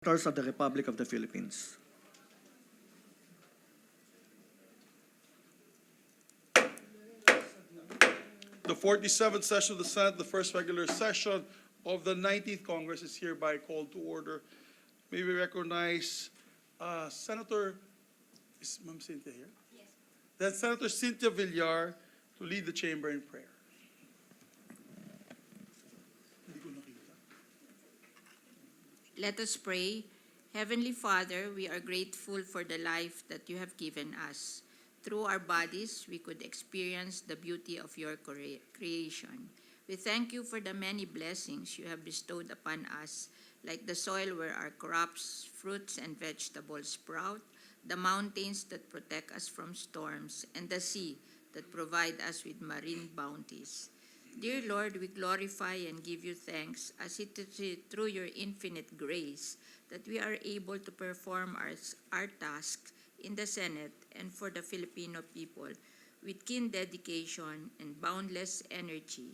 Directors of the Republic of the Philippines. The 47th session of the Senate, the first regular session of the 19th Congress is hereby called to order. May we recognize Senator, is Ma'am Cynthia here? Yes. Then Senator Cynthia Villar to lead the chamber in prayer. Hindi ko nakita. Let us pray. Heavenly Father, we are grateful for the life that you have given us. Through our bodies, we could experience the beauty of your creation. We thank you for the many blessings you have bestowed upon us, like the soil where our crops, fruits, and vegetables sprout, the mountains that protect us from storms, and the sea that provide us with marine bounties. Dear Lord, we glorify and give you thanks as it is through your infinite grace that we are able to perform our tasks in the Senate and for the Filipino people with keen dedication and boundless energy.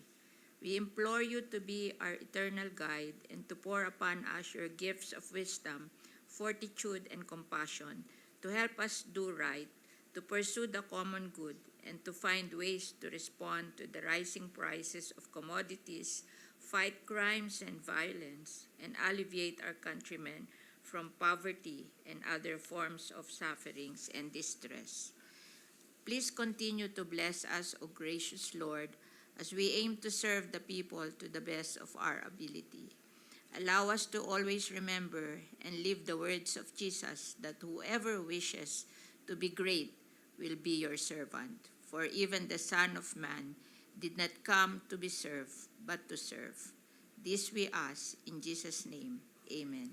We implore you to be our eternal guide and to pour upon us your gifts of wisdom, fortitude, and compassion to help us do right, to pursue the common good, and to find ways to respond to the rising prices of commodities, fight crimes and violence, and alleviate our countrymen from poverty and other forms of sufferings and distress. Please continue to bless us, O gracious Lord, as we aim to serve the people to the best of our ability. Allow us to always remember and live the words of Jesus that whoever wishes to be great will be your servant. For even the Son of Man did not come to be served, but to serve. This we ask in Jesus' name. Amen.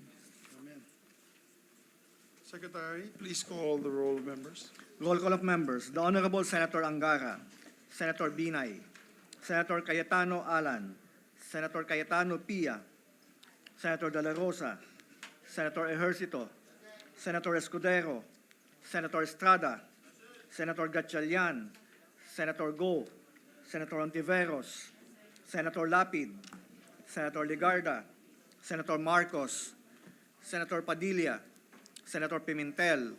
Amen. Secretary, please call the roll of members. Roll call of members. The Honorable Senator Angara, Senator Binay, Senator Cayetano Alan, Senator Cayetano Pia, Senator De La Rosa, Senator Ejercito, Senator Escudero, Senator Estrada, Senator Gatchalian, Senator Go, Senator Ontiveros, Senator Lapid, Senator Ligarda, Senator Marcos, Senator Padilla, Senator Pimentel,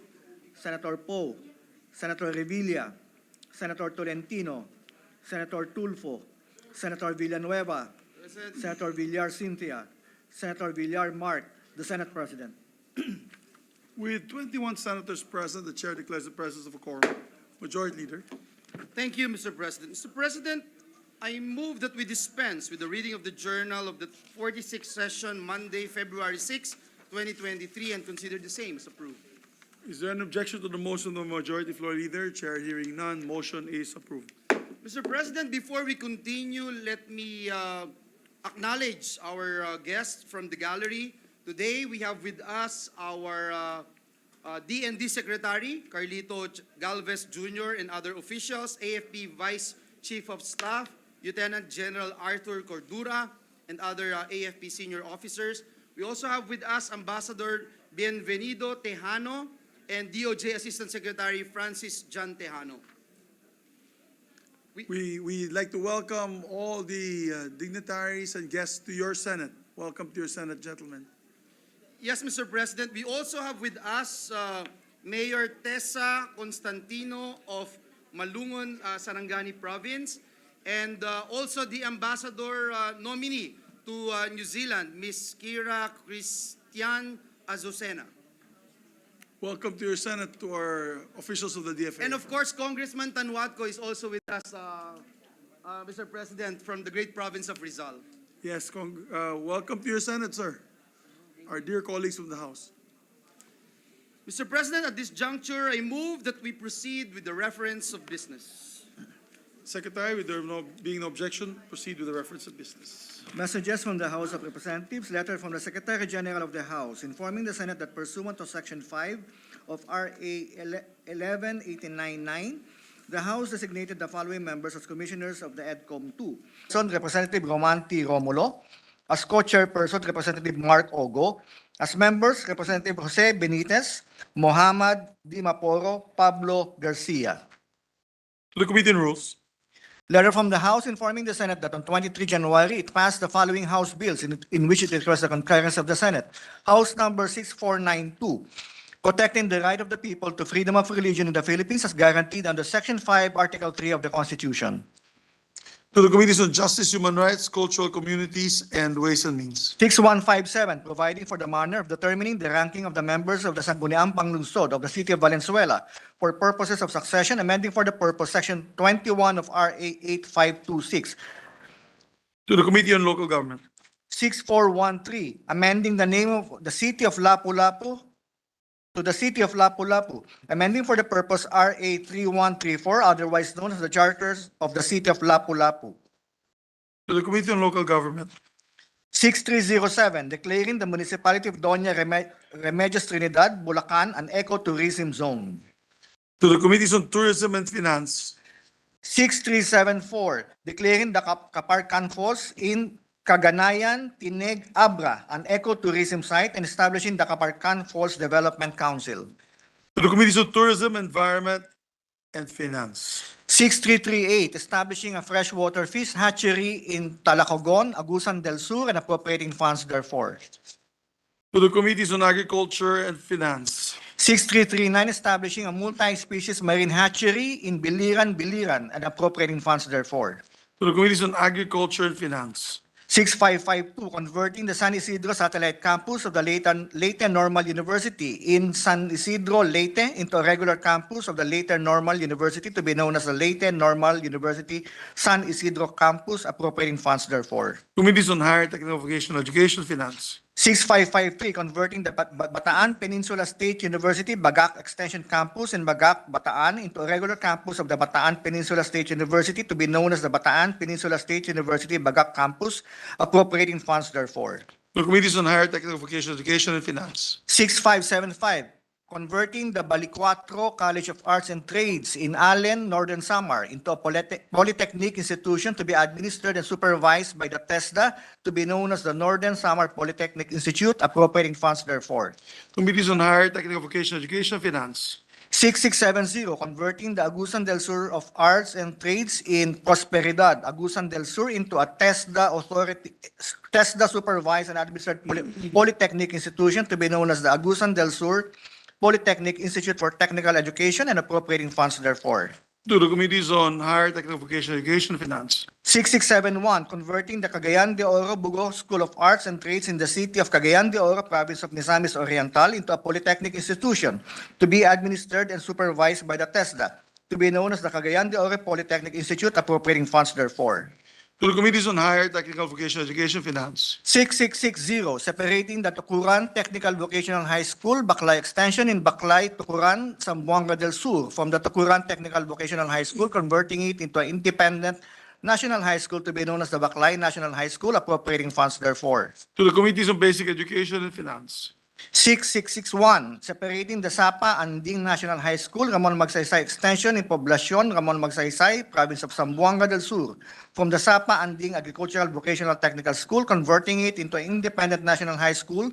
Senator Poe, Senator Revilla, Senator Tolentino, Senator Tulfo, Senator Villanueva, Senator Villar Cynthia, Senator Villar Mark, the Senate President. With 21 senators present, the chair declares the presence of a quorum. Majority Leader. Thank you, Mr. President. Mr. President, I move that we dispense with the reading of the journal of the 46th session, Monday, February 6, 2023, and consider the same as approved. Is there an objection to the motion of the Majority Floor Leader? Chair hearing none, motion is approved. Mr. President, before we continue, let me acknowledge our guests from the gallery. Today, we have with us our D&D Secretary, Carlito Galvez Jr., and other officials, AFP Vice Chief of Staff, Lieutenant General Arthur Cordura, and other AFP senior officers. We also have with us Ambassador Bienvenido Tejano and DOJ Assistant Secretary Francis John Tejano. We'd like to welcome all the dignitaries and guests to your Senate. Welcome to your Senate, gentlemen. Yes, Mr. President. We also have with us Mayor Tessa Constantino of Malungon, Sarangani Province, and also the Ambassador nominee to New Zealand, Ms. Kira Christian Azucena. Welcome to your Senate, to our officials of the DFA. And of course, Congressman Tanwatco is also with us, Mr. President, from the great province of Rizal. Yes, welcome to your Senate, sir. Our dear colleagues from the House. Mr. President, at this juncture, I move that we proceed with the reference of business. Secretary, with there being no objection, proceed with the reference of business. Messages from the House of Representatives. Letter from the Secretary General of the House informing the Senate that pursuant to Section 5 of RA 1189-9, the House designated the following members as commissioners of the EDCOM 2. Representative Romanti Romulo. As co-chairperson, Representative Mark Ogo. As members, Representative Jose Benitez, Mohammed Dimaporo, Pablo Garcia. To the Committee on Rules. Letter from the House informing the Senate that on 23 January, it passed the following House bills in which it requests the concurrence of the Senate. House number 6492, protecting the right of the people to freedom of religion in the Philippines as guaranteed under Section 5, Article 3 of the Constitution. To the Committees on Justice, Human Rights, Cultural Communities, and Ways and Means. 6157, providing for the manner of determining the ranking of the members of the Sangguniang Panglungsod of the City of Valenzuela for purposes of succession, amending for the purpose Section 21 of RA 8526. To the Committee on Local Government. 6413, amending the name of the City of Lapu-Lapu to the City of Lapu-Lapu, amending for the purpose RA 3134, otherwise known as the Charters of the City of Lapu-Lapu. To the Committee on Local Government. 6307, declaring the municipality of Doña Remedios Trinidad, Bulacan, an ecotourism zone. To the Committees on Tourism and Finance. 6374, declaring the Kaparkan Falls in Caganayan, Tineg, Abra, an ecotourism site, and establishing the Kaparkan Falls Development Council. To the Committees on Tourism, Environment, and Finance. 6338, establishing a freshwater fish hatchery in Talacogon, Agusan del Sur, and appropriating funds therefore. To the Committees on Agriculture and Finance. 6339, establishing a multi-species marine hatchery in Biliran, and appropriating funds therefore. To the Committees on Agriculture and Finance. 6552, converting the San Isidro Satellite Campus of the Leyte Normal University in San Isidro, Leyte into a regular campus of the Leyte Normal University to be known as the Leyte Normal University San Isidro Campus, appropriating funds therefore. Committees on Higher Technical Vocational Education, Finance. 6553, converting the Bataan Peninsula State University Bagak Extension Campus in Bagak, Bataan into a regular campus of the Bataan Peninsula State University to be known as the Bataan Peninsula State University Bagak Campus, appropriating funds therefore. The Committees on Higher Technical Vocational Education and Finance. 6575, converting the Balicuatro College of Arts and Trades in Allen, Northern Samar into a polytechnic institution to be administered and supervised by the TESDA to be known as the Northern Samar Polytechnic Institute, appropriating funds therefore. Committees on Higher Technical Vocational Education and Finance. 6670, converting the Agusan del Sur of Arts and Trades in Prosperidad, Agusan del Sur into a TESDA supervised and administered polytechnic institution to be known as the Agusan del Sur Polytechnic Institute for Technical Education, and appropriating funds therefore. To the Committees on Higher Technical Vocational Education and Finance. 6671, converting the Cagayan de Oro Bugo School of Arts and Trades in the city of Cagayan de Oro, province of Misamis Oriental, into a polytechnic institution to be administered and supervised by the TESDA, to be known as the Cagayan de Oro Polytechnic Institute, appropriating funds therefore. To the Committees on Higher Technical Vocational Education and Finance. 6660, separating the Tucuran Technical Vocational High School, Baclay Extension in Baclay, Tucuran, Zamboanga del Sur, from the Tucuran Technical Vocational High School, converting it into an independent national high school to be known as the Baclay National High School, appropriating funds therefore. To the Committees on Basic Education and Finance. 6661, separating the Sapa Anding National High School, Ramon Magsaysay Extension in Poblacion, Ramon Magsaysay, province of Zamboanga del Sur, from the Sapa Anding Agricultural Vocational Technical School, converting it into an independent national high school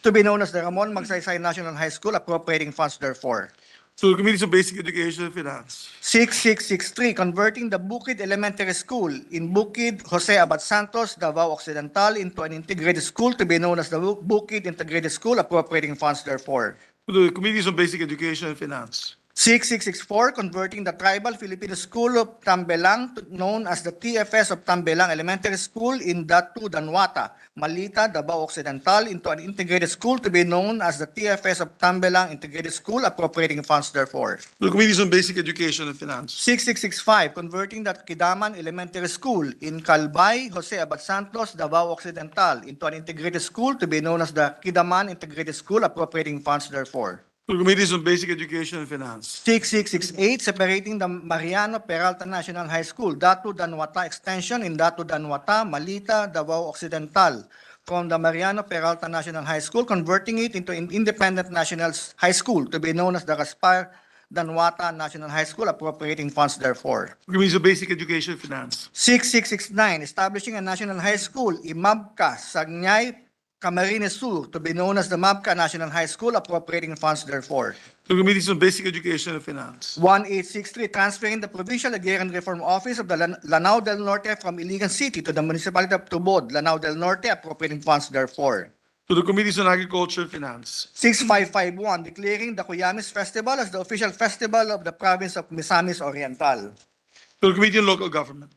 to be known as the Ramon Magsaysay National High School, appropriating funds therefore. To the Committees on Basic Education and Finance. 6663, converting the Bukid Elementary School in Bukid Jose Abad Santos, Davao Occidental into an integrated school to be known as the Bukid Integrated School, appropriating funds therefore. To the Committees on Basic Education and Finance. 6664, converting the Tribal Filipino School of Tambelang, known as the TFS of Tambelang Elementary School in Datu Danwata, Malita, Davao Occidental, into an integrated school to be known as the TFS of Tambelang Integrated School, appropriating funds therefore. To the Committees on Basic Education and Finance. 6665, converting the Kidaman Elementary School in Calbay, Jose Abad Santos, Davao Occidental, into an integrated school to be known as the Kidaman Integrated School, appropriating funds therefore. To the Committees on Basic Education and Finance. 6668, separating the Mariano Peralta National High School, Datu Danwata Extension in Datu Danwata, Malita, Davao Occidental, from the Mariano Peralta National High School, converting it into an independent national high school to be known as the Gaspar Danwata National High School, appropriating funds therefore. Committees on Basic Education and Finance. 6669, establishing a national high school, Imabka, Sagnay, Camarines Sur to be known as the MABCA National High School, appropriating funds therefore. To the Committees on Basic Education and Finance. 1863, transferring the Provincial Agrarian Reform Office of the Lanao del Norte from Iligan City to the Municipality of Tubod, Lanao del Norte, appropriating funds therefore. To the Committees on Agriculture and Finance. 6551, declaring the Cuyamis Festival as the official festival of the province of Misamis Oriental. To the Committee on Local Government.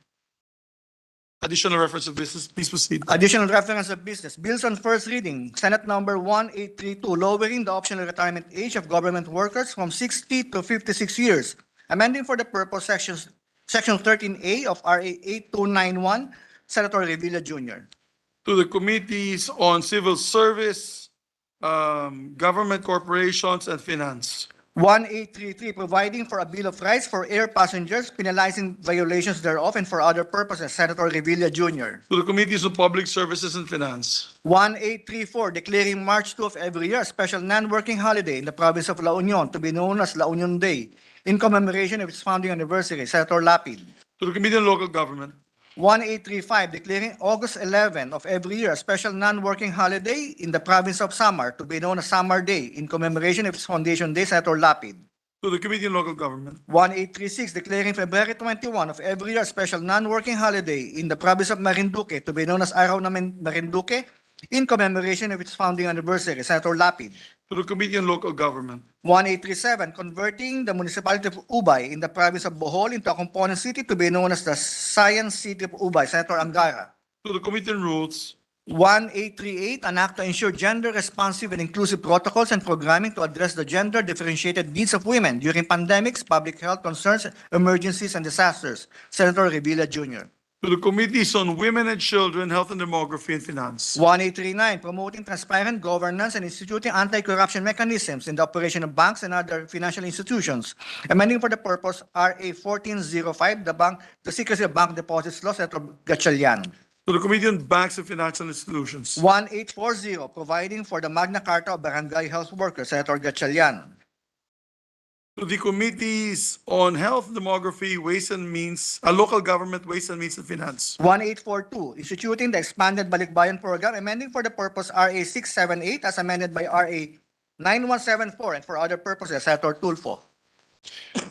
Additional reference of business, please proceed. Additional reference of business. Bills on first reading. Senate number 1832, lowering the optional retirement age of government workers from 60 to 56 years. Amending for the purpose Section 13A of RA 8291, Senator Revilla Jr. To the Committees on Civil Service, Government Corporations, and Finance. 1833, providing for a Bill of Rights for air passengers, penalizing violations thereof, and for other purposes, Senator Revilla Jr. To the Committees on Public Services and Finance. 1834, declaring March 2 of every year a special non-working holiday in the province of La Union to be known as La Union Day in commemoration of its founding anniversary, Senator Lapid. To the Committee on Local Government. 1835, declaring August 11 of every year a special non-working holiday in the province of Samar to be known as Samar Day in commemoration of its foundation day, Senator Lapid. To the Committee on Local Government. 1836, declaring February 21 of every year a special non-working holiday in the province of Marinduque to be known as Araw ng Marinduque in commemoration of its founding anniversary, Senator Lapid. To the Committee on Local Government. 1837, converting the municipality of Ubay in the province of Bohol into a component city to be known as the Science City of Ubay, Senator Angara. To the Committee on Rules. 1838, an act to ensure gender-responsive and inclusive protocols and programming to address the gender-differentiated needs of women during pandemics, public health concerns, emergencies, and disasters, Senator Revilla Jr. To the Committees on Women and Children, Health and Demography, and Finance. 1839, promoting transparent governance and instituting anti-corruption mechanisms in the operation of banks and other financial institutions. Amending for the purpose RA 1405, the Secrecy of Bank Deposits Law, Senator Gatchalian. To the Committee on Banks and Financial Institutions. 1840, providing for the Magna Carta of Barangay Health Workers, Senator Gatchalian. To the Committees on Health, Demography, Ways and Means, Local Government, Ways and Means, and Finance. 1842, instituting the expanded Balikbayan program, amending for the purpose RA 678 as amended by RA 9174 and for other purposes, Senator Tulfo.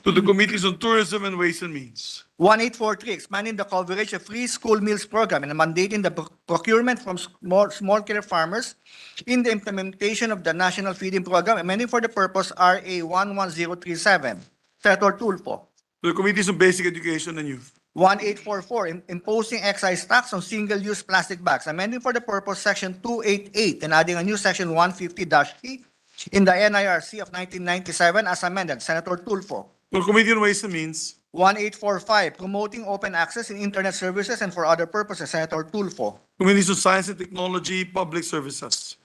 To the Committees on Tourism and Ways and Means. 1843, expanding the coverage of free school meals program and mandating the procurement from small-scale farmers in the implementation of the National Feeding Program, amending for the purpose RA 11037. Senator Tulfo. To the Committees on Basic Education and Youth. 1844, imposing excise tax on single-use plastic bags, amending for the purpose Section 288 and adding a new Section 150-3 in the NIRC of 1997 as amended, Senator Tulfo. To the Committee on Ways and Means. 1845, promoting open access in internet services and for other purposes, Senator Tulfo. Committees on Science and Technology, Public Services.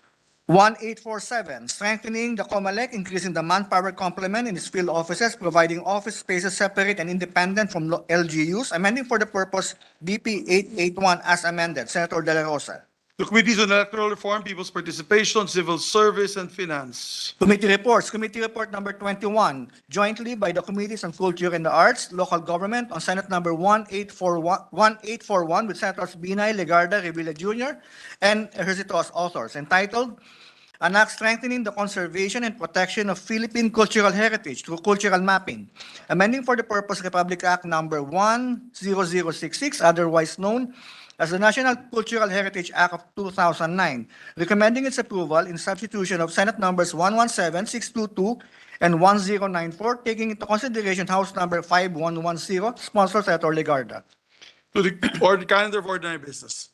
1847, strengthening the COMELEC, increasing the manpower complement in its field offices, providing office spaces separate and independent from LGUs, amending for the purpose BP 881 as amended, Senator De La Rosa. The Committees on Electoral Reform, People's Participation, Civil Service, and Finance. Committee reports. Committee report number 21, jointly by the Committees on Culture and the Arts, Local Government, on Senate number 1841 with Senators Binay, Legarda, Revilla Jr., and Ejercito as authors, entitled An Act Strengthening the Conservation and Protection of Philippine Cultural Heritage through Cultural Mapping, amending for the purpose Republic Act number 10066, otherwise known as the National Cultural Heritage Act of 2009, recommending its approval in substitution of Senate numbers 117, 622, and 1094, taking into consideration House number 5110, sponsored Senator Legarda. To the calendar of ordinary business.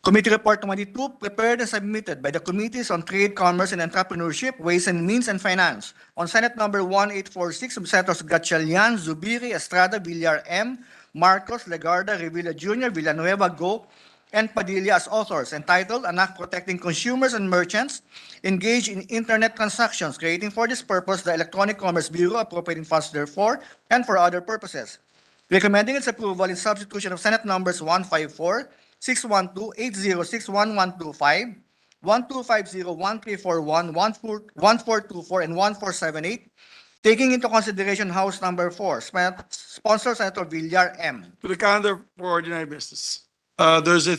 Committee Report 22, prepared and submitted by the Committees on Trade, Commerce, and Entrepreneurship, Ways and Means, and Finance, on Senate number 1846 of Senators Gatchalian, Zubiri, Estrada, Villar M., Marcos, Legarda, Revilla Jr., Villanueva, Go, and Padilla as authors, entitled An Act Protecting Consumers and Merchants Engaged in Internet Transactions, creating for this purpose the Electronic Commerce Bureau, appropriating funds therefore, and for other purposes. Recommending its approval in substitution of Senate numbers 154, 612, 806, 1125, 1250, 1341, 1424, and 1478, taking into consideration House number 4, sponsor Senator Villar M. To the calendar for ordinary business. There's a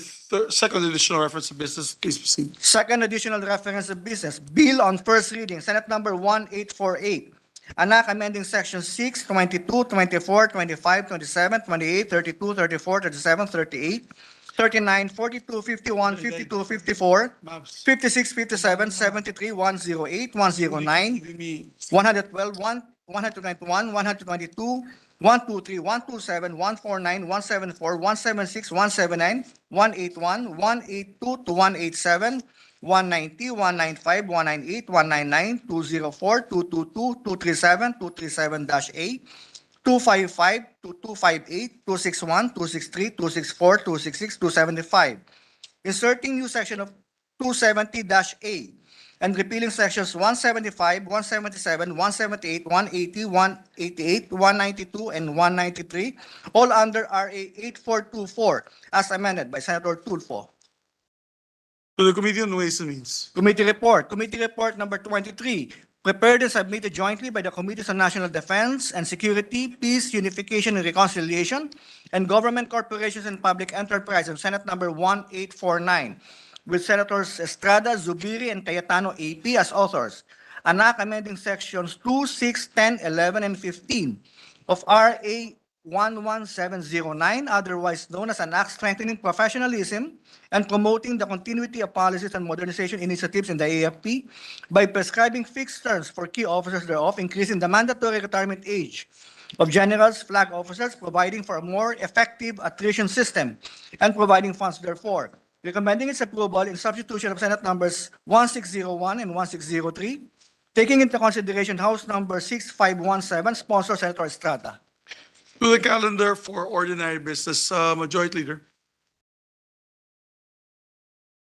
Second additional reference to business, please proceed. Second additional reference of business, bill on first reading, Senate number 1848. An act amending section 6, 22, 24, 25, 27, 28, 32, 34, 37, 38, 39, 42, 51, 52, 54, 56, 57, 73, 108, 109, 112, 191, 122, 123, 127, 149, 174, 176, 179, 181, 182 to 187, 190, 195, 198, 199, 204, 222, 237, 237-A, 255, 258, 261, 263, 264, 266, 275. Inserting new section of 270-A and repealing sections 175, 177, 178, 180, 188, 192, and 193, all under RA 8424, as amended by Senator Tulfo. To the Committee on Ways and Means. Committee report number 23, prepared and submitted jointly by the Committees on National Defense and Security, Peace, Unification, and Reconciliation, and Government Corporations and Public Enterprise, and Senate number 1849, with Senators Estrada, Zubiri, and Cayetano AP as authors. An act amending sections 2, 6, 10, 11, and 15 of RA 11709, otherwise known as an act strengthening professionalism and promoting the continuity of policies and modernization initiatives in the AFP by prescribing fixed terms for key officers thereof, increasing the mandatory retirement age of generals, flag officers, providing for a more effective attrition system, and providing funds therefore. Recommending its approval in substitution of Senate numbers 1601 and 1603, taking into consideration House number 6517, sponsor Senator Estrada. To the calendar for ordinary business, Majority Leader.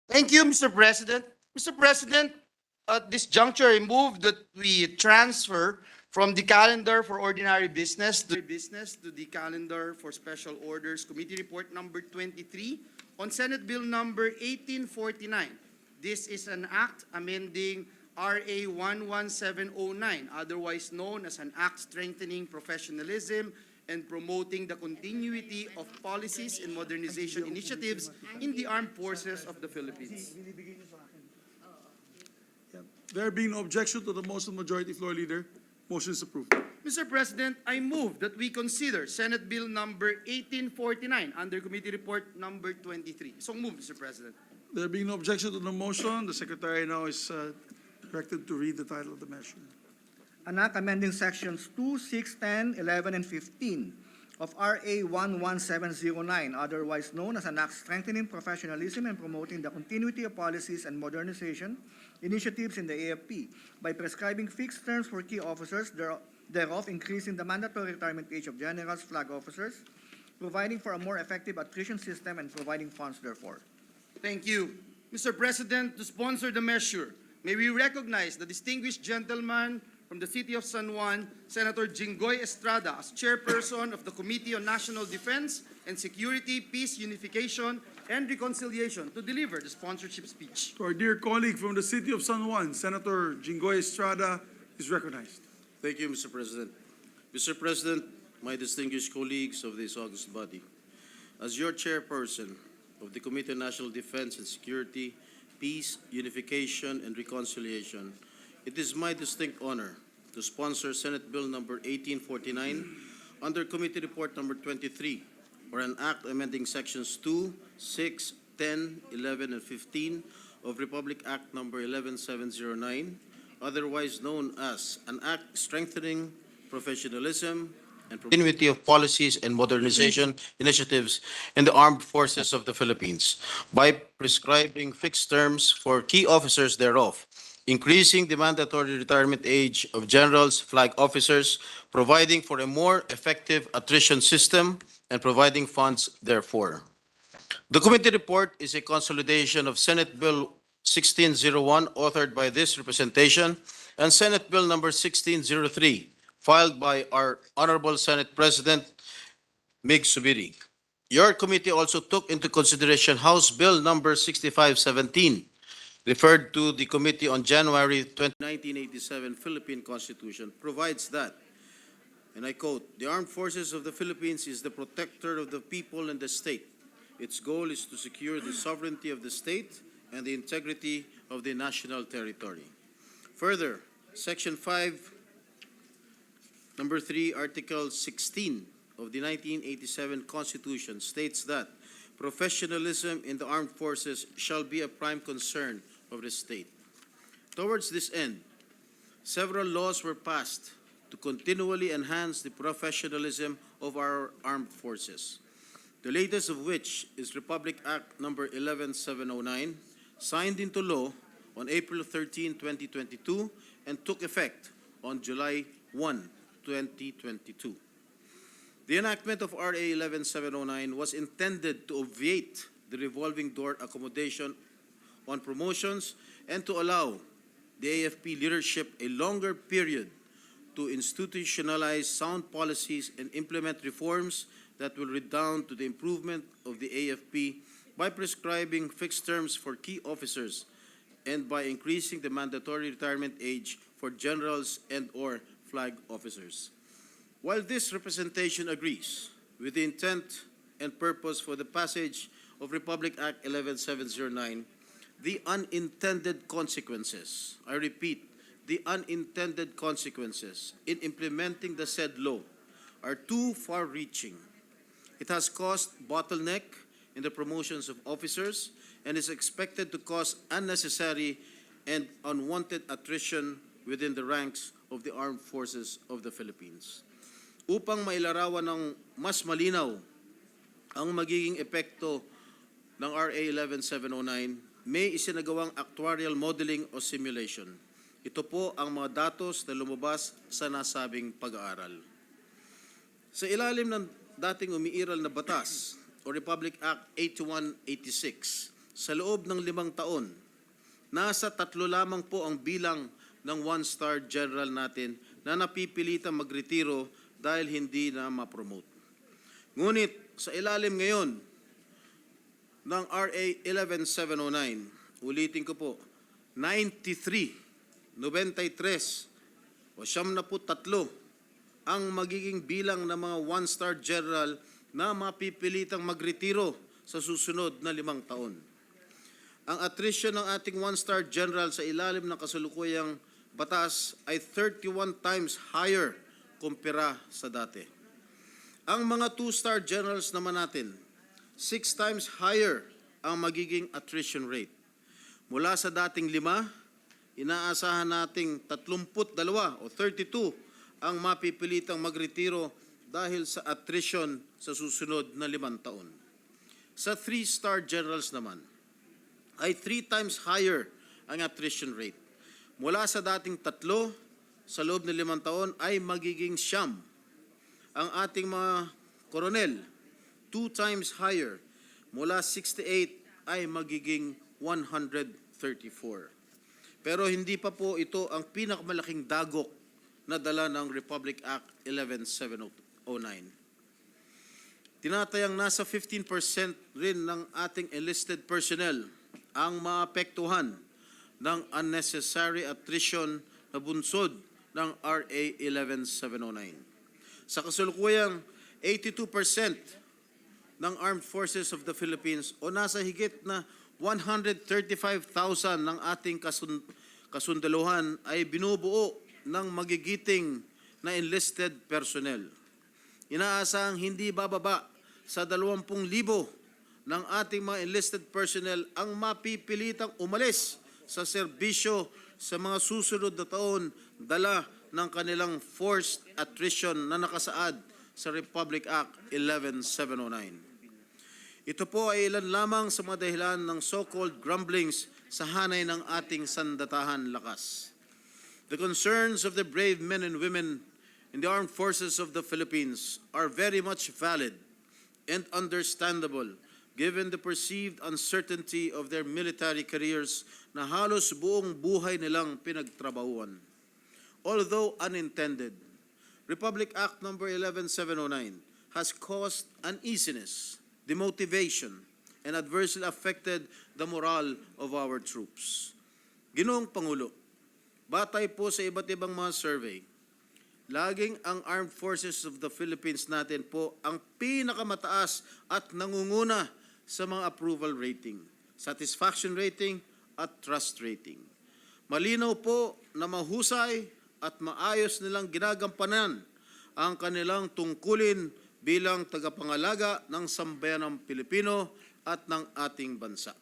Thank you, Mr. President. Mr. President, at this juncture, I move that we transfer from the calendar for ordinary business to the calendar for special orders, Committee Report number 23 on Senate Bill number 1849. This is an act amending RA 11709, otherwise known as an act strengthening professionalism and promoting the continuity of policies and modernization initiatives in the armed forces of the Philippines. There being no objection to the motion, Majority Floor Leader, motion is approved. Mr. President, I move that we consider Senate Bill number 1849 under Committee Report number 23. So move, Mr. President. There being no objection to the motion, the Secretary now is directed to read the title of the measure. An act amending sections 2, 6, 10, 11, and 15 of RA 11709, otherwise known as an act strengthening professionalism and promoting the continuity of policies and modernization initiatives in the AFP by prescribing fixed terms for key officers thereof, increasing the mandatory retirement age of generals, flag officers, providing for a more effective attrition system, and providing funds therefore. Thank you. Mr. President, to sponsor the measure, may we recognize the distinguished gentleman from the City of San Juan, Senator Jinggoy Estrada, as chairperson of the Committee on National Defense and Security, Peace, Unification, and Reconciliation, to deliver the sponsorship speech. To our dear colleague from the City of San Juan, Senator Jinggoy Estrada is recognized. Thank you, Mr. President. Mr. President, my distinguished colleagues of this august body, as your chairperson of the Committee on National Defense and Security, Peace, Unification, and Reconciliation, it is my distinct honor to sponsor Senate Bill number 1849 under Committee Report number 23, or an act amending sections 2, 6, 10, 11, and 15 of Republic Act number 11709, otherwise known as an act strengthening professionalism and continuity of policies and modernization initiatives in the armed forces of the Philippines by prescribing fixed terms for key officers thereof, increasing the mandatory retirement age of generals, flag officers, providing for a more effective attrition system, and providing funds therefore. The committee report is a consolidation of Senate Bill 1601, authored by this representation, and Senate Bill number 1603, filed by our Honorable Senate President, Mig Subiri. Your committee also took into consideration House Bill number 6517, referred to the committee on January 20, 1987 Philippine Constitution, provides that, and I quote, "The armed forces of the Philippines is the protector of the people and the state, Its goal is to secure the sovereignty of the state and the integrity of the national territory. Further, Section 5, Number 3, Article 16 of the 1987 Constitution states that professionalism in the armed forces shall be a prime concern of the state. Towards this end, several laws were passed to continually enhance the professionalism of our armed forces. The latest of which is Republic Act Number 11709, signed into law on April 13, 2022, and took effect on July 1, 2022. The enactment of RA 11709 was intended to obviate the revolving door accommodation on promotions and to allow the AFP leadership a longer period to institutionalize sound policies and implement reforms that will redound to the improvement of the AFP by prescribing fixed terms for key officers and by increasing the mandatory retirement age for generals and/or flag officers. While this representation agrees with the intent and purpose for the passage of Republic Act 11709, the unintended consequences, I repeat, the unintended consequences in implementing the said law are too far-reaching. It has caused bottleneck in the promotions of officers and is expected to cause unnecessary and unwanted attrition within the ranks of the armed forces of the Philippines. Upang mailarawan ng mas malinaw ang magiging epekto ng RA 11709, may isinagawang actuarial modeling o simulation. Ito po ang mga datos na lumabas sa nasabing pag-aaral. Sa ilalim ng dating umiiral na batas o Republic Act 8186, sa loob ng 5 taon, nasa 3 lamang po ang bilang ng one-star general natin na napipilitang magretiro dahil hindi na ma-promote. Ngunit sa ilalim ngayon ng RA 11709, ulitin ko po, 93 o 73 ang magiging bilang ng mga one-star general na mapipilitang magretiro sa susunod na 5 taon. Ang attrition ng ating one-star general sa ilalim ng kasalukuyang batas ay 31 times higher kumpara sa dati. Ang mga two-star generals naman natin, 6 times higher ang magiging attrition rate. Mula sa dating 5, inaasahan nating 32 o 32 ang mapipilitang magretiro dahil sa attrition sa susunod na 5 taon. Sa 3-star generals naman, ay 3 times higher ang attrition rate. Mula sa dating 3, sa loob ng 5 taon ay magiging 9. Ang ating mga koronel, 2 times higher. Mula 68 ay magiging 134. Pero hindi pa po ito ang pinakamalaking dagok na dala ng Republic Act 11709. Tinatayang nasa 15% rin ng ating enlisted personnel ang maapektuhan ng unnecessary attrition na bunsod ng RA 11709. Sa kasalukuyang 82% ng Armed Forces of the Philippines o nasa higit na 135,000 ng ating kasundaluhan ay binubuo ng magigiting na enlisted personnel. Inaasahang hindi bababa sa 20,000 ng ating mga enlisted personnel ang mapipilitang umalis sa serbisyo sa mga susunod na taon dala ng kanilang forced attrition na nakasaad sa Republic Act 11709. Ito po ay ilan lamang sa mga dahilan ng so-called grumblings sa hanay ng ating sandatahan lakas. The concerns of the brave men and women in the armed forces of the Philippines are very much valid and understandable given the perceived uncertainty of their military careers na halos buong buhay nilang pinagtrabahuan. Although unintended, Republic Act Number 11709 has caused uneasiness, demotivation, and adversely affected the morale of our troops. Ginoong Pangulo, batay po sa iba't ibang mga survey, laging ang Armed Forces of the Philippines natin po ang pinakamataas at nangunguna sa mga approval rating, satisfaction rating at trust rating. Malinaw po na mahusay at maayos nilang ginagampanan ang kanilang tungkulin bilang tagapangalaga ng sambayanang Pilipino at ng ating bansa.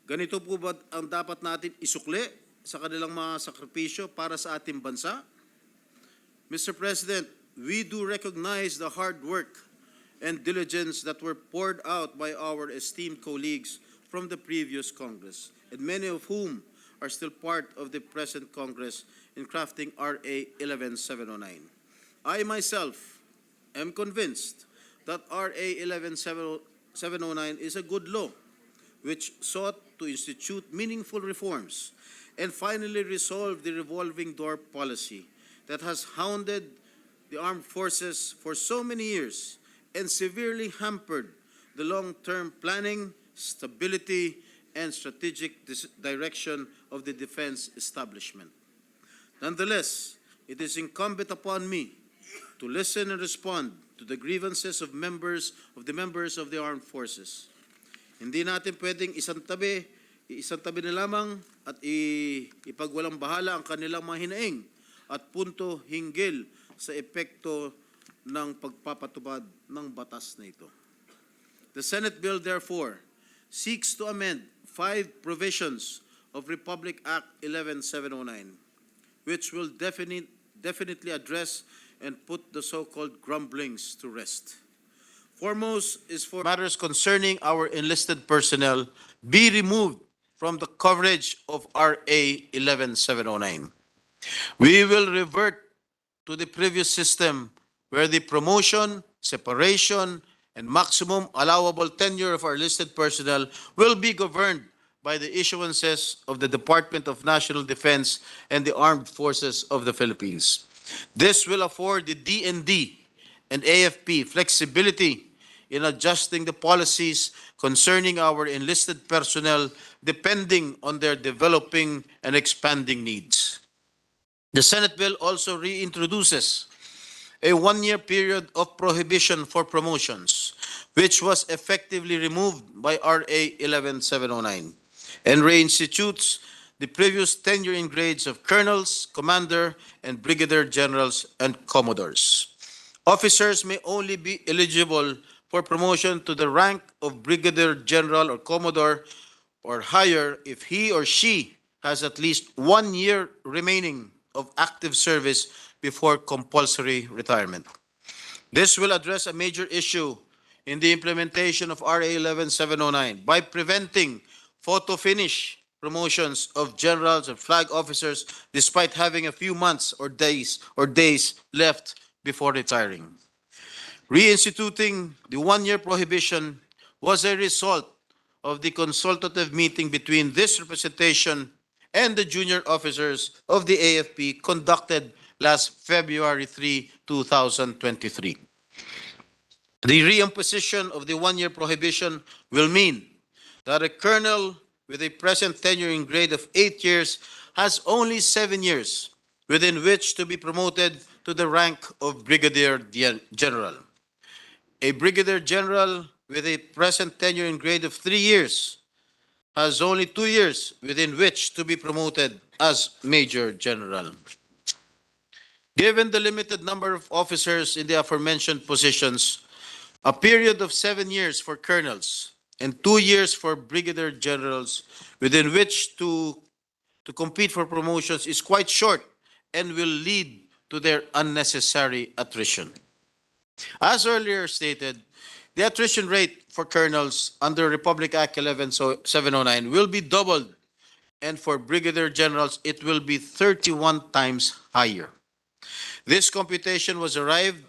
Ganito po ba ang dapat natin isukli sa kanilang mga sakripisyo para sa ating bansa? Mr. President, we do recognize the hard work and diligence that were poured out by our esteemed colleagues from the previous Congress, and many of whom are still part of the present Congress in crafting RA 11709. I myself am convinced that RA 11709 is a good law which sought to institute meaningful reforms and finally resolve the revolving door policy that has hounded the armed forces for so many years and severely hampered the long-term planning, stability, and strategic direction of the defense establishment. Nonetheless, it is incumbent upon me to listen and respond to the grievances of the members of the armed forces. Hindi natin pwedeng isantabi na lamang at ipagwalang bahala ang kanilang mga hinaing at punto hinggil sa epekto ng pagpapatupad ng batas na ito. The Senate bill, therefore, seeks to amend 5 provisions of Republic Act 11709, which will definitely address and put the so-called grumblings to rest. Foremost is for matters concerning our enlisted personnel be removed from the coverage of RA 11709. We will revert to the previous system where the promotion, separation, and maximum allowable tenure of our enlisted personnel will be governed by the issuances of the Department of National Defense and the Armed Forces of the Philippines. This will afford the DND and AFP flexibility in adjusting the policies concerning our enlisted personnel depending on their developing and expanding needs. The Senate bill also reintroduces a 1-year period of prohibition for promotions, which was effectively removed by RA 11709, and reinstitutes the previous tenure in grades of colonels, commander, and brigadier generals and commodores. Officers may only be eligible for promotion to the rank of brigadier general or commodore or higher if he or she has at least 1 year remaining of active service before compulsory retirement. This will address a major issue in the implementation of RA 11709 by preventing photo finish promotions of generals and flag officers despite having a few months or days left before retiring. Reinstituting the 1-year prohibition was a result of the consultative meeting between this representation and the junior officers of the AFP conducted last February 3, 2023. The reimposition of the 1-year prohibition will mean that a colonel with a present tenure in grade of 8 years has only 7 years within which to be promoted to the rank of brigadier general. A brigadier general with a present tenure in grade of 3 years has only 2 years within which to be promoted as major general. Given the limited number of officers in the aforementioned positions, a period of 7 years for colonels and 2 years for brigadier generals within which to compete for promotions is quite short and will lead to their unnecessary attrition. As earlier stated, the attrition rate for colonels under Republic Act 11709 will be doubled, and for brigadier generals, it will be 31 times higher. This computation was arrived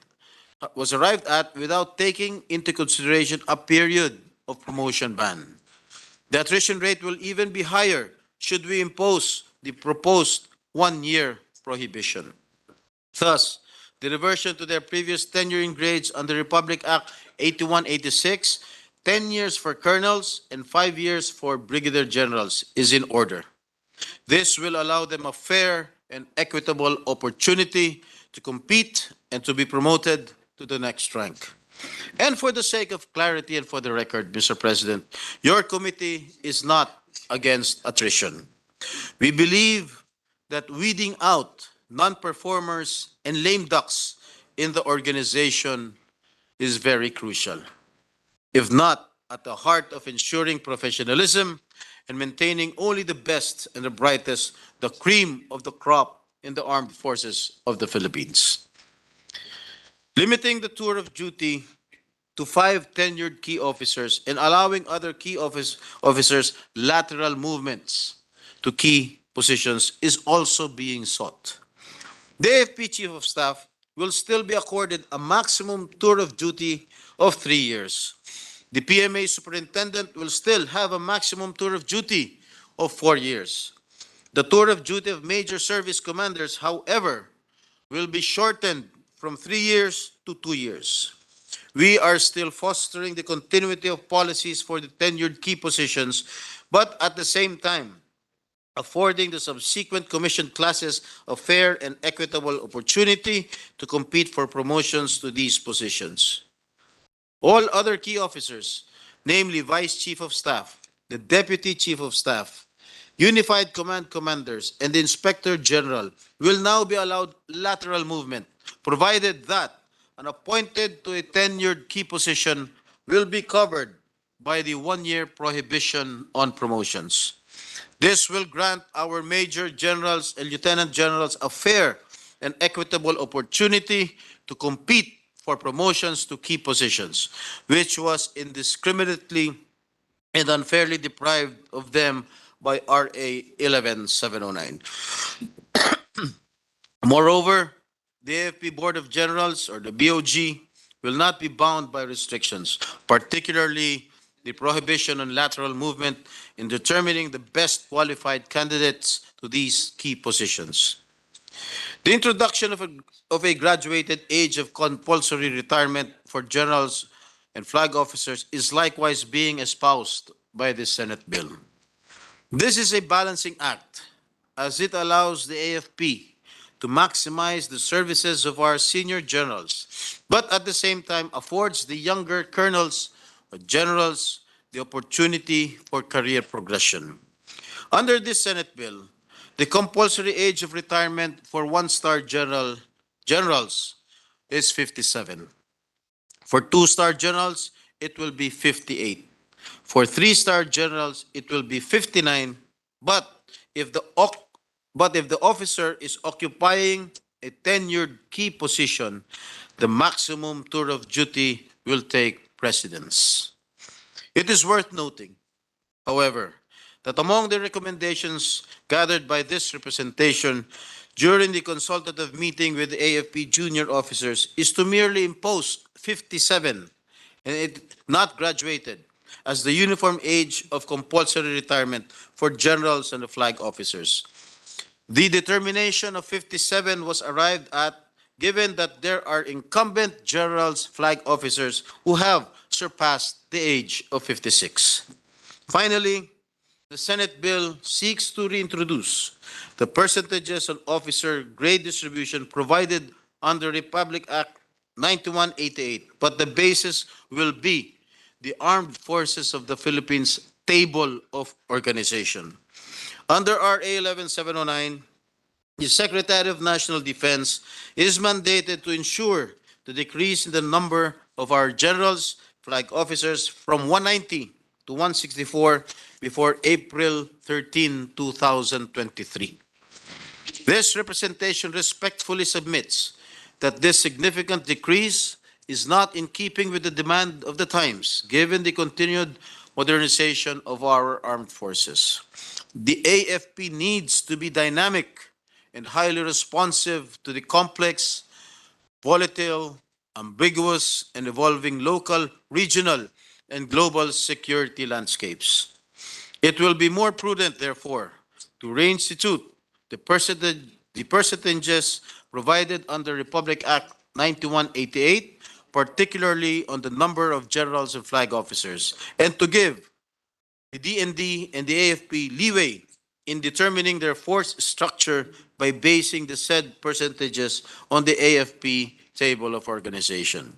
at without taking into consideration a period of promotion ban. The attrition rate will even be higher should we impose the proposed 1-year prohibition. Thus, the reversion to their previous tenuring grades under Republic Act 8186, 10 years for colonels and 5 years for brigadier generals is in order. This will allow them a fair and equitable opportunity to compete and to be promoted to the next rank. And for the sake of clarity and for the record, Mr. President, your committee is not against attrition. We believe that weeding out non-performers and lame ducks in the organization is very crucial, if not at the heart of ensuring professionalism and maintaining only the best and the brightest, the cream of the crop in the armed forces of the Philippines. Limiting the tour of duty to 5 tenured key officers and allowing other key officers lateral movements to key positions is also being sought. The AFP Chief of Staff will still be accorded a maximum tour of duty of 3 years. The PMA Superintendent will still have a maximum tour of duty of 4 years. The tour of duty of major service commanders, however, will be shortened from 3 years to 2 years. We are still fostering the continuity of policies for the tenured key positions, but at the same time, affording the subsequent commissioned classes a fair and equitable opportunity to compete for promotions to these positions. All other key officers, namely Vice Chief of Staff, the Deputy Chief of Staff, Unified Command Commanders, and the Inspector General, will now be allowed lateral movement, provided that an appointed to a tenured key position will be covered by the 1-year prohibition on promotions. This will grant our major generals and lieutenant generals a fair and equitable opportunity to compete for promotions to key positions, which was indiscriminately and unfairly deprived of them by RA 11709. Moreover, the AFP Board of Generals, or the BOG, will not be bound by restrictions, particularly the prohibition on lateral movement in determining the best qualified candidates to these key positions. The introduction of a graduated age of compulsory retirement for generals and flag officers is likewise being espoused by the Senate bill. This is a balancing act, as it allows the AFP to maximize the services of our senior generals, but at the same time affords the younger colonels or generals the opportunity for career progression. Under this Senate bill, the compulsory age of retirement for one-star generals is 57. For two-star generals, it will be 58. For three-star generals, it will be 59. But if the officer is occupying a tenured key position, the maximum tour of duty will take precedence. It is worth noting, however, that among the recommendations gathered by this representation during the consultative meeting with the AFP junior officers is to merely impose 57 and it not graduated as the uniform age of compulsory retirement for generals and the flag officers. The determination of 57 was arrived at given that there are incumbent generals, flag officers who have surpassed the age of 56. Finally, the Senate bill seeks to reintroduce the percentages on officer grade distribution provided under Republic Act 9188, but the basis will be the Armed Forces of the Philippines Table of Organization. Under RA 11709, the Secretary of National Defense is mandated to ensure the decrease in the number of our generals, flag officers from 190 to 164 before April 13, 2023. This representation respectfully submits that this significant decrease is not in keeping with the demand of the times, given the continued modernization of our armed forces. The AFP needs to be dynamic and highly responsive to the complex, volatile, ambiguous, and evolving local, regional, and global security landscapes. It will be more prudent, therefore, to reinstitute the percentages provided under Republic Act 9188, particularly on the number of generals and flag officers, and to give the DND and the AFP leeway in determining their force structure by basing the said percentages on the AFP Table of Organization.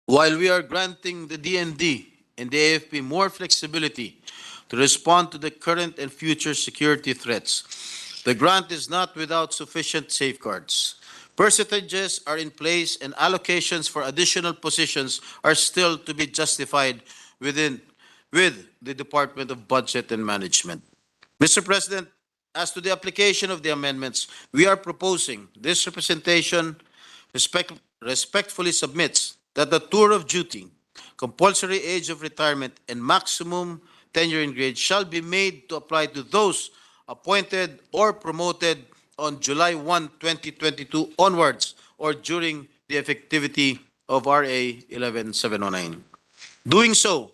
While we are granting the DND and the AFP more flexibility to respond to the current and future security threats, the grant is not without sufficient safeguards. Percentages are in place and allocations for additional positions are still to be justified with the Department of Budget and Management. Mr. President, as to the application of the amendments, we are proposing this representation respectfully submits that the tour of duty, compulsory age of retirement, and maximum tenure in grade shall be made to apply to those appointed or promoted on July 1, 2022 onwards or during the effectivity of RA 11709. Doing so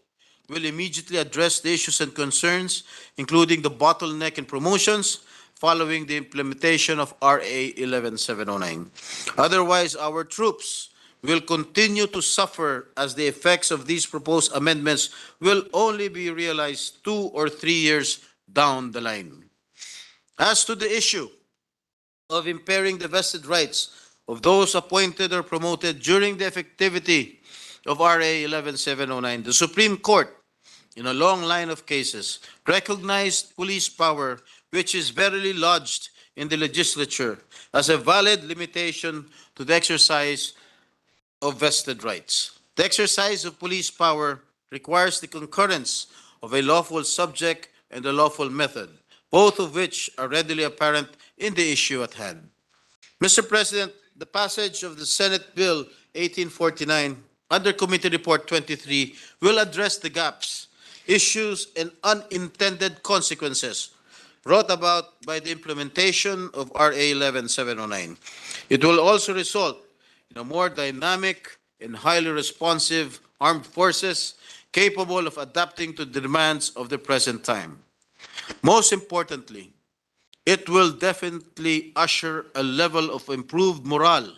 will immediately address the issues and concerns, including the bottleneck in promotions following the implementation of RA 11709. Otherwise, our troops will continue to suffer as the effects of these proposed amendments will only be realized 2 or 3 years down the line. As to the issue of impairing the vested rights of those appointed or promoted during the effectivity of RA 11709, the Supreme Court, in a long line of cases, recognized police power, which is verily lodged in the legislature, as a valid limitation to the exercise of vested rights. The exercise of police power requires the concurrence of a lawful subject and a lawful method, both of which are readily apparent in the issue at hand. Mr. President, the passage of the Senate Bill 1849 under Committee Report 23 will address the gaps, issues, and unintended consequences brought about by the implementation of RA 11709. It will also result in a more dynamic and highly responsive armed forces capable of adapting to the demands of the present time. Most importantly, it will definitely usher a level of improved morale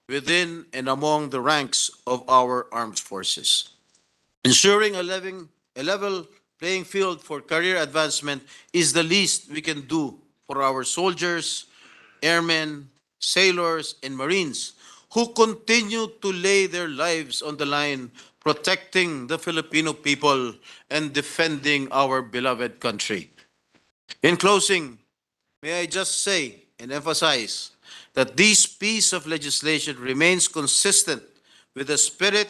within and among the ranks of our armed forces. Ensuring a level playing field for career advancement is the least we can do for our soldiers, airmen, sailors, and Marines who continue to lay their lives on the line protecting the Filipino people and defending our beloved country. In closing, may I just say and emphasize that this piece of legislation remains consistent with the spirit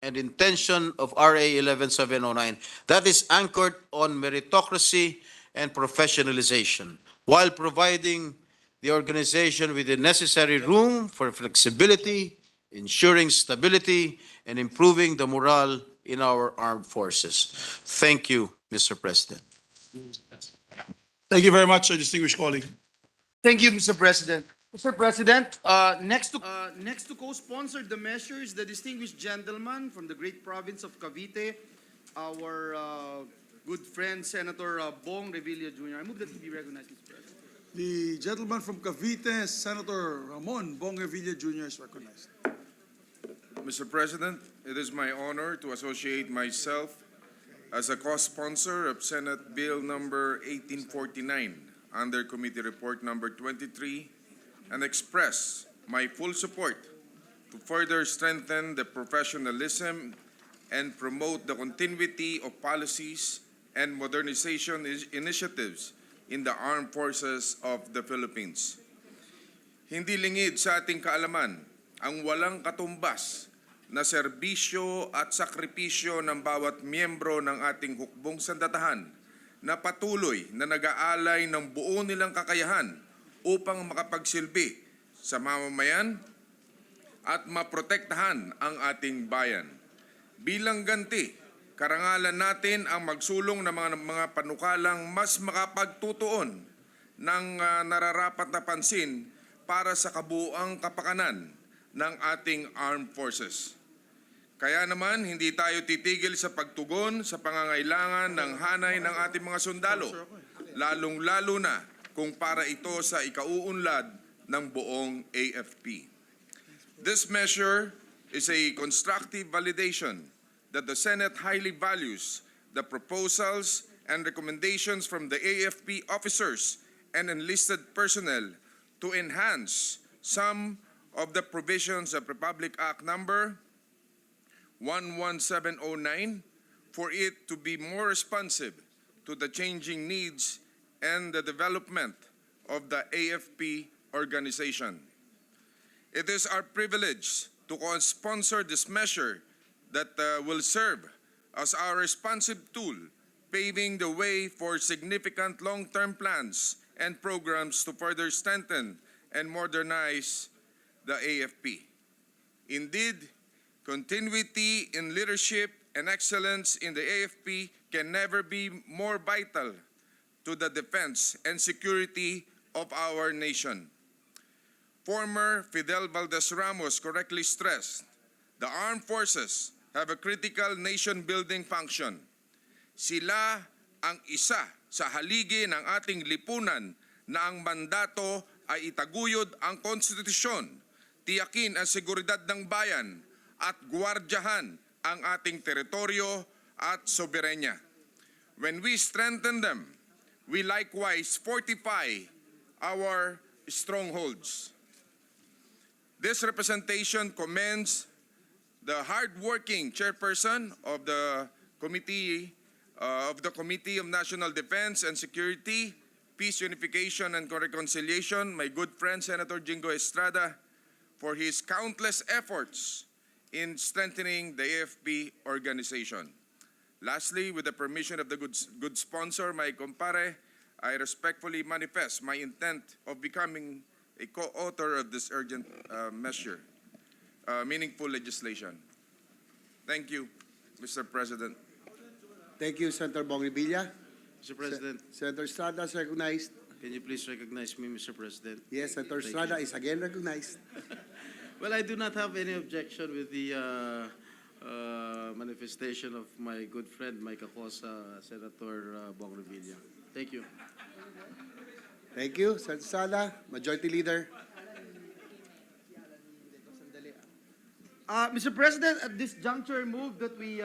and intention of RA 11709 that is anchored on meritocracy and professionalization, while providing the organization with the necessary room for flexibility, ensuring stability, and improving the morale in our armed forces. Thank you, Mr. President. Thank you very much, distinguished colleague. Thank you, Mr. President. Mr. President, next to co-sponsor the measures, the distinguished gentleman from the great province of Cavite, our good friend Senator Bong Revilla Jr. I move that he be recognized, Mr. President. The gentleman from Cavite, Senator Ramon Bong Revilla Jr. is recognized. Mr. President, it is my honor to associate myself as a co-sponsor of Senate Bill number 1849 under Committee Report number 23 and express my full support to further strengthen the professionalism and promote the continuity of policies and modernization initiatives in the armed forces of the Philippines. Hindi lingid sa ating kaalaman ang walang katumbas na serbisyo at sakripisyo ng bawat miyembro ng ating hukbong sandatahan na patuloy na nag-aalay ng buo nilang kakayahan upang makapagsilbi sa mamamayan at maprotektahan ang ating bayan. Bilang ganti, karangalan natin ang magsulong ng mga panukalang mas makapagtutuon ng nararapat na pansin para sa kabuuang kapakanan ng ating armed forces. Kaya naman, hindi tayo titigil sa pagtugon sa pangangailangan ng hanay ng ating mga sundalo, lalong-lalo na kung para ito sa ikauunlad ng buong AFP. This measure is a constructive validation that the Senate highly values the proposals and recommendations from the AFP officers and enlisted personnel to enhance some of the provisions of Republic Act number 11709 for it to be more responsive to the changing needs and the development of the AFP organization. It is our privilege to co-sponsor this measure that will serve as our responsive tool, paving the way for significant long-term plans and programs to further strengthen and modernize the AFP. Indeed, continuity in leadership and excellence in the AFP can never be more vital to the defense and security of our nation. Former Fidel Valdez Ramos correctly stressed, the armed forces have a critical nation-building function. Sila ang isa sa haligi ng ating lipunan na ang mandato ay itaguyod ang konstitusyon, tiyakin ang seguridad ng bayan at gwardyahan ang ating teritoryo at soberenya. When we strengthen them, we likewise fortify our strongholds. This representation commends the hard-working chairperson of the Committee of National Defense and Security, Peace, Unification, and Reconciliation, my good friend Senator Jingo Estrada, for his countless efforts in strengthening the AFP organization. Lastly, with the permission of the good sponsor, my compare, I respectfully manifest my intent of becoming a co-author of this urgent measure, meaningful legislation. Thank you, Mr. President. Thank you, Senator Bong Revilla. Mr. President, Senator Estrada is recognized. can you please recognize me, Mr. President? Yes, Senator Thank Estrada you. is again recognized. Well, I do not have any objection with the manifestation of my good friend, my kakosa, Senator Bong Revilla. Thank you. Thank you, Senator Estrada. Majority Leader. Mr. President, at this juncture, I move that we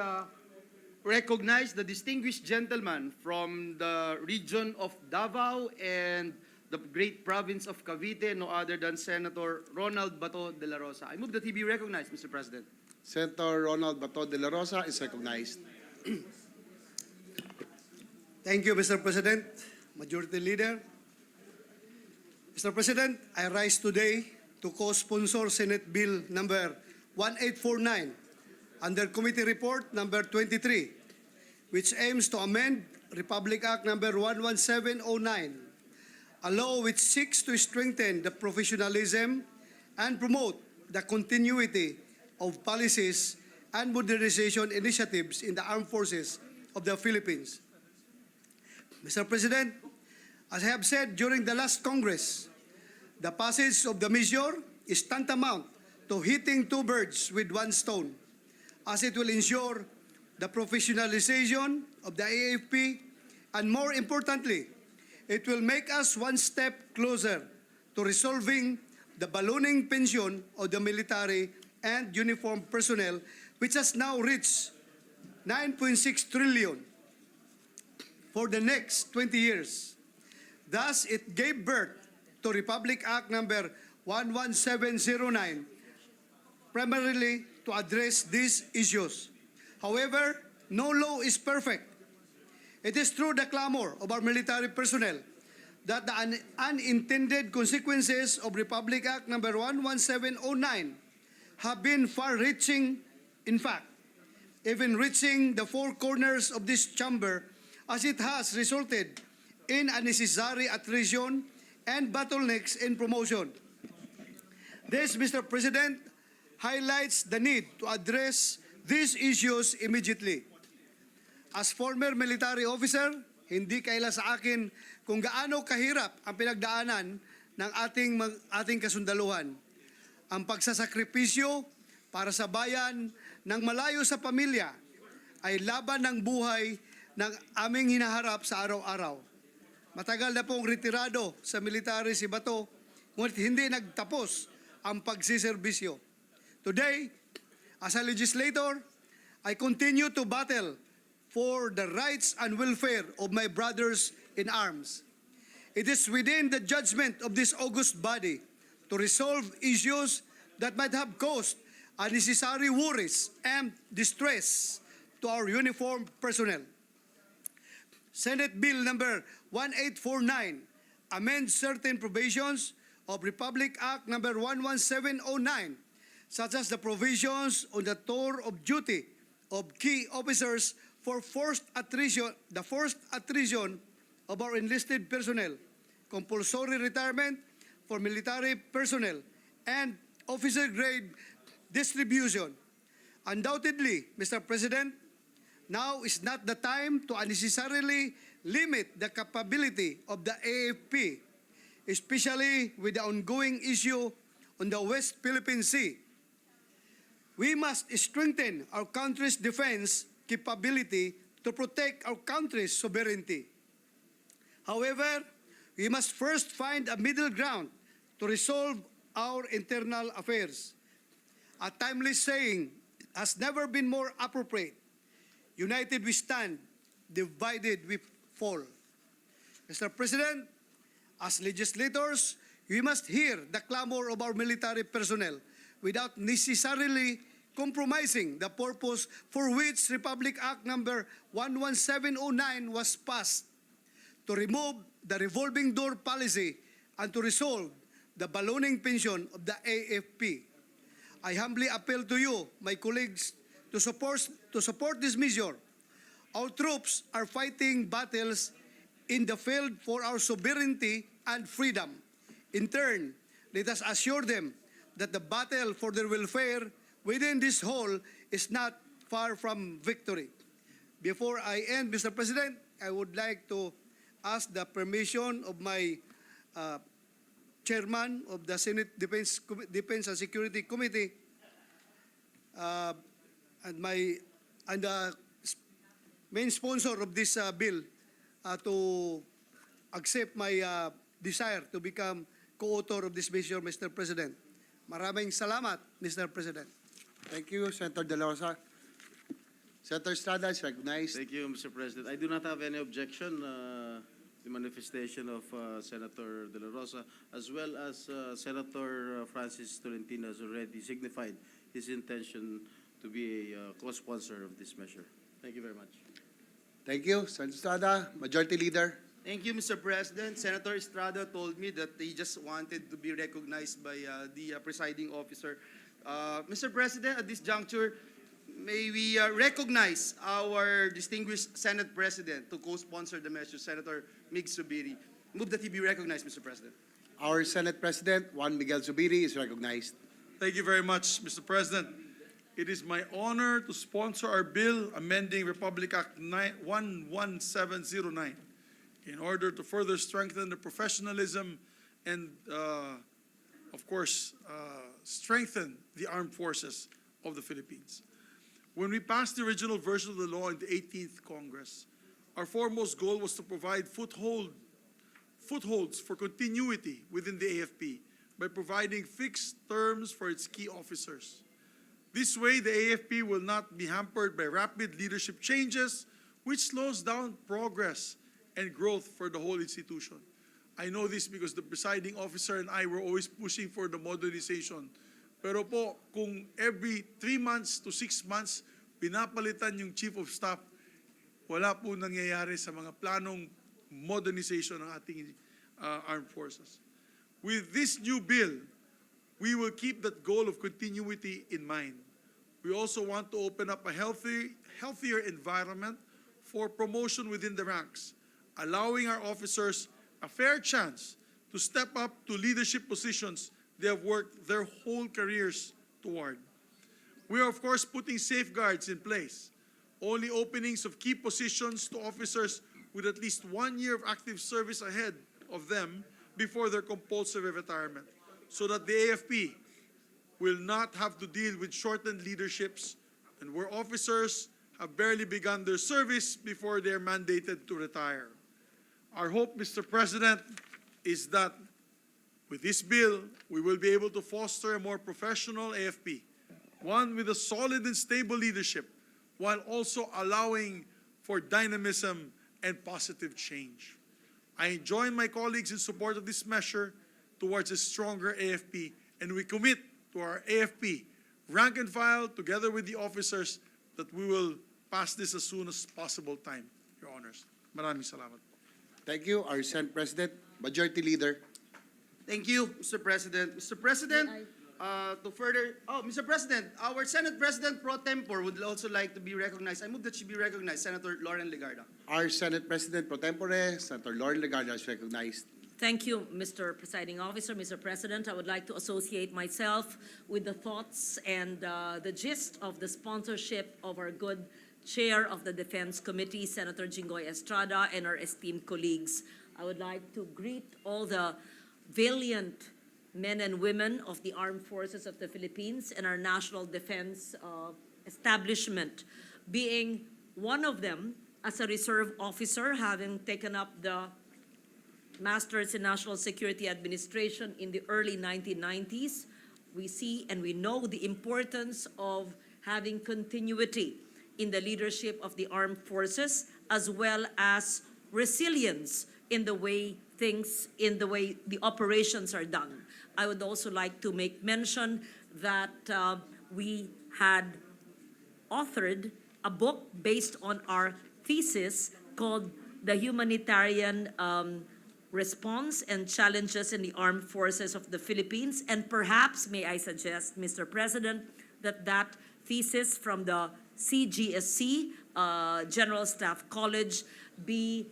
recognize the distinguished gentleman from the region of Davao and the great province of Cavite, no other than Senator Ronald Bato de la Rosa. I move that he be recognized, Mr. President. Senator Ronald Bato de la Rosa is recognized. Thank you, Mr. President, Majority Leader. Mr. President, I rise today to co-sponsor Senate Bill number 1849 under Committee Report number 23, which aims to amend Republic Act number 11709, a law which seeks to strengthen the professionalism and promote the continuity of policies and modernization initiatives in the armed forces of the Philippines. Mr. President, as I have said during the last Congress, the passage of the measure is tantamount to hitting two birds with one stone, as it will ensure the professionalization of the AFP, and more importantly, it will make us one step closer to resolving the ballooning pension of the military and uniformed personnel, which has now reached 9.6 trillion for the next 20 years. Thus, it gave birth to Republic Act number 11709, primarily to address these issues. However, no law is perfect. It is through the clamor of our military personnel that the unintended consequences of Republic Act number 11709 have been far-reaching, in fact, even reaching the four corners of this chamber, as it has resulted in unnecessary attrition and bottlenecks in promotion. This, Mr. President, highlights the need to address these issues immediately. As former military officer, hindi kaila sa akin kung gaano kahirap ang pinagdaanan ng ating kasundaluhan. Ang pagsasakripisyo para sa bayan ng malayo sa pamilya ay laban ng buhay ng aming hinaharap sa araw-araw. Matagal na pong retirado sa military si Bato, ngunit hindi nagtapos ang pagsiservisyo. Today, as a legislator, I continue to battle for the rights and welfare of my brothers in arms. It is within the judgment of this august body to resolve issues that might have caused unnecessary worries and distress to our uniformed personnel. Senate Bill number 1849 amends certain provisions of Republic Act number 11709, such as the provisions on the tour of duty of key officers for the forced attrition of our enlisted personnel, compulsory retirement for military personnel, and officer grade distribution. Undoubtedly, Mr. President, now is not the time to unnecessarily limit the capability of the AFP, especially with the ongoing issue on the West Philippine Sea. We must strengthen our country's defense capability to protect our country's sovereignty. However, we must first find a middle ground to resolve our internal affairs. A timely saying has never been more appropriate. United we stand, divided we fall. Mr. President, as legislators, we must hear the clamor of our military personnel without necessarily compromising the purpose for which Republic Act number 11709 was passed, to remove the revolving door policy and to resolve the ballooning pension of the AFP. I humbly appeal to you, my colleagues, to support this measure. Our troops are fighting battles in the field for our sovereignty and freedom. In turn, let us assure them that the battle for their welfare within this hall is not far from victory. Before I end, Mr. President, I would like to ask the permission of my chairman of the Senate Defense and Security Committee and the main sponsor of this bill to accept my desire to become co-author of this measure, Mr. President. Maraming salamat, Mr. President. Thank you, Senator De La Rosa. Senator Estrada is recognized. Thank you, Mr. President. I do not have any objection the manifestation of Senator De La Rosa, as well as Senator Francis Tolentino has already signified his intention to be a co-sponsor of this measure. Thank you very much. Thank you, Senator Estrada. Majority Leader. Thank you, Mr. President. Senator Estrada told me that he just wanted to be recognized by the presiding officer. Mr. President, at this juncture, may we recognize our distinguished Senate President to co-sponsor the measure, Senator Mig Zubiri. Move that he be recognized, Mr. President. Our Senate President, Juan Miguel Zubiri, is recognized. Thank you very much, Mr. President. It is my honor to sponsor our bill amending Republic Act 11709 in order to further strengthen the professionalism and, of course, strengthen the armed forces of the Philippines. When we passed the original version of the law in the 18th Congress, our foremost goal was to provide footholds for continuity within the AFP by providing fixed terms for its key officers. This way, the AFP will not be hampered by rapid leadership changes, which slows down progress and growth for the whole institution. I know this because the presiding officer and I were always pushing for the modernization. Pero po, kung every 3 months to 6 months, pinapalitan yung chief of staff, wala po nangyayari sa mga planong modernization ng ating armed forces. With this new bill, we will keep that goal of continuity in mind. We also want to open up a healthier environment for promotion within the ranks, allowing our officers a fair chance to step up to leadership positions they have worked their whole careers toward. We are, of course, putting safeguards in place. Only openings of key positions to officers with at least 1 year of active service ahead of them before their compulsory retirement, so that the AFP will not have to deal with shortened leaderships and where officers have barely begun their service before they are mandated to retire. Our hope, Mr. President, is that with this bill, we will be able to foster a more professional AFP, one with a solid and stable leadership, while also allowing for dynamism and positive change. I join my colleagues in support of this measure towards a stronger AFP, and we commit to our AFP rank and file, together with the officers, that we will pass this as soon as possible time, Your Honors. Maraming salamat. Thank you, our Senate President. Majority Leader. Thank you, Mr. President. Mr. President, Mr. President, our Senate President pro tempore would also like to be recognized. I move that she be recognized, Senator Lauren Legarda. Our Senate President pro tempore, Senator Lauren Legarda, is recognized. Thank you, Mr. Presiding Officer. Mr. President, I would like to associate myself with the thoughts and the gist of the sponsorship of our good Chair of the Defense Committee, Senator Jinggoy Estrada, and our esteemed colleagues. I would like to greet all the valiant men and women of the Armed Forces of the Philippines and our national defense establishment, being one of them as a reserve officer, having taken up the Masters in National Security Administration in the early 1990s. We see and we know the importance of having continuity in the leadership of the armed forces, as well as resilience in the way the operations are done. I would also like to make mention that we had authored a book based on our thesis called The Humanitarian Response and Challenges in the Armed Forces of the Philippines. And perhaps, may I suggest, Mr. President, that thesis from the CGSC, General Staff College, be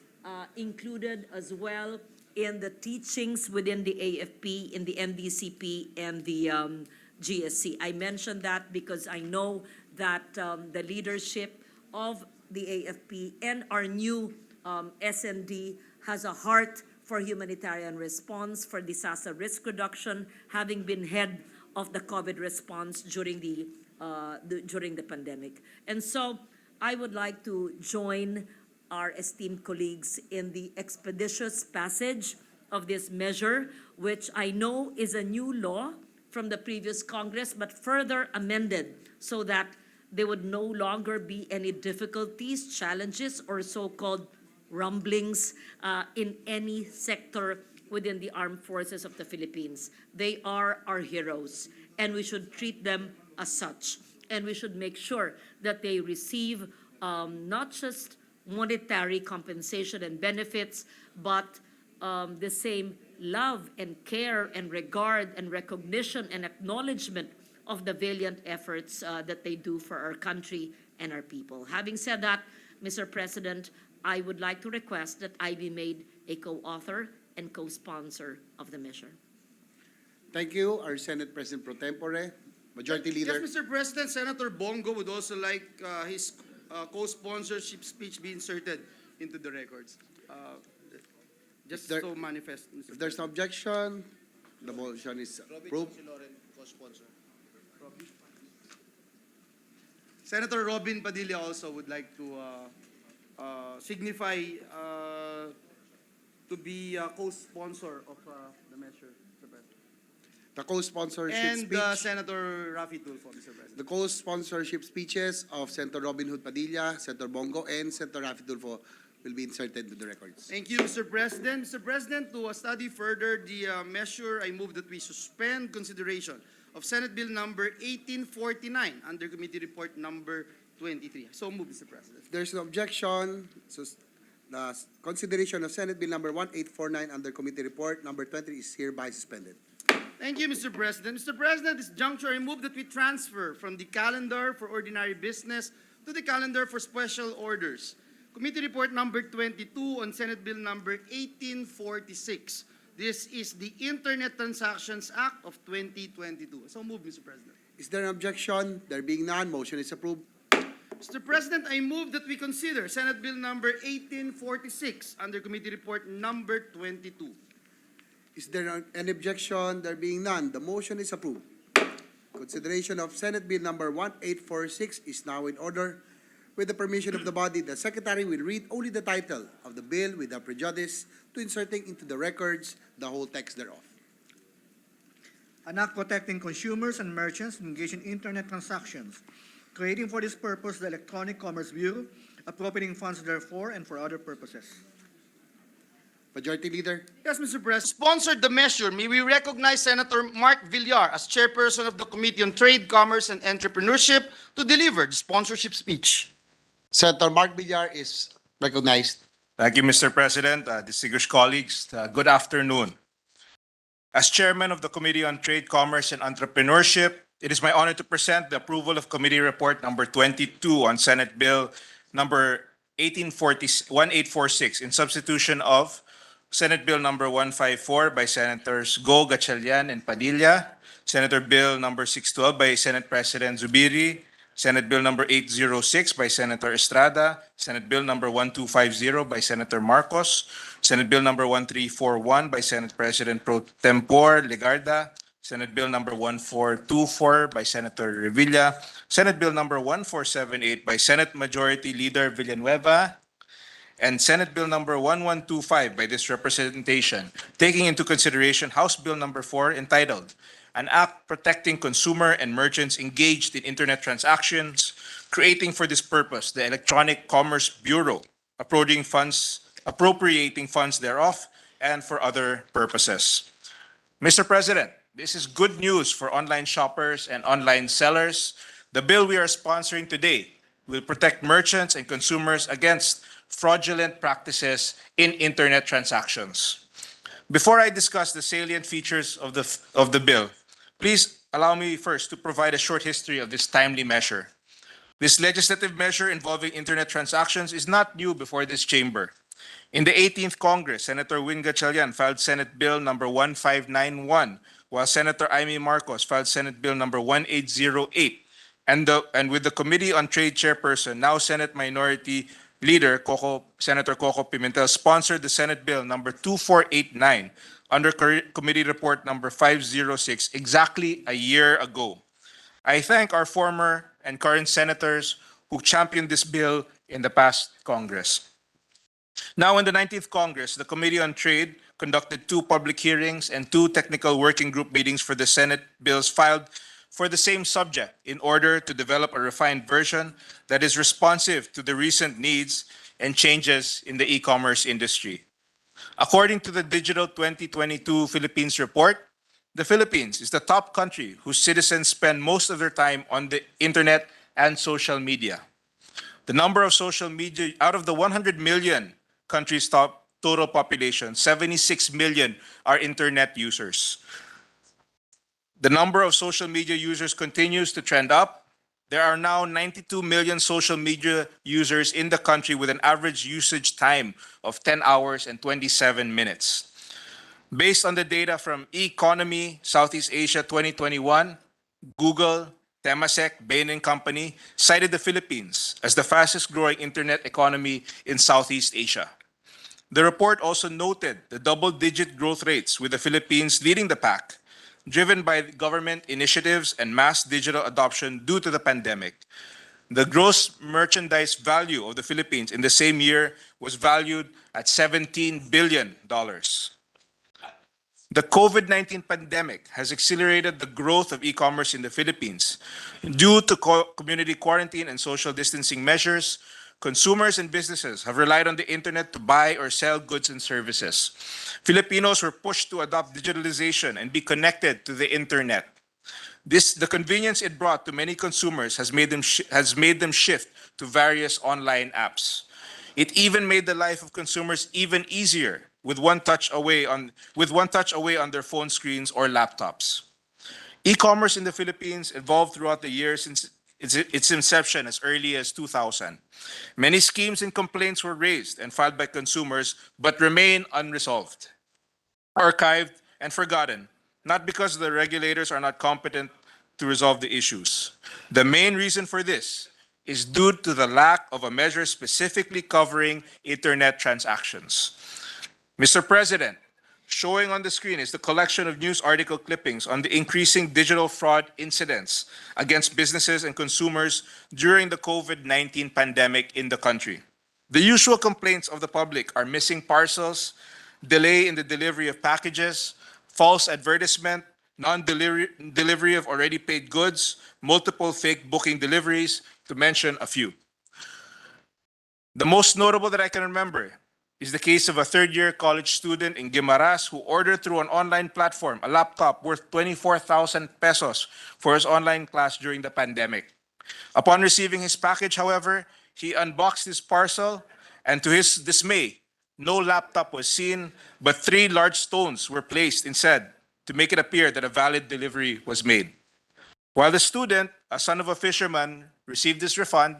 included as well in the teachings within the AFP, in the NDCP, and the GSC. I mention that because I know that the leadership of the AFP and our new SND has a heart for humanitarian response, for disaster risk reduction, having been head of the COVID response during the pandemic. And so I would like to join our esteemed colleagues in the expeditious passage of this measure, which I know is a new law from the previous Congress, but further amended so that there would no longer be any difficulties, challenges, or so-called rumblings in any sector within the armed forces of the Philippines. They are our heroes, and we should treat them as such. And we should make sure that they receive not just monetary compensation and benefits, but the same love and care and regard and recognition and acknowledgement of the valiant efforts that they do for our country and our people. Having said that, Mr. President, I would like to request that I be made a co-author and co-sponsor of the measure. Thank you, our Senate President pro tempore. Majority Leader. Yes, Mr. President, Senator Bongo would also like his co-sponsorship speech be inserted into the records. Just There- so manifest, Mr. If there's no objection, the motion is approved. Senator Robin Padilla also would like to signify to be a co-sponsor of the measure, Mr. President. The co-sponsorship And speech. Senator Raffy Tulfo, Mr. President. The co-sponsorship speeches of Senator Robin Hood Padilla, Senator Bongo, and Senator Raffy Tulfo will be inserted into the records. Thank you, Mr. President. Mr. President, to study further the measure, I move that we suspend consideration of Senate Bill number 1849 under Committee Report number 23. So move, Mr. President. If there's no objection, so the consideration of Senate Bill number 1849 under Committee Report number 20 is hereby suspended. Thank you, Mr. President. Mr. President, this juncture, I move that we transfer from the calendar for ordinary business to the calendar for special orders. Committee Report number 22 on Senate Bill number 1846. This is the Internet Transactions Act of 2022. So move, Mr. President. Is there an objection? There being none, motion is approved. Mr. President, I move that we consider Senate Bill number 1846 under Committee Report number 22. Is there any objection? There being none, the motion is approved. Consideration of Senate Bill number 1846 is now in order. With the permission of the body, the Secretary will read only the title of the bill without prejudice to inserting into the records the whole text thereof. An act protecting consumers and merchants engaged in internet transactions, creating for this purpose the Electronic Commerce Bureau, appropriating funds therefore and for other purposes. Majority Leader. Yes, Mr. President. Sponsored the measure, may we recognize Senator Mark Villar as chairperson of the Committee on Trade, Commerce, and Entrepreneurship to deliver the sponsorship speech. Senator Mark Villar is recognized. Thank you, Mr. President. Distinguished colleagues, good afternoon. As chairman of the Committee on Trade, Commerce, and Entrepreneurship, it is my honor to present the approval of Committee Report number 22 on Senate Bill number 1846 in substitution of Senate Bill number 154 by Senators Go, Gatchalian, and Padilla, Senator Bill number 612 by Senate President Zubiri, Senate Bill number 806 by Senator Estrada, Senate Bill number 1250 by Senator Marcos, Senate Bill number 1341 by Senate President Pro Tempore Legarda, Senate Bill number 1424 by Senator Revilla, Senate Bill number 1478 by Senate Majority Leader Villanueva, and Senate Bill number 1125 by this representation, taking into consideration House Bill number 4 entitled An Act Protecting Consumer and Merchants Engaged in Internet Transactions, creating for this purpose the Electronic Commerce Bureau, appropriating funds thereof, and for other purposes. Mr. President, this is good news for online shoppers and online sellers. The bill we are sponsoring today will protect merchants and consumers against fraudulent practices in internet transactions. Before I discuss the salient features of the bill, please allow me first to provide a short history of this timely measure. This legislative measure involving internet transactions is not new before this chamber. In the 18th Congress, Senator Win Gatchalian filed Senate Bill number 1591, while Senator Amy Marcos filed Senate Bill number 1808. And with the Committee on Trade chairperson, now Senate Minority Leader Senator Coco Pimentel sponsored the Senate Bill number 2489 under Committee Report number 506 exactly a year ago. I thank our former and current senators who championed this bill in the past Congress. Now in the 19th Congress, the Committee on Trade conducted 2 public hearings and 2 technical working group meetings for the Senate bills filed for the same subject in order to develop a refined version that is responsive to the recent needs and changes in the e-commerce industry. According to the Digital 2022 Philippines report, the Philippines is the top country whose citizens spend most of their time on the internet and social media. The number of social media, out of the 100 million country's total population, 76 million are internet users. The number of social media users continues to trend up. There are now 92 million social media users in the country with an average usage time of 10 hours and 27 minutes. Based on the data from Economy Southeast Asia 2021, Google, Temasek, Bain & Company cited the Philippines as the fastest growing internet economy in Southeast Asia. The report also noted the double-digit growth rates with the Philippines leading the pack, driven by government initiatives and mass digital adoption due to the pandemic. The gross merchandise value of the Philippines in the same year was valued at $17 billion. The COVID-19 pandemic has accelerated the growth of e-commerce in the Philippines. Due to community quarantine and social distancing measures, consumers and businesses have relied on the internet to buy or sell goods and services. Filipinos were pushed to adopt digitalization and be connected to the internet. The convenience it brought to many consumers has made them shift to various online apps. It even made the life of consumers even easier with one touch away on their phone screens or laptops. E-commerce in the Philippines evolved throughout the years since its inception as early as 2000. Many schemes and complaints were raised and filed by consumers but remain unresolved, archived, and forgotten, not because the regulators are not competent to resolve the issues. The main reason for this is due to the lack of a measure specifically covering internet transactions. Mr. President, showing on the screen is the collection of news article clippings on the increasing digital fraud incidents against businesses and consumers during the COVID-19 pandemic in the country. The usual complaints of the public are missing parcels, delay in the delivery of packages, false advertisement, non-delivery of already paid goods, multiple fake booking deliveries, to mention a few. The most notable that I can remember is the case of a third-year college student in Guimaras who ordered through an online platform a laptop worth 24,000 pesos for his online class during the pandemic. Upon receiving his package, however, he unboxed his parcel, and to his dismay, no laptop was seen, but 3 large stones were placed instead to make it appear that a valid delivery was made. While the student, a son of a fisherman, received his refund,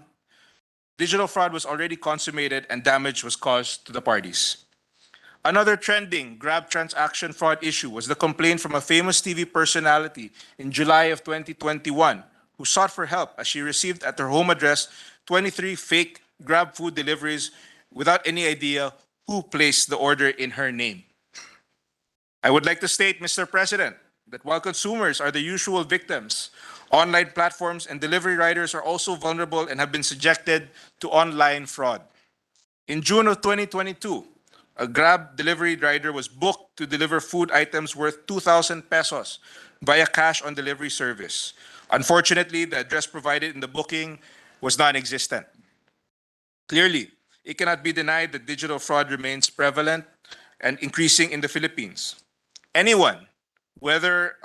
digital fraud was already consummated and damage was caused to the parties. Another trending Grab transaction fraud issue was the complaint from a famous TV personality in July of 2021 who sought for help as she received at her home address 23 fake Grab food deliveries without any idea who placed the order in her name. I would like to state, Mr. President, that while consumers are the usual victims, online platforms and delivery riders are also vulnerable and have been subjected to online fraud. In June of 2022, a Grab delivery rider was booked to deliver food items worth 2,000 pesos via cash on delivery service. Unfortunately, the address provided in the booking was non-existent. Clearly, it cannot be denied that digital fraud remains prevalent and increasing in the Philippines. Anyone, whether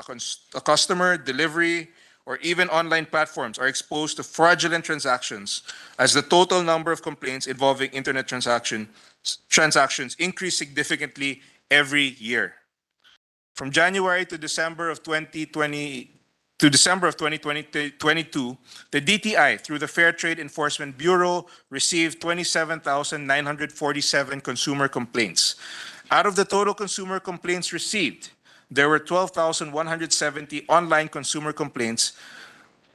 a customer, delivery, or even online platforms, are exposed to fraudulent transactions as the total number of complaints involving internet transactions increase significantly every year. From January to December of 2022, the DTI, through the Fair Trade Enforcement Bureau, received 27,947 consumer complaints. Out of the total consumer complaints received, there were 12,170 online consumer complaints,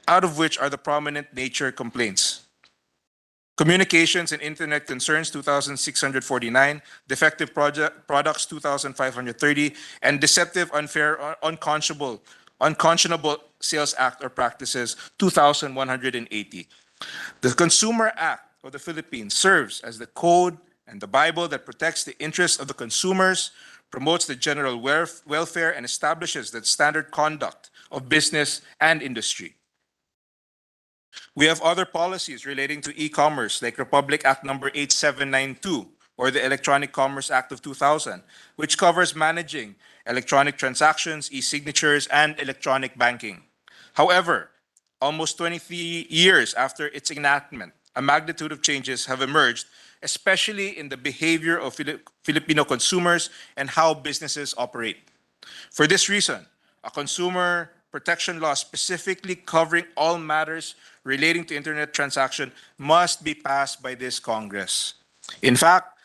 out of which are the prominent nature complaints. Communications and Internet Concerns, 2,649, Defective Products, 2,530, and Deceptive, Unfair, or Unconscionable Sales Act or Practices, 2,180. The Consumer Act of the Philippines serves as the code and the Bible that protects the interests of the consumers, promotes the general welfare, and establishes the standard conduct of business and industry. We have other policies relating to e-commerce, like Republic Act number 8792 or the Electronic Commerce Act of 2000, which covers managing electronic transactions, e-signatures, and electronic banking. However, almost 23 years after its enactment, a magnitude of changes have emerged, especially in the behavior of Filipino consumers and how businesses operate. For this reason, a consumer protection law specifically covering all matters relating to internet transaction must be passed by this Congress. In fact,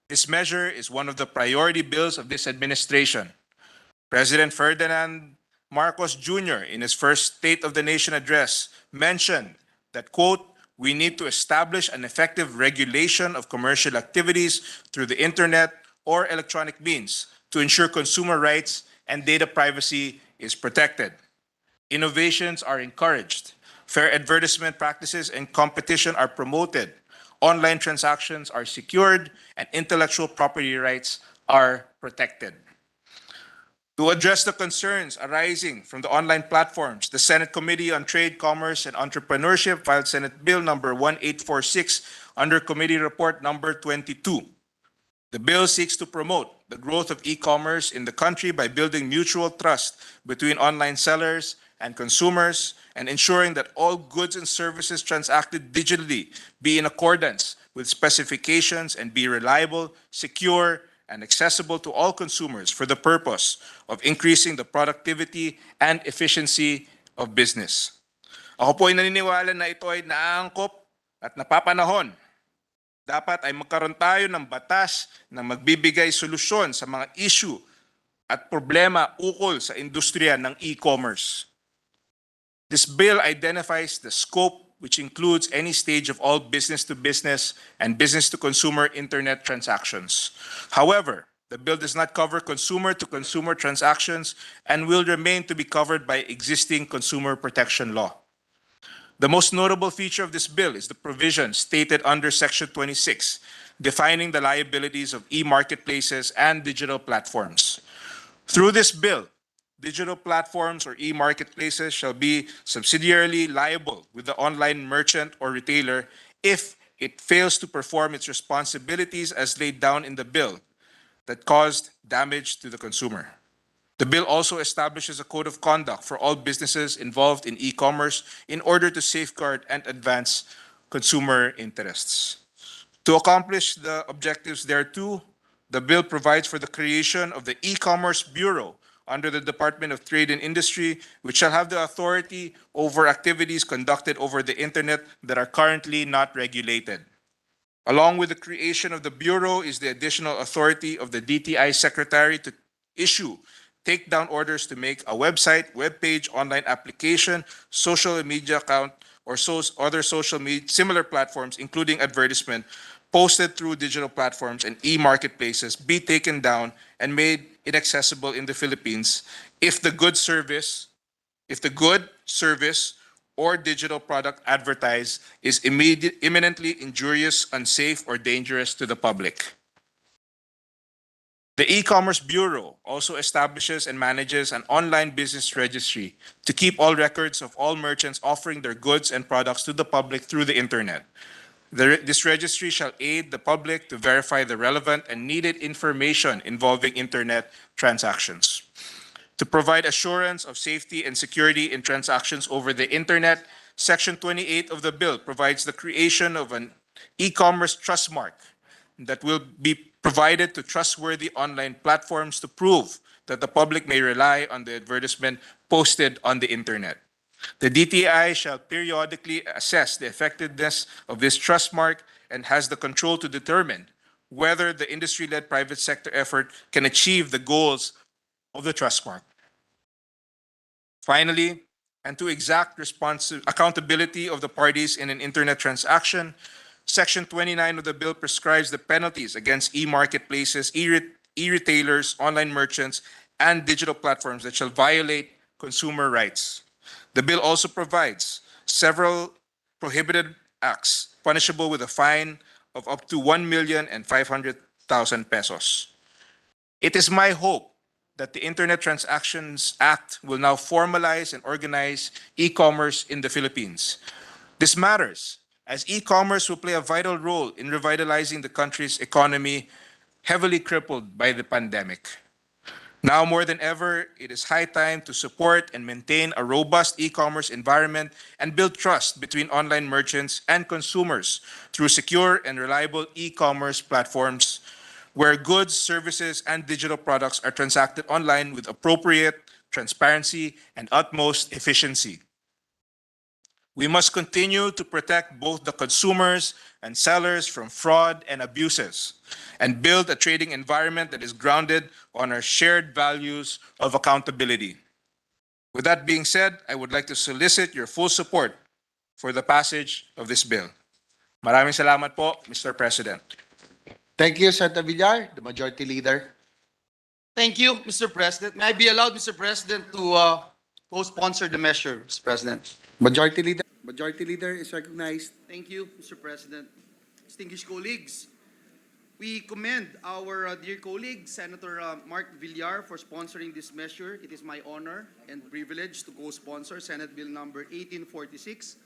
this measure is one of the priority bills of this administration. President Ferdinand Marcos Jr., in his first State of the Nation address, mentioned that, quote, "We need to establish an effective regulation of commercial activities through the internet or electronic means to ensure consumer rights and data privacy is protected. Innovations are encouraged. Fair advertisement practices and competition are promoted. Online transactions are secured, and intellectual property rights are protected." To address the concerns arising from the online platforms, the Senate Committee on Trade, Commerce, and Entrepreneurship filed Senate Bill number 1846 under Committee Report number 22. The bill seeks to promote the growth of e-commerce in the country by building mutual trust between online sellers and consumers and ensuring that all goods and services transacted digitally be in accordance with specifications and be reliable, secure, and accessible to all consumers for the purpose of increasing the productivity and efficiency of business. Ako po ay naniniwala na ito ay naaangkop at napapanahon. Dapat ay magkaroon tayo ng batas na magbibigay solusyon sa mga issue at problema ukol sa industriya ng e-commerce. This bill identifies the scope, which includes any stage of all business-to-business and business-to-consumer internet transactions. However, the bill does not cover consumer-to-consumer transactions and will remain to be covered by existing consumer protection law. The most notable feature of this bill is the provision stated under Section 26, defining the liabilities of e-marketplaces and digital platforms. Through this bill, digital platforms or e-marketplaces shall be subsidiarily liable with the online merchant or retailer if it fails to perform its responsibilities as laid down in the bill that caused damage to the consumer. The bill also establishes a code of conduct for all businesses involved in e-commerce in order to safeguard and advance consumer interests. To accomplish the objectives thereto, the bill provides for the creation of the E-commerce Bureau under the Department of Trade and Industry, which shall have the authority over activities conducted over the internet that are currently not regulated. Along with the creation of the Bureau is the additional authority of the DTI Secretary to issue takedown orders to make a website, webpage, online application, social media account, or other social media similar platforms, including advertisement, posted through digital platforms and e-marketplaces be taken down and made inaccessible in the Philippines if the good service or digital product advertised is imminently injurious, unsafe, or dangerous to the public. The E-commerce Bureau also establishes and manages an online business registry to keep all records of all merchants offering their goods and products to the public through the internet. This registry shall aid the public to verify the relevant and needed information involving internet transactions. To provide assurance of safety and security in transactions over the internet, Section 28 of the bill provides the creation of an e-commerce trust mark that will be provided to trustworthy online platforms to prove that the public may rely on the advertisement posted on the internet. The DTI shall periodically assess the effectiveness of this trust mark and has the control to determine whether the industry-led private sector effort can achieve the goals of the trust mark. Finally, and to exact accountability of the parties in an internet transaction, Section 29 of the bill prescribes the penalties against e-marketplaces, e-retailers, online merchants, and digital platforms that shall violate consumer rights. The bill also provides several prohibited acts punishable with a fine of up to 1,500,000 pesos. It is my hope that the Internet Transactions Act will now formalize and organize e-commerce in the Philippines. This matters as e-commerce will play a vital role in revitalizing the country's economy heavily crippled by the pandemic. Now more than ever, it is high time to support and maintain a robust e-commerce environment and build trust between online merchants and consumers through secure and reliable e-commerce platforms where goods, services, and digital products are transacted online with appropriate transparency and utmost efficiency. We must continue to protect both the consumers and sellers from fraud and abuses and build a trading environment that is grounded on our shared values of accountability. With that being said, I would like to solicit your full support for the passage of this bill. Maraming salamat po, Mr. President. Thank you, Senator Villar, the Majority Leader. Thank you, Mr. President. May I be allowed, Mr. President, to co-sponsor the measure, Mr. President? Majority Leader is recognized. Thank you, Mr. President. Distinguished colleagues, we commend our dear colleague, Senator Mark Villar, for sponsoring this measure. It is my honor and privilege to co-sponsor Senate Bill number 1846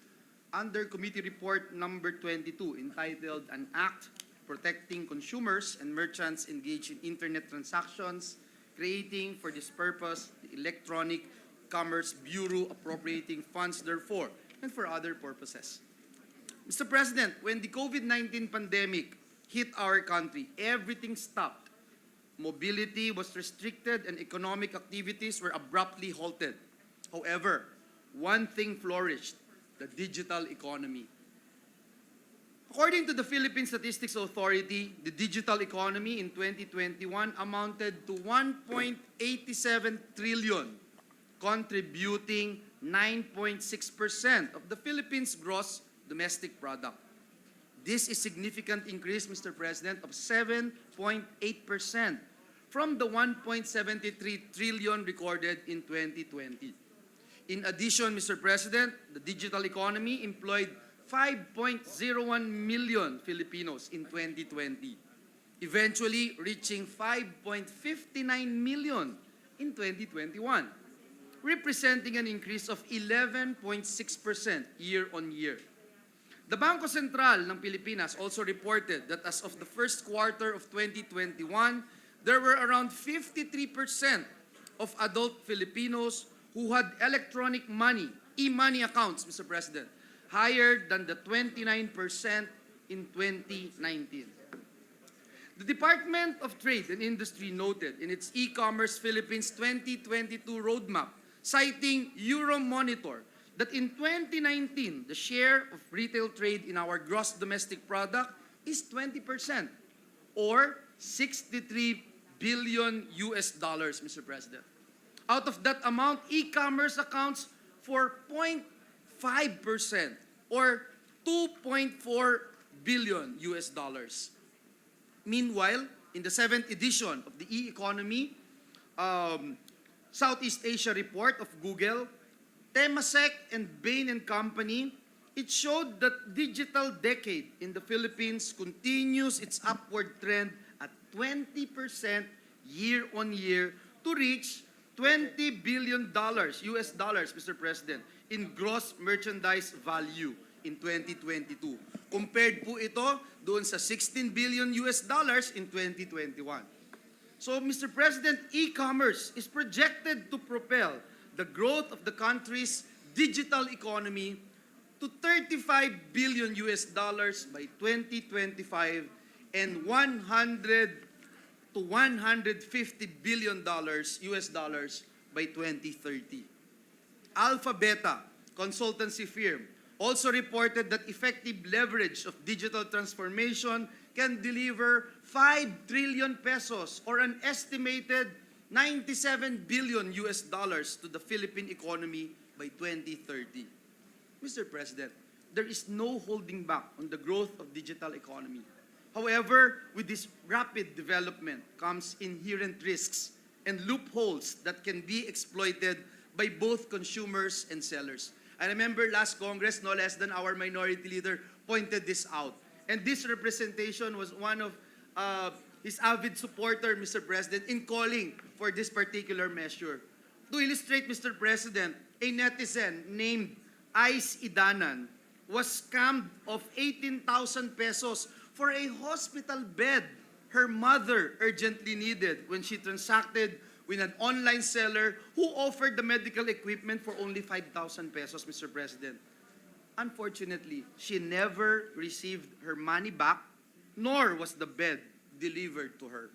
under Committee Report number 22, entitled An Act Protecting Consumers and Merchants Engaged in Internet Transactions, creating for this purpose the Electronic Commerce Bureau, appropriating funds therefore, and for other purposes. Mr. President, when the COVID-19 pandemic hit our country, everything stopped. Mobility was restricted and economic activities were abruptly halted. However, one thing flourished: the digital economy. According to the Philippine Statistics Authority, the digital economy in 2021 amounted to 1.87 trillion, contributing 9.6% of the Philippines' gross domestic product. This is a significant increase, Mr. President, of 7.8% from the 1.73 trillion recorded in 2020. In addition, Mr. President, the digital economy employed 5.01 million Filipinos in 2020, eventually reaching 5.59 million in 2021, representing an increase of 11.6% year-on-year. The Bangko Sentral ng Pilipinas also reported that as of the first quarter of 2021, there were around 53% of adult Filipinos who had electronic money, e-money accounts, Mr. President, higher than the 29% in 2019. The Department of Trade and Industry noted in its e-commerce Philippines 2022 roadmap, citing Euromonitor, that in 2019, the share of retail trade in our gross domestic product is 20%, or 63 billion US dollars, Mr. President. Out of that amount, e-commerce accounts for 0.5%, or 2.4 billion US dollars. Meanwhile, in the 7th edition of the E-Economy Southeast Asia report of Google, Temasek and Bain & Company, it showed that digital decade in the Philippines continues its upward trend at 20% year-on-year to reach $20 billion US dollars, Mr. President, in gross merchandise value in 2022. Compared po ito doon sa 16 billion US dollars in 2021. So, Mr. President, e-commerce is projected to propel the growth of the country's digital economy to 35 billion US dollars by 2025 and 100 to 150 billion dollars US dollars by 2030. Alpha Beta consultancy firm also reported that effective leverage of digital transformation can deliver 5 trillion pesos or an estimated 97 billion US dollars to the Philippine economy by 2030. Mr. President, there is no holding back on the growth of digital economy. However, with this rapid development comes inherent risks and loopholes that can be exploited by both consumers and sellers. I remember last Congress, no less than our minority leader pointed this out. And this representation was one of his avid supporter, Mr. President, in calling for this particular measure. To illustrate, Mr. President, a netizen named Ice Idanan was scammed of 18,000 pesos for a hospital bed her mother urgently needed when she transacted with an online seller who offered the medical equipment for only 5,000 pesos, Mr. President. Unfortunately, she never received her money back, nor was the bed delivered to her.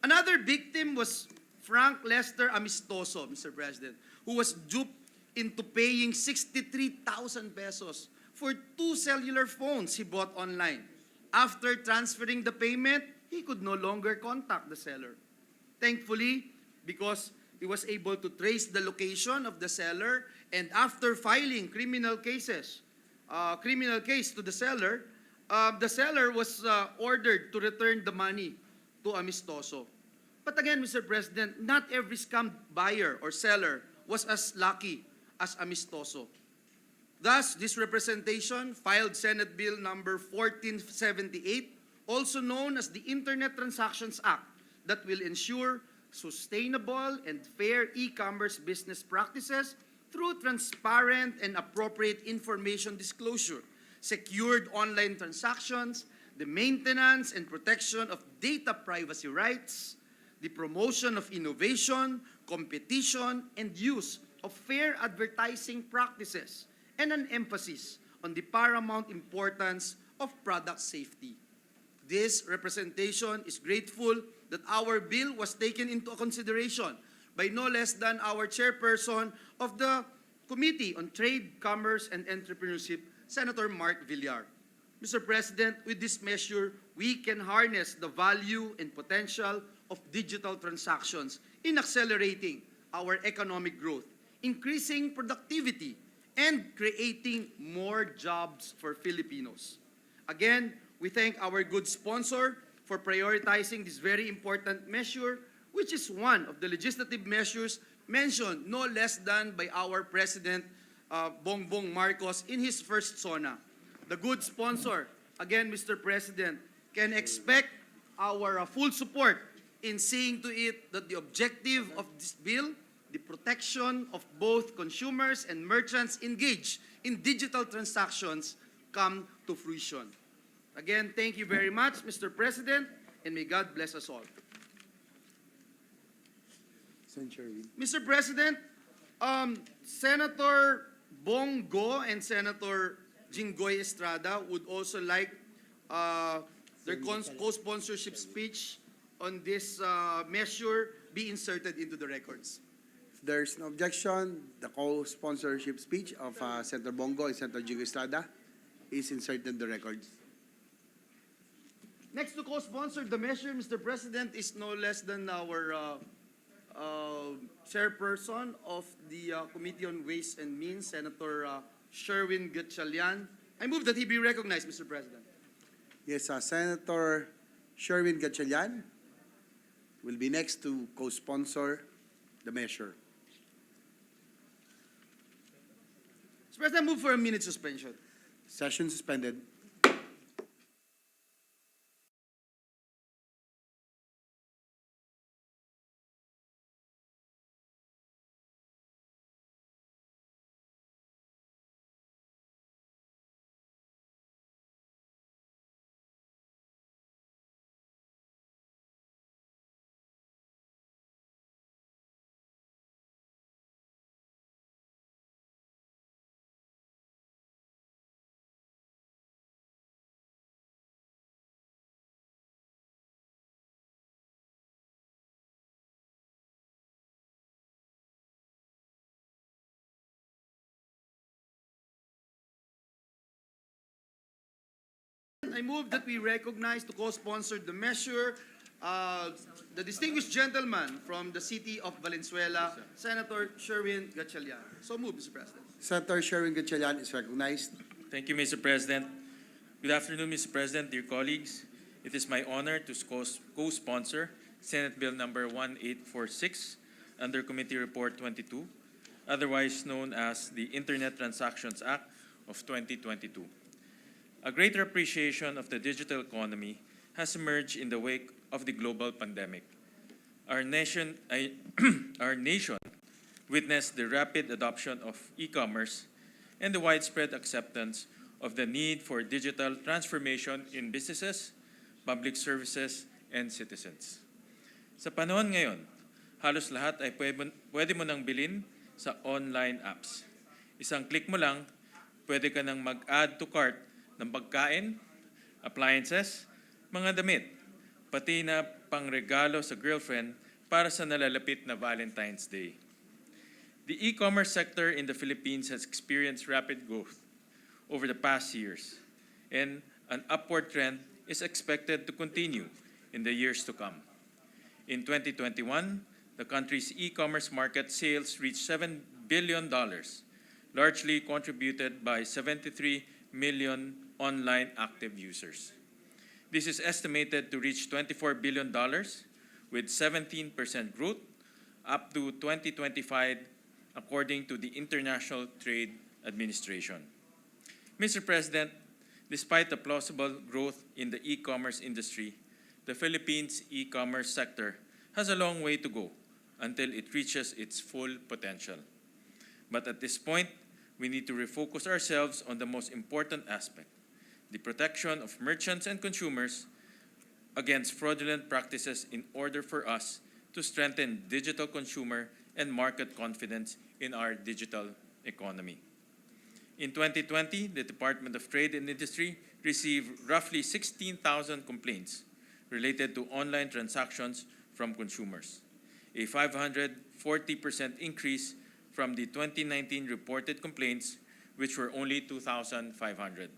Another victim was Frank Lester Amistoso, Mr. President, who was duped into paying 63,000 pesos for 2 cellular phones he bought online. After transferring the payment, he could no longer contact the seller. Thankfully, because he was able to trace the location of the seller, and after filing criminal case to the seller was ordered to return the money to Amistoso. But again, Mr. President, not every scammed buyer or seller was as lucky as Amistoso. Thus, this representation filed Senate Bill number 1478, also known as the Internet Transactions Act, that will ensure sustainable and fair e-commerce business practices through transparent and appropriate information disclosure, secured online transactions, the maintenance and protection of data privacy rights, the promotion of innovation, competition, and use of fair advertising practices, and an emphasis on the paramount importance of product safety. This representation is grateful that our bill was taken into consideration by no less than our chairperson of the Committee on Trade, Commerce, and Entrepreneurship, Senator Mark Villar. Mr. President, with this measure, we can harness the value and potential of digital transactions in accelerating our economic growth, increasing productivity, and creating more jobs for Filipinos. Again, we thank our good sponsor for prioritizing this very important measure, which is one of the legislative measures mentioned no less than by our President Bongbong Marcos in his first SONA. The good sponsor, again, Mr. President, can expect our full support in seeing to it that the objective of this bill, the protection of both consumers and merchants engaged in digital transactions, come to fruition. Again, thank you very much, Mr. President, and may God bless us all. Mr. President, Senator Bongo and Senator Jinggoy Estrada would also like their co-sponsorship speech on this measure be inserted into the records. If there's no objection, the co-sponsorship speech of Senator Bongo and Senator Jigo Estrada is inserted in the records. Next to co-sponsor the measure, Mr. President, is no less than our chairperson of the Committee on Ways and Means, Senator Sherwin Gatchalian. I move that he be recognized, Mr. President. Yes, Senator Sherwin Gatchalian will be next to co-sponsor the measure. Mr. President, I move for a minute suspension. Session suspended. I move that we recognize to co-sponsor the measure the distinguished gentleman from the city of Valenzuela, Senator Sherwin Gatchalian. So move, Mr. President. Senator Sherwin Gatchalian is recognized. Thank you, Mr. President. Good afternoon, Mr. President, dear colleagues. It is my honor to co-sponsor Senate Bill number 1846 under Committee Report 22, otherwise known as the Internet Transactions Act of 2022. A greater appreciation of the digital economy has emerged in the wake of the global pandemic. Our nation witnessed the rapid adoption of e-commerce and the widespread acceptance of the need for digital transformation in businesses, public services, and citizens. Sa panahon ngayon, halos lahat ay pwede mo nang bilhin sa online apps. Isang click mo lang, pwede ka nang mag-add to cart ng pagkain, appliances, mga damit, pati na pangregalo sa girlfriend para sa nalalapit na Valentine's Day. The e-commerce sector in the Philippines has experienced rapid growth over the past years, and an upward trend is expected to continue in the years to come. In 2021, the country's e-commerce market sales reached $7 billion, largely contributed by 73 million online active users. This is estimated to reach $24 billion with 17% growth up to 2025, according to the International Trade Administration. Mr. President, despite the plausible growth in the e-commerce industry, the Philippines e-commerce sector has a long way to go until it reaches its full potential. But at this point, we need to refocus ourselves on the most important aspect, the protection of merchants and consumers against fraudulent practices in order for us to strengthen digital consumer and market confidence in our digital economy. In 2020, the Department of Trade and Industry received roughly 16,000 complaints related to online transactions from consumers, a 540% increase from the 2019 reported complaints, which were only 2,500.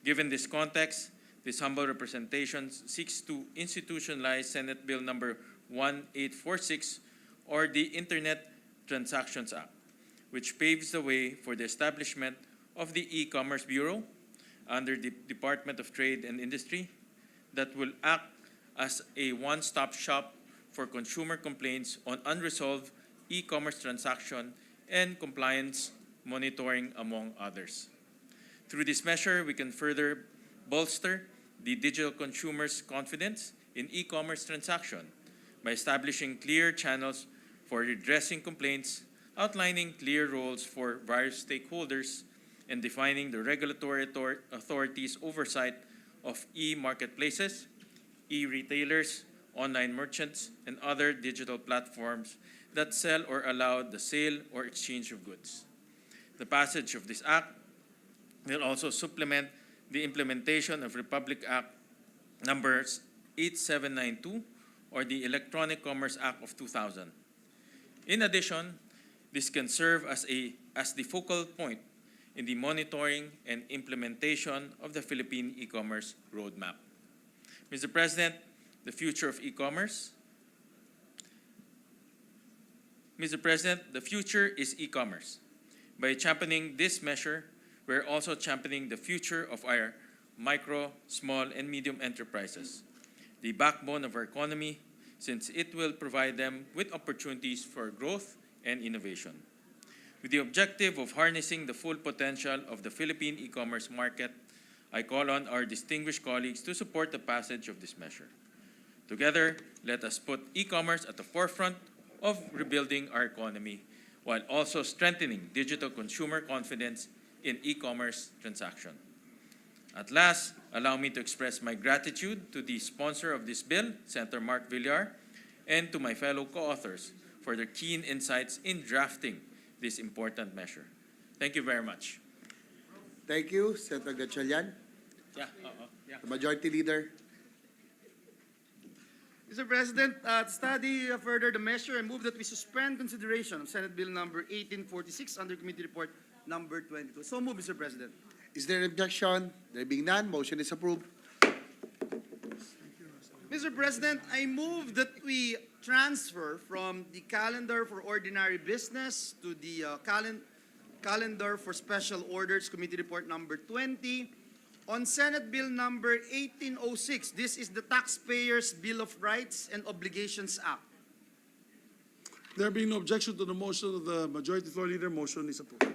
Given this context, this humble representation seeks to institutionalize Senate Bill number 1846, or the Internet Transactions Act, which paves the way for the establishment of the E-Commerce Bureau under the Department of Trade and Industry that will act as a one-stop shop for consumer complaints on unresolved e-commerce transaction and compliance monitoring, among others. Through this measure, we can further bolster the digital consumer's confidence in e-commerce transaction by establishing clear channels for redressing complaints, outlining clear roles for various stakeholders, and defining the regulatory authorities' oversight of e-marketplaces, e-retailers, online merchants, and other digital platforms that sell or allow the sale or exchange of goods. The passage of this act will also supplement the implementation of Republic Act numbers 8792 or the Electronic Commerce Act of 2000. In addition, this can serve as the focal point in the monitoring and implementation of the Philippine e-commerce roadmap. Mr. President, the future of e-commerce. Mr. President, the future is e-commerce. By championing this measure, we're also championing the future of our micro, small, and medium enterprises, the backbone of our economy, since it will provide them with opportunities for growth and innovation. With the objective of harnessing the full potential of the Philippine e-commerce market, I call on our distinguished colleagues to support the passage of this measure. Together, let us put e-commerce at the forefront of rebuilding our economy, while also strengthening digital consumer confidence in e-commerce transactions. At last, allow me to express my gratitude to the sponsor of this bill, Senator Mark Villar, and to my fellow co-authors for their keen insights in drafting this important measure. Thank you very much. Thank you, Senator Gatchalian. Yeah. The Majority Leader. Mr. President, to study further the measure, I move that we suspend consideration of Senate Bill number 1846 under Committee Report number 22. So move, Mr. President. Is there an objection? There being none, motion is approved. Mr. President, I move that we transfer from the calendar for ordinary business to the calendar for special orders, Committee Report number 20. On Senate Bill number 1806, this is the Taxpayers' Bill of Rights and Obligations Act. There being no objection to the motion of the Majority Floor Leader, motion is approved.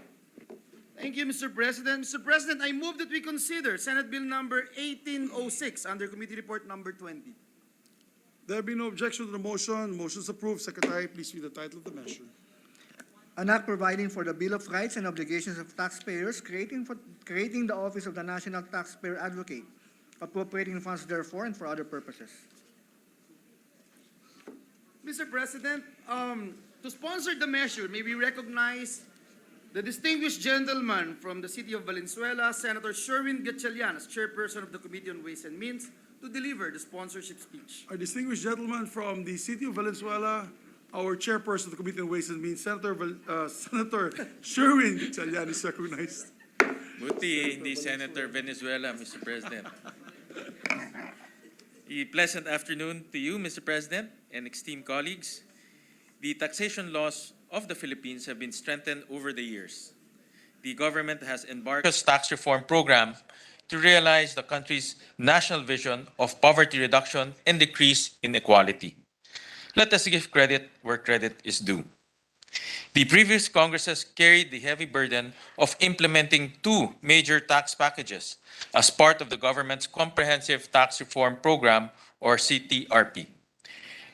Thank you, Mr. President. Mr. President, I move that we consider Senate Bill number 1806 under Committee Report number 20. There being no objection to the motion, motion is approved. Secretary, please read the title of the measure. An act providing for the Bill of Rights and Obligations of Taxpayers, creating the Office of the National Taxpayer Advocate, appropriating funds therefore and for other purposes. Mr. President, to sponsor the measure, may we recognize the distinguished gentleman from the city of Valenzuela, Senator Sherwin Gatchalian, as chairperson of the Committee on Ways and Means, to deliver the sponsorship speech. Our distinguished gentleman from the city of Valenzuela, our chairperson of the Committee on Ways and Means, Senator Sherwin Gatchalian is recognized. Buti, hindi Senator Venezuela, Mr. President. A pleasant afternoon to you, Mr. President, and esteemed colleagues. The taxation laws of the Philippines have been strengthened over the years. The government has embarked on a tax reform program to realize the country's national vision of poverty reduction and decrease in inequality. Let us give credit where credit is due. The previous Congresses carried the heavy burden of implementing two major tax packages as part of the government's Comprehensive Tax Reform Program, or CTRP.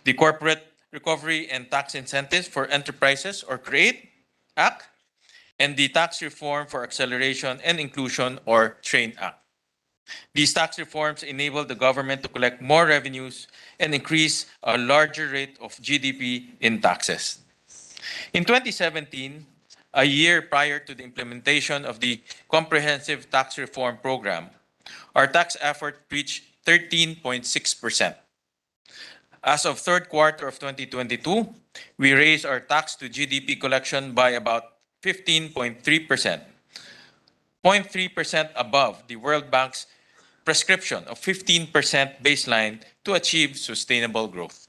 The Corporate Recovery and Tax Incentives for Enterprises, or CREATE Act, and the Tax Reform for Acceleration and Inclusion, or TRAIN Act. These tax reforms enable the government to collect more revenues and increase a larger rate of GDP in taxes. In 2017, a year prior to the implementation of the Comprehensive Tax Reform Program, our tax effort reached 13.6%. As of third quarter of 2022, we raised our tax to GDP collection by about 15.3%, 0.3% above the World Bank's prescription of 15% baseline to achieve sustainable growth.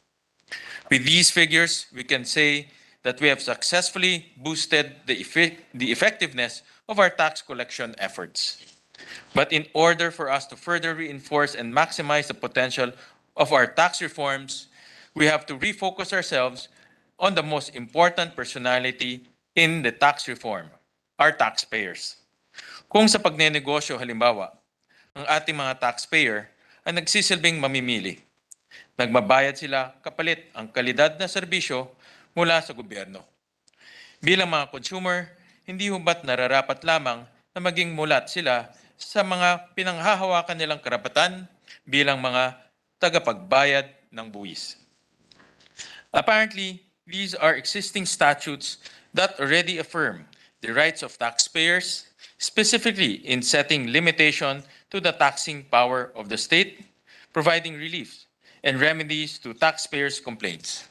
With these figures, we can say that we have successfully boosted the effectiveness of our tax collection efforts. But in order for us to further reinforce and maximize the potential of our tax reforms, we have to refocus ourselves on the most important personality in the tax reform, our taxpayers. Kung sa pagnenegosyo halimbawa, ang ating mga taxpayer ay nagsisilbing mamimili. Nagbabayad sila kapalit ang kalidad na serbisyo mula sa gobyerno. Bilang mga consumer, hindi hubat nararapat lamang na maging mulat sila sa mga pinanghahawakan nilang karapatan bilang mga tagapagbayad ng buwis. Apparently, these are existing statutes that already affirm the rights of taxpayers, specifically in setting limitation to the taxing power of the state, providing relief and remedies to taxpayers' complaints.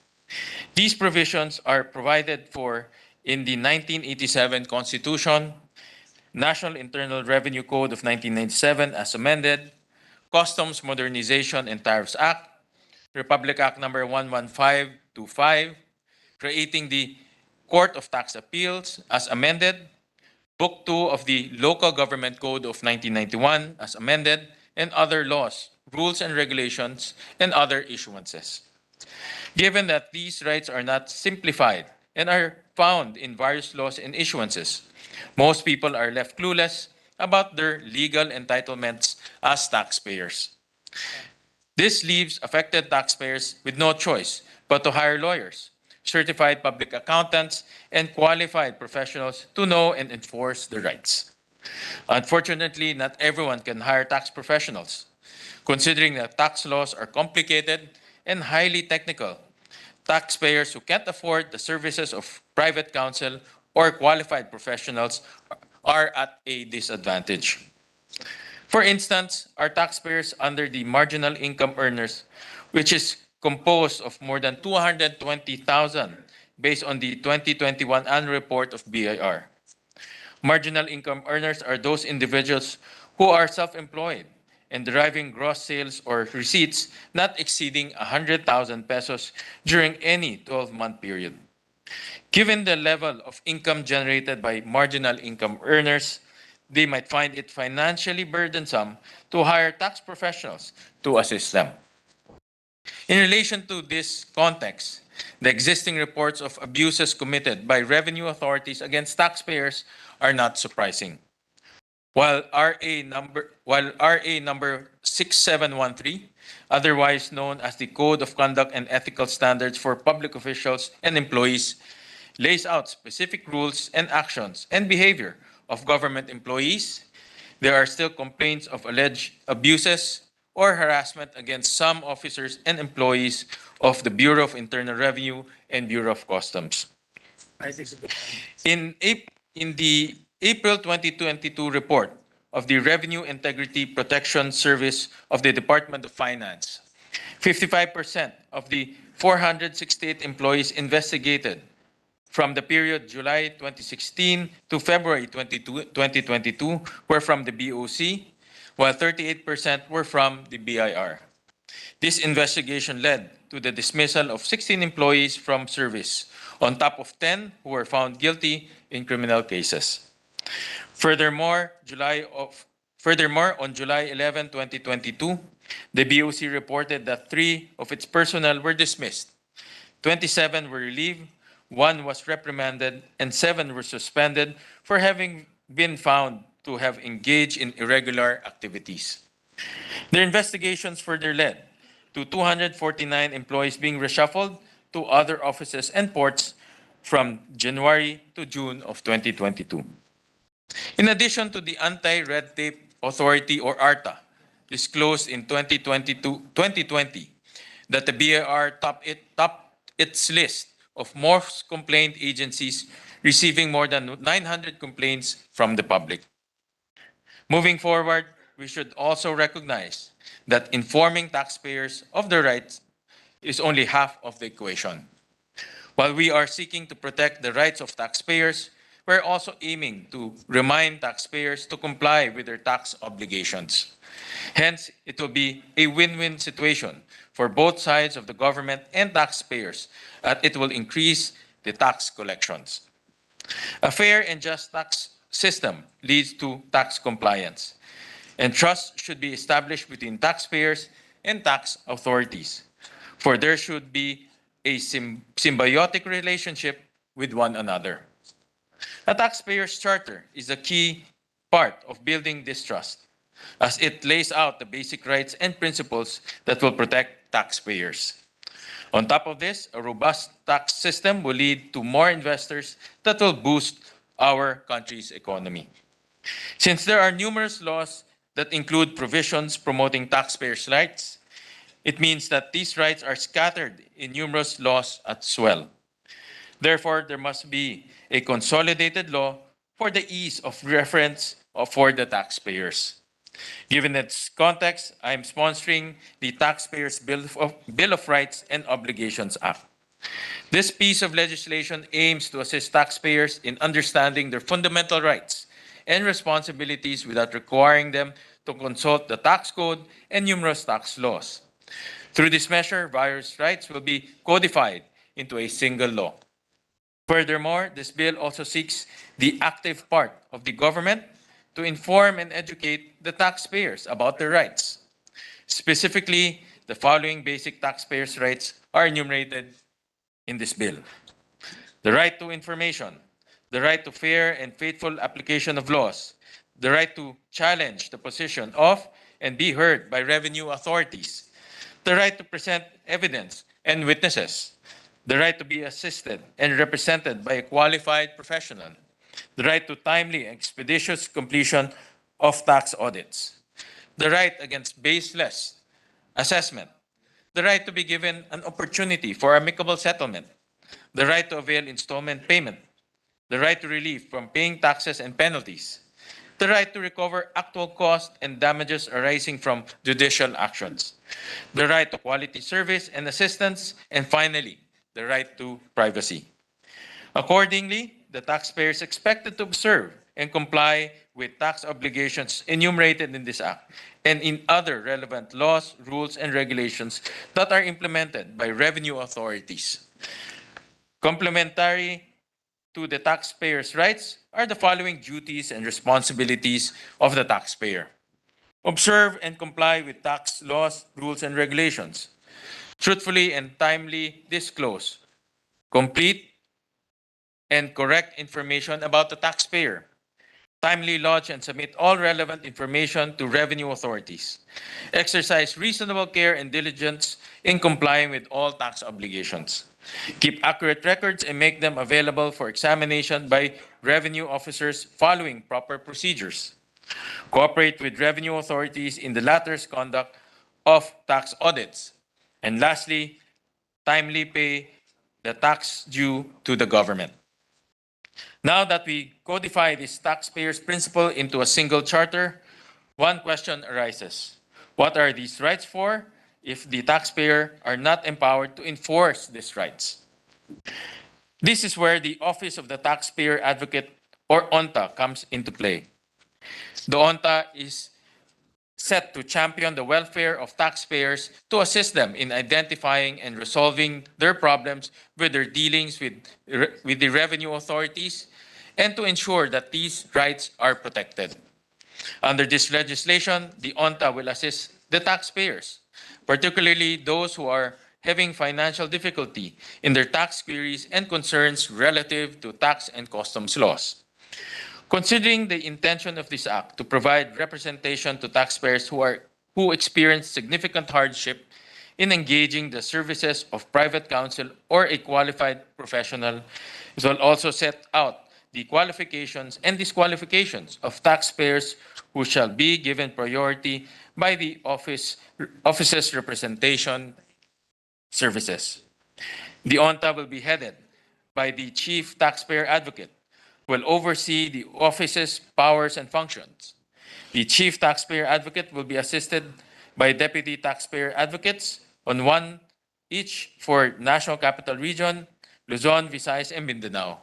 These provisions are provided for in the 1987 Constitution, National Internal Revenue Code of 1997 as amended, Customs Modernization and Tariffs Act, Republic Act number 11525, creating the Court of Tax Appeals as amended, Book 2 of the Local Government Code of 1991 as amended, and other laws, rules and regulations, and other issuances. Given that these rights are not simplified and are found in various laws and issuances, most people are left clueless about their legal entitlements as taxpayers. This leaves affected taxpayers with no choice but to hire lawyers, certified public accountants, and qualified professionals to know and enforce their rights. Unfortunately, not everyone can hire tax professionals. Considering that tax laws are complicated and highly technical, taxpayers who can't afford the services of private counsel or qualified professionals are at a disadvantage. For instance, our taxpayers under the marginal income earners, which is composed of more than 220,000 based on the 2021 annual report of BIR. Marginal income earners are those individuals who are self-employed and deriving gross sales or receipts not exceeding 100,000 pesos during any 12-month period. Given the level of income generated by marginal income earners, they might find it financially burdensome to hire tax professionals to assist them. In relation to this context, the existing reports of abuses committed by revenue authorities against taxpayers are not surprising. While RA number 6713, otherwise known as the Code of Conduct and Ethical Standards for Public Officials and Employees, lays out specific rules and actions and behavior of government employees, there are still complaints of alleged abuses or harassment against some officers and employees of the Bureau of Internal Revenue and Bureau of Customs. In the April 2022 report of the Revenue Integrity Protection Service of the Department of Finance, 55% of the 468 employees investigated from the period July 2016 to February 2022 were from the BOC, while 38% were from the BIR. This investigation led to the dismissal of 16 employees from service, on top of 10 who were found guilty in criminal cases. Furthermore, on July 11, 2022, the BOC reported that 3 of its personnel were dismissed, 27 were relieved, 1 was reprimanded, and 7 were suspended for having been found to have engaged in irregular activities. Their investigations further led to 249 employees being reshuffled to other offices and ports from January to June of 2022. In addition to the Anti-Red Tape Authority or ARTA, disclosed in 2020 that the BIR topped its list of most complaint agencies, receiving more than 900 complaints from the public. Moving forward, we should also recognize that informing taxpayers of their rights is only half of the equation. While we are seeking to protect the rights of taxpayers, we're also aiming to remind taxpayers to comply with their tax obligations. Hence, it will be a win-win situation for both sides of the government and taxpayers, as it will increase the tax collections. A fair and just tax system leads to tax compliance, and trust should be established between taxpayers and tax authorities, for there should be a symbiotic relationship with one another. A taxpayer's charter is a key part of building this trust, as it lays out the basic rights and principles that will protect taxpayers. On top of this, a robust tax system will lead to more investors that will boost our country's economy. Since there are numerous laws that include provisions promoting taxpayers' rights, it means that these rights are scattered in numerous laws as well. Therefore, there must be a consolidated law for the ease of reference for the taxpayers. Given its context, I am sponsoring the Taxpayers' Bill of Rights and Obligations Act. This piece of legislation aims to assist taxpayers in understanding their fundamental rights and responsibilities without requiring them to consult the tax code and numerous tax laws. Through this measure, various rights will be codified into a single law. Furthermore, this bill also seeks the active part of the government to inform and educate the taxpayers about their rights. Specifically, the following basic taxpayers' rights are enumerated in this bill: the right to information, the right to fair and faithful application of laws, the right to challenge the position of and be heard by revenue authorities, the right to present evidence and witnesses, the right to be assisted and represented by a qualified professional, the right to timely and expeditious completion of tax audits, the right against baseless assessment, the right to be given an opportunity for amicable settlement, the right to avail installment payment, the right to relief from paying taxes and penalties, the right to recover actual costs and damages arising from judicial actions, the right to quality service and assistance, and finally, the right to privacy. Accordingly, the taxpayer is expected to observe and comply with tax obligations enumerated in this Act and in other relevant laws, rules, and regulations that are implemented by revenue authorities. Complementary to the taxpayer's rights are the following duties and responsibilities of the taxpayer: observe and comply with tax laws, rules, and regulations, truthfully and timely disclose complete and correct information about the taxpayer, timely lodge and submit all relevant information to revenue authorities, exercise reasonable care and diligence in complying with all tax obligations, keep accurate records and make them available for examination by revenue officers following proper procedures, cooperate with revenue authorities in the latter's conduct of tax audits, and lastly, timely pay the tax due to the government. Now that we codify this taxpayer's principle into a single charter, one question arises: what are these rights for if the taxpayer are not empowered to enforce these rights? This is where the Office of the Taxpayer Advocate, or ONTA, comes into play. The ONTA is set to champion the welfare of taxpayers, to assist them in identifying and resolving their problems with their dealings with the revenue authorities, and to ensure that these rights are protected. Under this legislation, the ONTA will assist the taxpayers, particularly those who are having financial difficulty in their tax queries and concerns relative to tax and customs laws. Considering the intention of this act to provide representation to taxpayers who experience significant hardship in engaging the services of private counsel or a qualified professional, it will also set out the qualifications and disqualifications of taxpayers who shall be given priority by the office's representation services. The ONTA will be headed by the Chief Taxpayer Advocate, who will oversee the office's powers and functions. The Chief Taxpayer Advocate will be assisted by Deputy Taxpayer Advocates, on one each for National Capital Region, Luzon, Visayas, and Mindanao.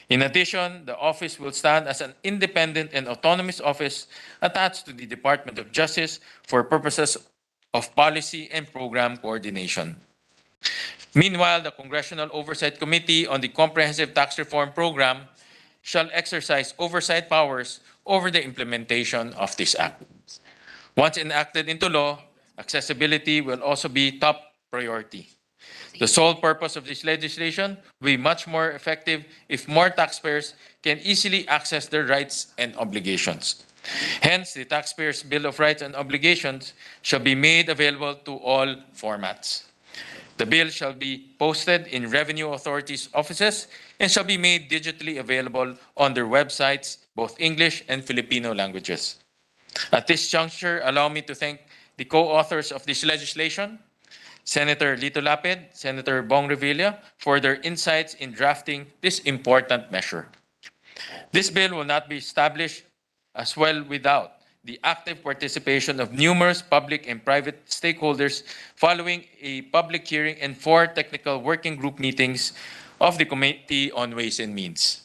In addition, the office will stand as an independent and autonomous office attached to the Department of Justice for purposes of policy and program coordination. Meanwhile, the Congressional Oversight Committee on the Comprehensive Tax Reform Program shall exercise oversight powers over the implementation of this act. Once enacted into law, accessibility will also be top priority. The sole purpose of this legislation will be much more effective if more taxpayers can easily access their rights and obligations. Hence, the Taxpayers' Bill of Rights and Obligations shall be made available to all formats. The bill shall be posted in revenue authorities' offices and shall be made digitally available on their websites, both English and Filipino languages. At this juncture, allow me to thank the co-authors of this legislation, Senator Lito Lapid, Senator Bong Revilla, for their insights in drafting this important measure. This bill will not be established as well without the active participation of numerous public and private stakeholders following a public hearing and 4 technical working group meetings of the Committee on Ways and Means.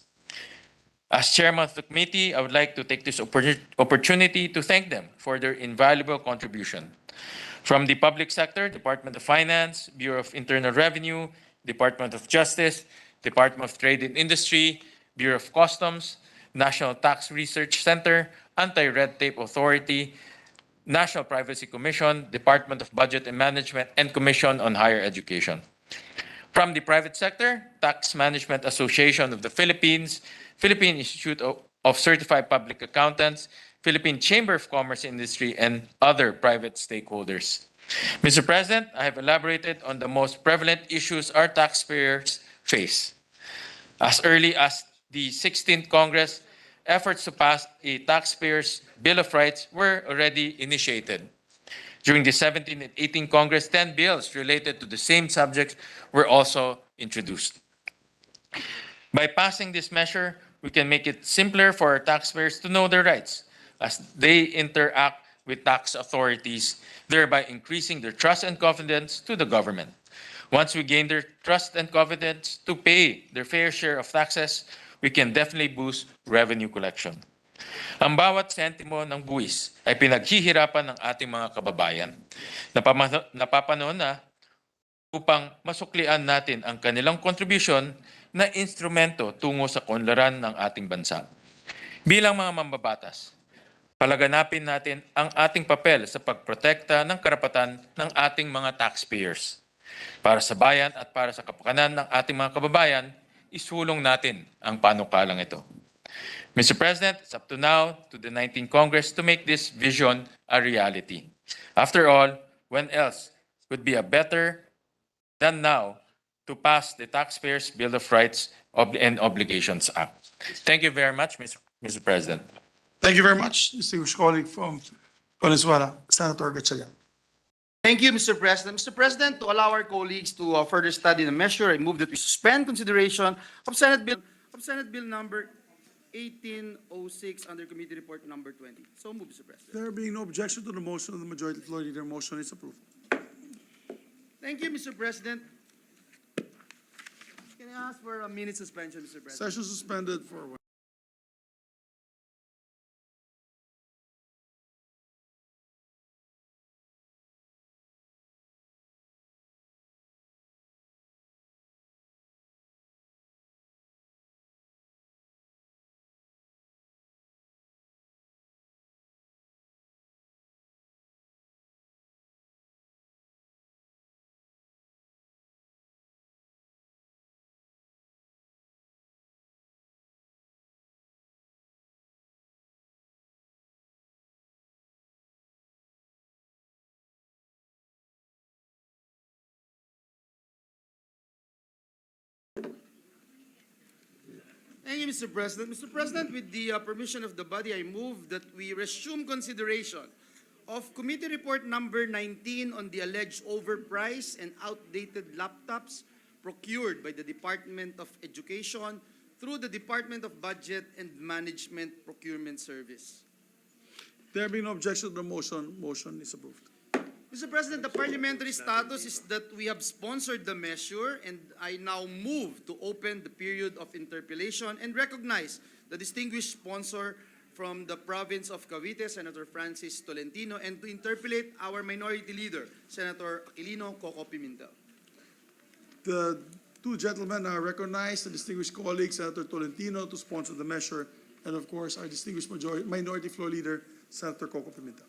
As chairman of the committee, I would like to take this opportunity to thank them for their invaluable contribution. From the public sector, Department of Finance, Bureau of Internal Revenue, Department of Justice, Department of Trade and Industry, Bureau of Customs, National Tax Research Center, Anti-Red Tape Authority, National Privacy Commission, Department of Budget and Management, and Commission on Higher Education. From the private sector, Tax Management Association of the Philippines, Philippine Institute of Certified Public Accountants, Philippine Chamber of Commerce Industry, and other private stakeholders. Mr. President, I have elaborated on the most prevalent issues our taxpayers face. As early as the 16th Congress, efforts to pass a taxpayers' Bill of Rights were already initiated. During the 17th and 18th Congress, 10 bills related to the same subjects were also introduced. By passing this measure, we can make it simpler for our taxpayers to know their rights as they interact with tax authorities, thereby increasing their trust and confidence to the government. Once we gain their trust and confidence to pay their fair share of taxes, we can definitely boost revenue collection. Ang bawat sentimo ng buwis ay pinaghihirapan ng ating mga kababayan. Napapanoon na upang masuklian natin ang kanilang kontribusyon na instrumento tungo sa kaunlaran ng ating bansa. Bilang mga mambabatas, palaganapin natin ang ating papel sa pagprotekta ng karapatan ng ating mga taxpayers. Para sa bayan at para sa kapakanan ng ating mga kababayan, isulong natin ang panukalang ito. Mr. President, it's up to now to the 19th Congress to make this vision a reality. After all, when else could be a better than now to pass the Taxpayers' Bill of Rights and Obligations Act. Thank you very much, Mr. President. Thank you very much, distinguished colleague from Venezuela, Senator Gatchalian. Thank you, Mr. President. Mr. President, to allow our colleagues to further study the measure, I move that we suspend consideration of Senate Bill number 1806 under Committee Report number 20. So move, Mr. President. There being no objection to the motion of the Majority Floor Leader, motion is approved. Thank you, Mr. President. Can I ask for a minute suspension, Mr. President? Session suspended for Thank you, Mr. President. Mr. President, with the permission of the body, I move that we resume consideration of Committee Report number 19 on the alleged overpriced and outdated laptops procured by the Department of Education through the Department of Budget and Management Procurement Service. there being no objection to the motion, motion is approved. Mr. President, the parliamentary status is that we have sponsored the measure, and I now move to open the period of interpellation and recognize the distinguished sponsor from the province of Cavite, Senator Francis Tolentino, and to interpellate our minority leader, Senator Aquilino Coco Pimentel. The two gentlemen are recognized, the distinguished colleague, Senator Tolentino, to sponsor the measure, and of course, our distinguished minority floor leader, Senator Coco Pimentel.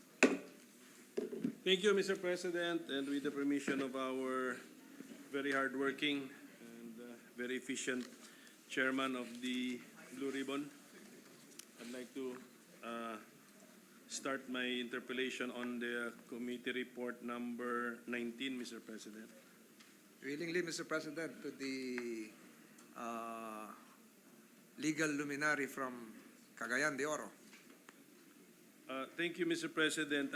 Thank you, Mr. President, and with the permission of our very hardworking and very efficient chairman of the Blue Ribbon, I'd like to start my interpellation on the committee report number 19, Mr. President. willingly, Mr. President, to the legal luminary from Cagayan de Oro. Thank you, Mr. President.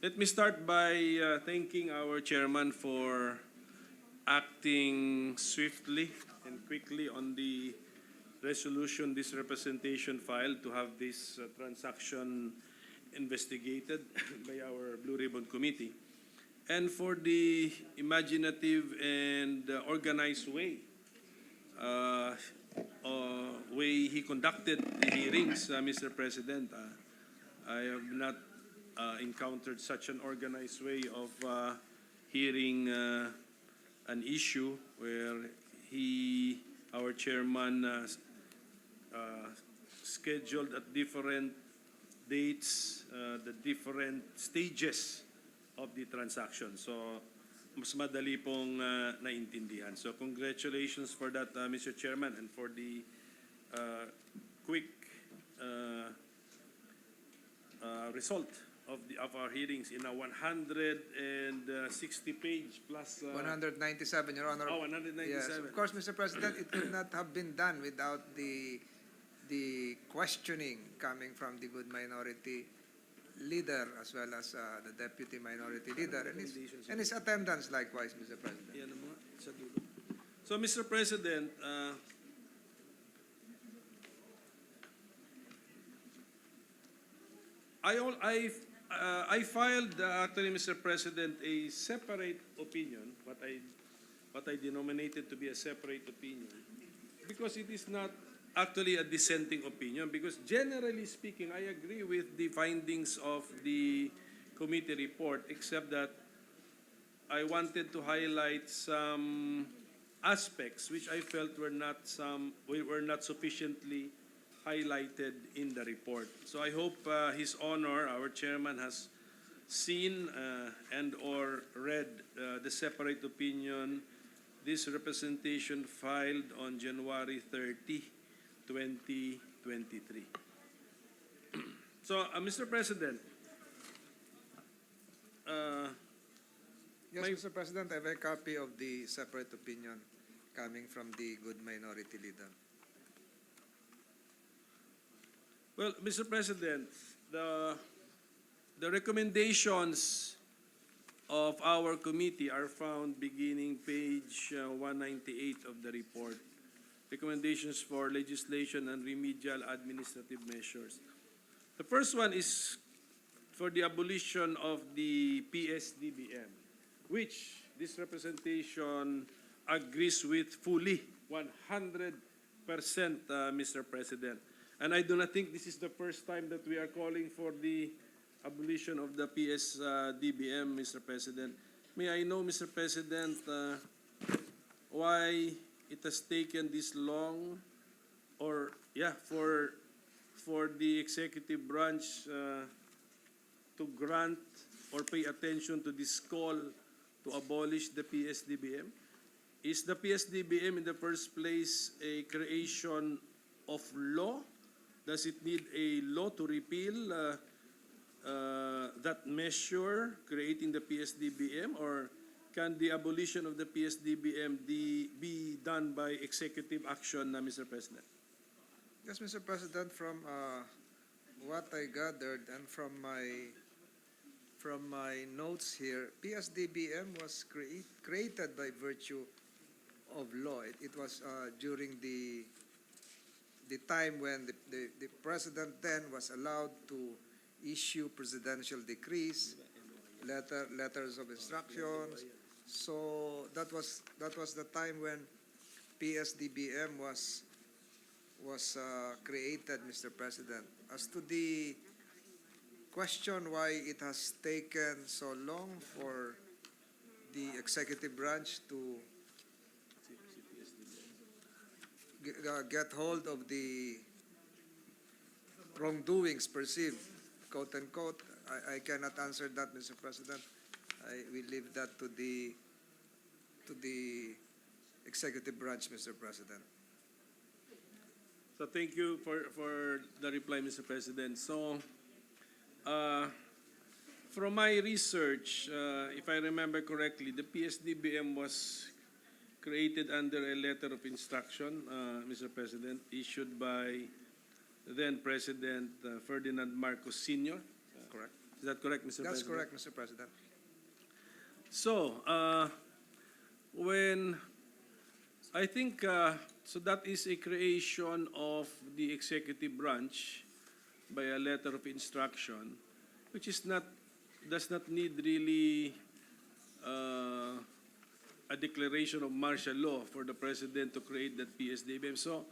Let me start by thanking our chairman for acting swiftly and quickly on the resolution this representation filed to have this transaction investigated by our Blue Ribbon Committee, and for the imaginative and organized way he conducted the hearings, Mr. President. I have not encountered such an organized way of hearing an issue where our chairman, scheduled at different dates the different stages of the transaction. So, mas madali pong naintindihan. So, congratulations for that, Mr. Chairman, and for the quick result of our hearings in a 160-page plus. 197, Your Honor. Oh, 197. Yes, of course, Mr. President, it could not have been done without the questioning coming from the good minority leader as well as the deputy minority leader and his attendance likewise, Mr. President. Yan ang mga sa dulo. So, Mr. President, I filed actually, Mr. President, a separate opinion, what I denominated to be a separate opinion, because it is not actually a dissenting opinion, because generally speaking, I agree with the findings of the committee report, except that I wanted to highlight some aspects which I felt were not sufficiently highlighted in the report. So I hope His Honor, our chairman, has seen and or read the separate opinion, this representation filed on January 30, 2023. So, Mr. President, Yes, Mr. President, I have a copy of the separate opinion coming from the good minority leader. well, Mr. President, the recommendations of our committee are found beginning page 198 of the report. Recommendations for legislation and remedial administrative measures. The first one is for the abolition of the PSDBM, which this representation agrees with fully, 100%, Mr. President. And I do not think this is the first time that we are calling for the abolition of the PSDBM, Mr. President. May I know, Mr. President, why it has taken this long, or for the executive branch to grant or pay attention to this call to abolish the PSDBM? Is the PSDBM in the first place a creation of law? Does it need a law to repeal that measure creating the PSDBM, or can the abolition of the PSDBM be done by executive action, Mr. President? Yes, Mr. President, from what I gathered and from my notes here, PSDBM was created by virtue of law. It was during the time when the president then was allowed to issue presidential decrees, letters of instructions. So that was the time when PSDBM was created, Mr. President. As to the question why it has taken so long for the executive branch to get hold of the wrongdoings perceived, quote unquote, I cannot answer that, Mr. President. I will leave that to the executive branch, Mr. President. So thank you for the reply, Mr. President. So, From my research, if I remember correctly, the PSDBM was created under a letter of instruction, Mr. President, issued by then President Ferdinand Marcos Sr. Correct. Is that correct, Mr. That's President? correct, Mr. President. So, when I think, so that is a creation of the executive branch by a letter of instruction, which is not, does not need really a declaration of martial law for the president to create that PSDBM. So,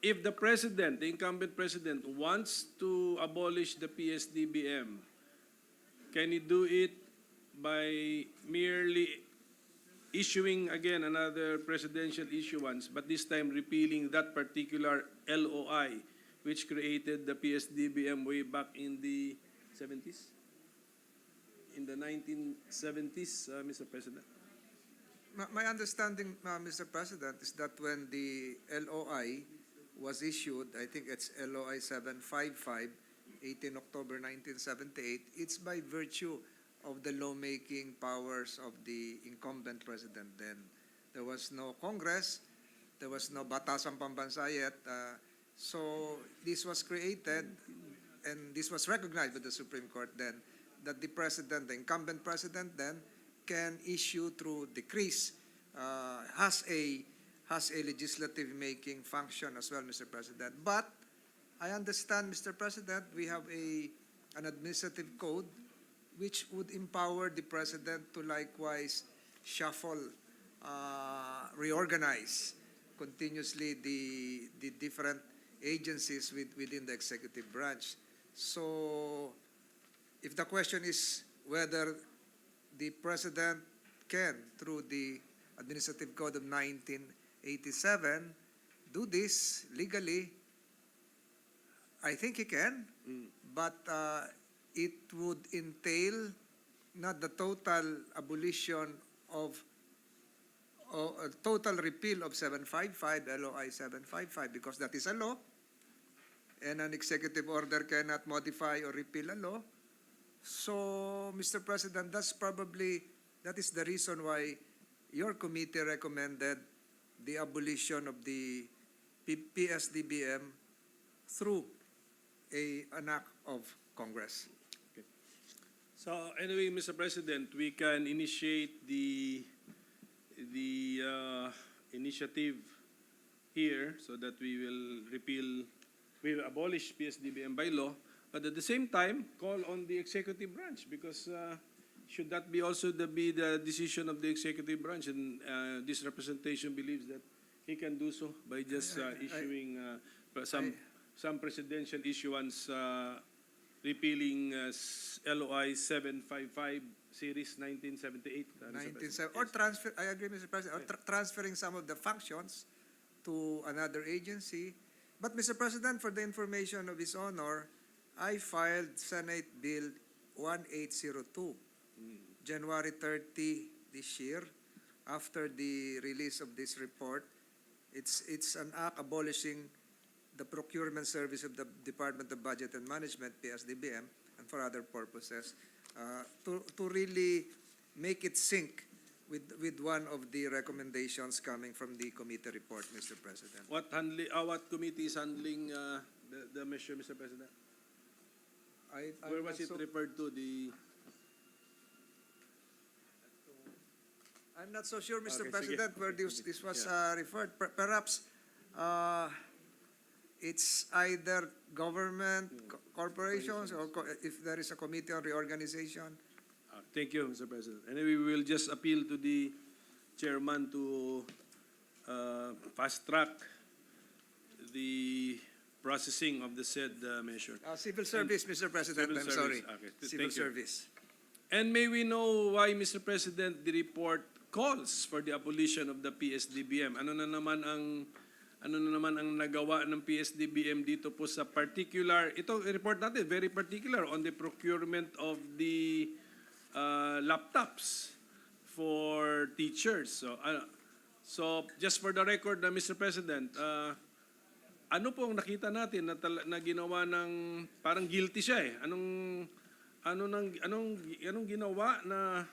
if the president, the incumbent president, wants to abolish the PSDBM, can he do it by merely issuing again another presidential issuance, but this time repealing that particular LOI, which created the PSDBM way back in the 70s? In the 1970s, Mr. President? My understanding, Mr. President, is that when the LOI was issued, I think it's LOI 755, 18 October 1978, it's by virtue of the lawmaking powers of the incumbent president then. There was no Congress, there was no Batasang Pambansa yet, so this was created and this was recognized by the Supreme Court then, that the president, the incumbent president then, can issue through decrees, has a legislative making function as well, Mr. President. But I understand, Mr. President, we have an administrative code which would empower the president to likewise shuffle, reorganize continuously the different agencies within the executive branch. So if the question is whether the president can, through the Administrative Code of 1987, do this legally, I think he can, but it would entail not the total abolition of, or a total repeal of 755, LOI 755, because that is a law, and an executive order cannot modify or repeal a law. So, Mr. President, that is the reason why your committee recommended the abolition of the PSDBM through an act of Congress. So anyway, Mr. President, we can initiate the initiative here so that we will abolish PSDBM by law, but at the same time, call on the executive branch because should that be also be the decision of the executive branch, and this representation believes that he can do so by just issuing some presidential issuance repealing LOI 755 series 1978. Or transfer, I agree, Mr. President, or transferring some of the functions to another agency. But, Mr. President, for the information of His Honor, I filed Senate Bill 1802, January 30 this year, after the release of this report. It's an act abolishing the procurement service of the Department of Budget and Management, PSDBM, and for other purposes, to really make it sync with one of the recommendations coming from the committee report, Mr. President. What committee is handling the measure, Mr. President? Where was it referred to? I'm not so sure, Mr. Okay, President, sige. where this was referred. Perhaps it's either government, corporations, or if there is a committee on reorganization. Thank you, Mr. President. Anyway, we will just appeal to the chairman to fast track the processing of the said measure. Civil service, Mr. President, Civil I'm service, sorry. okay. Civil Thank you. service. And may we know why, Mr. President, the report calls for the abolition of the PSDBM? Ano na naman ang nagawa ng PSDBM dito po sa particular, ito report natin, very particular on the procurement of the laptops for teachers. So just for the record, Mr. President, ano pong nakita natin na ginawa ng, parang guilty siya eh? anong ginawa na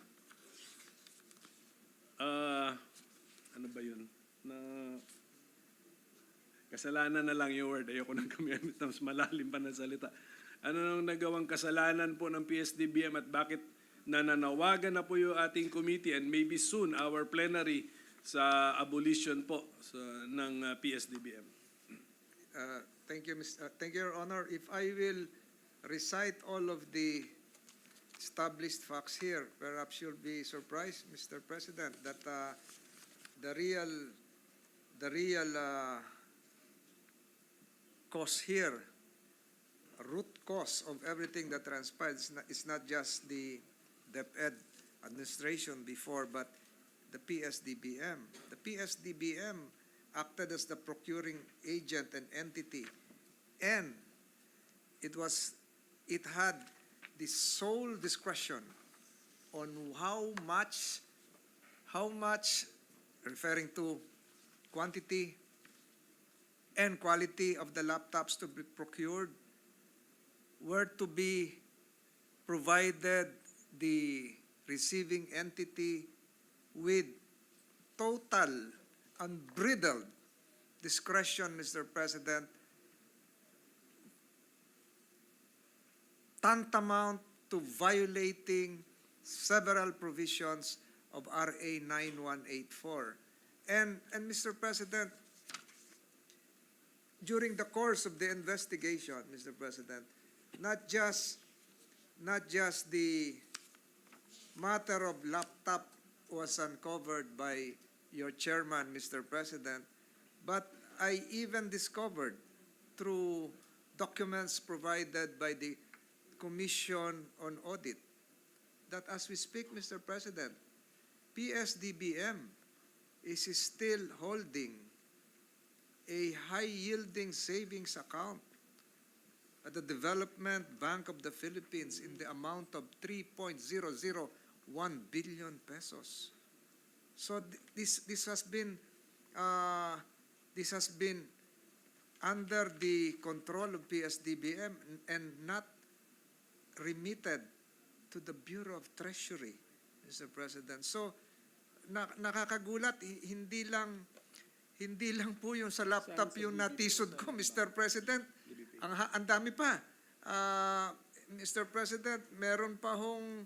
ano ba yun? Na kasalanan na lang yung word. Ayoko nang gamit ng mas malalim pa na salita. Ano nang nagawang kasalanan po ng PSDBM at bakit nananawagan na po yung ating committee and maybe soon our plenary sa abolition po ng PSDBM? Thank you, thank you, Your Honor. If I will recite all of the established facts here, perhaps you'll be surprised, Mr. President, that the real cause here, root cause of everything that transpired is not just the DepEd administration before, but the PSDBM. The PSDBM acted as the procuring agent and entity, and it had the sole discretion on how much, referring to quantity and quality of the laptops to be procured, were to be provided the receiving entity with total unbridled discretion, Mr. President, tantamount to violating several provisions of RA 9184. And Mr. President, during the course of the investigation, Mr. President, not just the matter of laptop was uncovered by your chairman, Mr. President, but I even discovered through documents provided by the Commission on Audit that as we speak, Mr. President, PSDBM is still holding a high-yielding savings account at the Development Bank of the Philippines in the amount of 3.001 billion pesos. So this has been under the control of PSDBM and not remitted to the Bureau of Treasury, Mr. President. So nakakagulat, hindi lang po yung sa laptop yung natisod ko, Mr. President. Ang dami pa. Mr. President, meron pa hong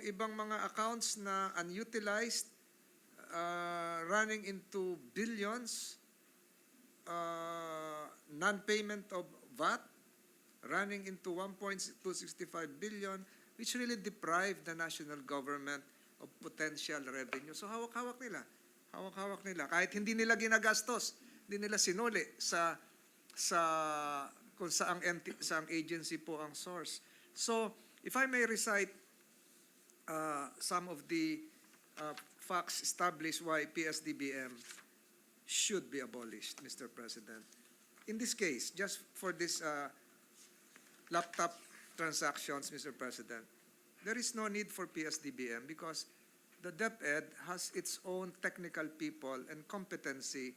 ibang mga accounts na unutilized, running into billions, non-payment of VAT, running into 1.265 billion, which really deprived the national government of potential revenue. So hawak-hawak nila. Kahit hindi nila ginagastos, hindi nila sinuli kung saang agency po ang source. So, if I may recite some of the facts established why PSDBM should be abolished, Mr. President. In this case, just for this laptop transactions, Mr. President, there is no need for PSDBM because the DepEd has its own technical people and competency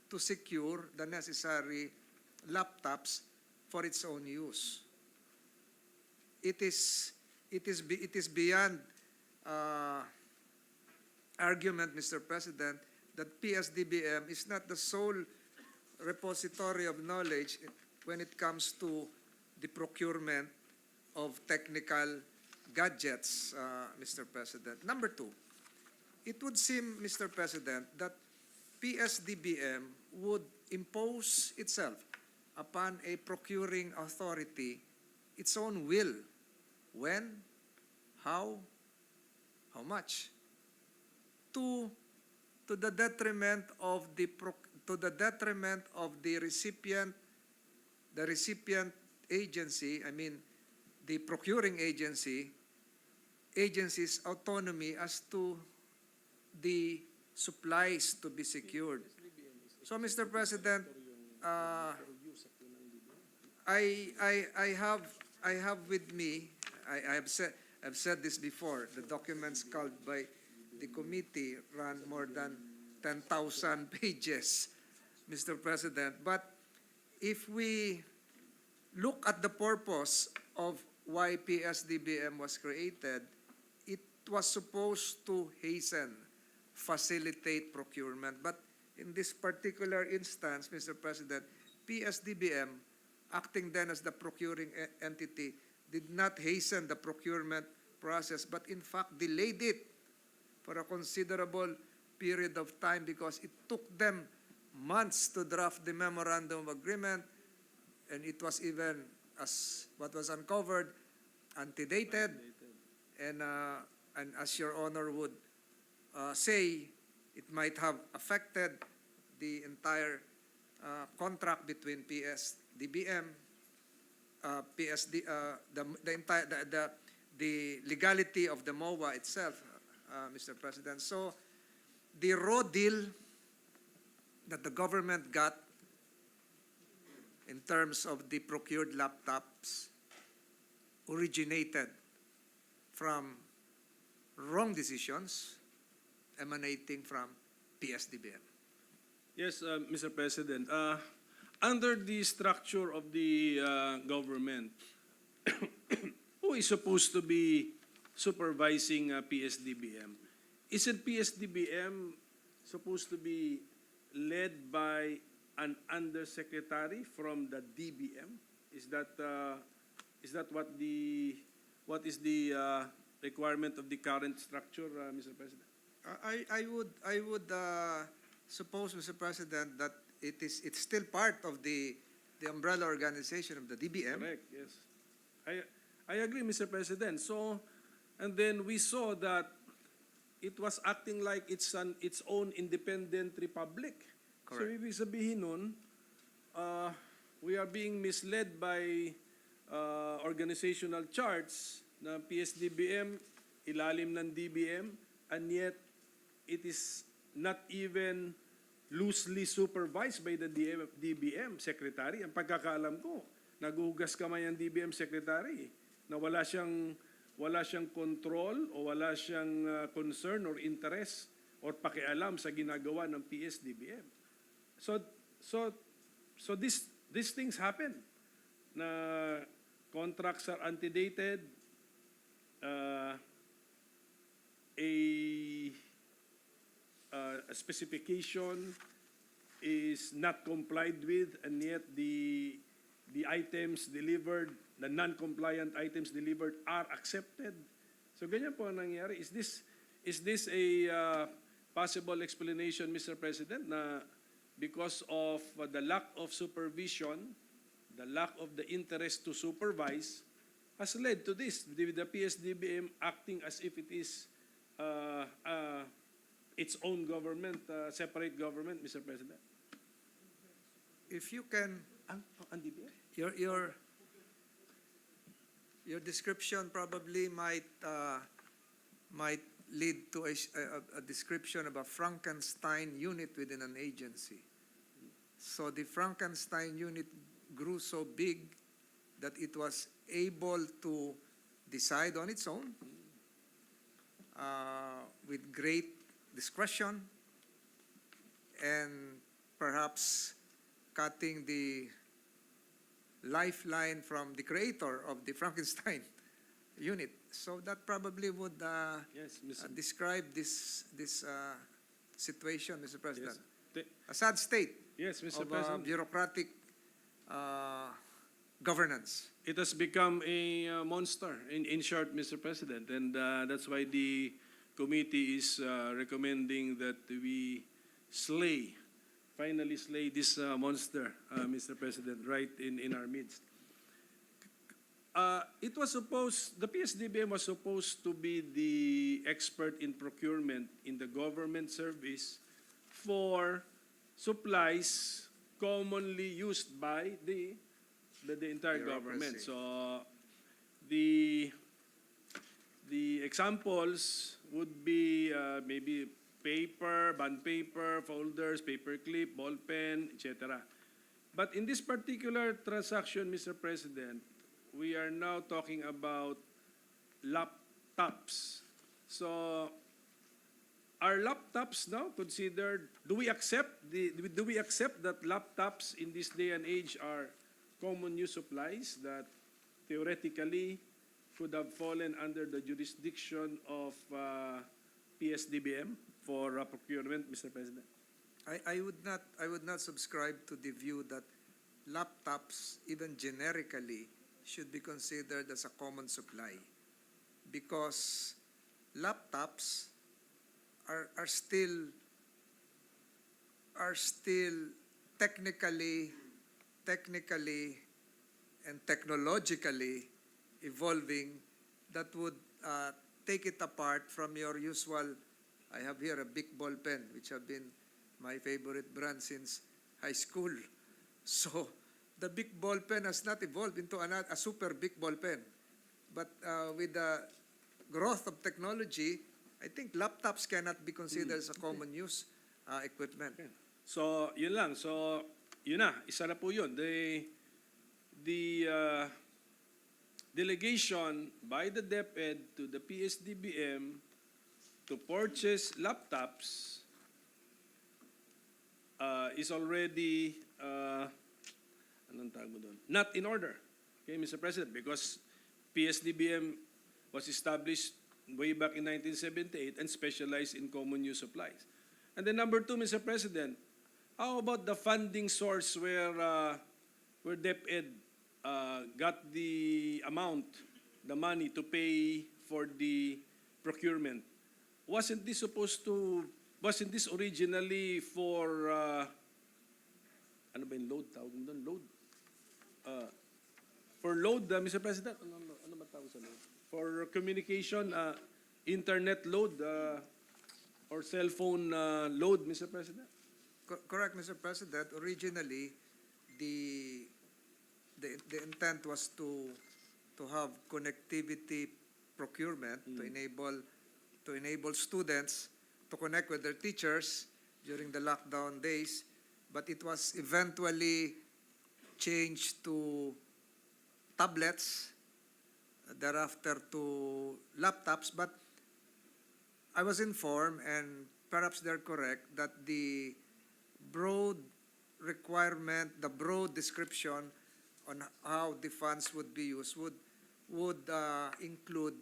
to secure the necessary laptops for its own use. It is beyond argument, Mr. President, that PSDBM is not the sole repository of knowledge when it comes to the procurement of technical gadgets, Mr. President. Number two, it would seem, Mr. President, that PSDBM would impose itself upon a procuring authority its own will. When, how much? To the detriment of the recipient agency, I mean the procuring agency's autonomy as to the supplies to be secured. So, Mr. President, I have with me, I've said this before, the documents called by the committee run more than 10,000 pages, Mr. President. But if we look at the purpose of why PSDBM was created, it was supposed to hasten, facilitate procurement. But in this particular instance, Mr. President, PSDBM, acting then as the procuring entity, did not hasten the procurement process, but in fact delayed it for a considerable period of time because it took them months to draft the memorandum of agreement, and it was even, as what was uncovered, antedated, and as Your Honor would say, it might have affected the entire contract between PSDBM, the legality of the MOA itself, Mr. President. So the raw deal that the government got in terms of the procured laptops originated from wrong decisions emanating from PSDBM. Yes, Mr. President. Under the structure of the government, who is supposed to be supervising PSDBM? Isn't PSDBM supposed to be led by an undersecretary from the DBM? Is that what is the requirement of the current structure, Mr. President? I would suppose, Mr. President, that it's still part of the umbrella organization of the DBM. Correct, yes. I agree, Mr. President. So, and then we saw that it was acting like it's own independent republic. Correct. So, ibig sabihin nun, we are being misled by organizational charts na PSDBM, ilalim ng DBM, and yet it is not even loosely supervised by the DBM secretary. Ang pagkakaalam ko, naguhugas kamay ang DBM secretary na wala siyang control o wala siyang concern or interest or pakialam sa ginagawa ng PSDBM. So these things happen na contracts are antedated, a specification is not complied with, and yet the items delivered, the non-compliant items delivered are accepted. So ganyan po ang nangyari. Is this a possible explanation, Mr. President, na because of the lack of supervision, the lack of the interest to supervise, has led to this, the PSDBM acting as if it is its own government, separate government, Mr. President? If you can, Ang DBM? your description probably might lead to a description of a Frankenstein unit within an agency. So the Frankenstein unit grew so big that it was able to decide on its own with great discretion and perhaps cutting the lifeline from the creator of the Frankenstein unit. So that probably would Yes, Mr. describe this situation, Mr. President. Yes. A sad state Yes, Mr. of President. bureaucratic governance. It has become a monster, in short, Mr. President, and that's why the committee is recommending that we finally slay this monster, Mr. President, right in our midst. The PSDBM was supposed to be the expert in procurement in the government service for supplies commonly used by the entire government. Bureaucracy. So the examples would be maybe paper, bond paper, folders, paper clip, ball pen, etc. But in this particular transaction, Mr. President, we are now talking about laptops. So are laptops now considered, do we accept that laptops in this day and age are common use supplies that theoretically could have fallen under the jurisdiction of PSDBM for procurement, Mr. President? I would not subscribe to the view that laptops, even generically, should be considered as a common supply, because laptops are still technically and technologically evolving, that would take it apart from your usual. I have here a big ball pen, which have been my favorite brand since high school. So the big ball pen has not evolved into a super big ball pen. But with the growth of technology, I think laptops cannot be considered as a common use equipment. Okay. So, yun lang. So, yun na. Isa na po yun. The delegation by the DepEd to the PSDBM to purchase laptops is already anong tawag mo doon? Not in order. Okay, Mr. President, because PSDBM was established way back in 1978 and specialized in common use supplies. And then number two, Mr. President, how about the funding source where DepEd got the amount, the money to pay for the procurement? Wasn't this originally for, ano ba yung load? Tawag mo doon? Load? For load, Mr. President? Ano ba tawag sa load? For communication, internet load, or cell phone load, Mr. President? Correct, Mr. President. Originally, the intent was to have connectivity procurement to enable students to connect with their teachers during the lockdown days, but it was eventually changed to tablets, thereafter to laptops. But I was informed, and perhaps they're correct, that the broad requirement, the broad description on how the funds would be used would include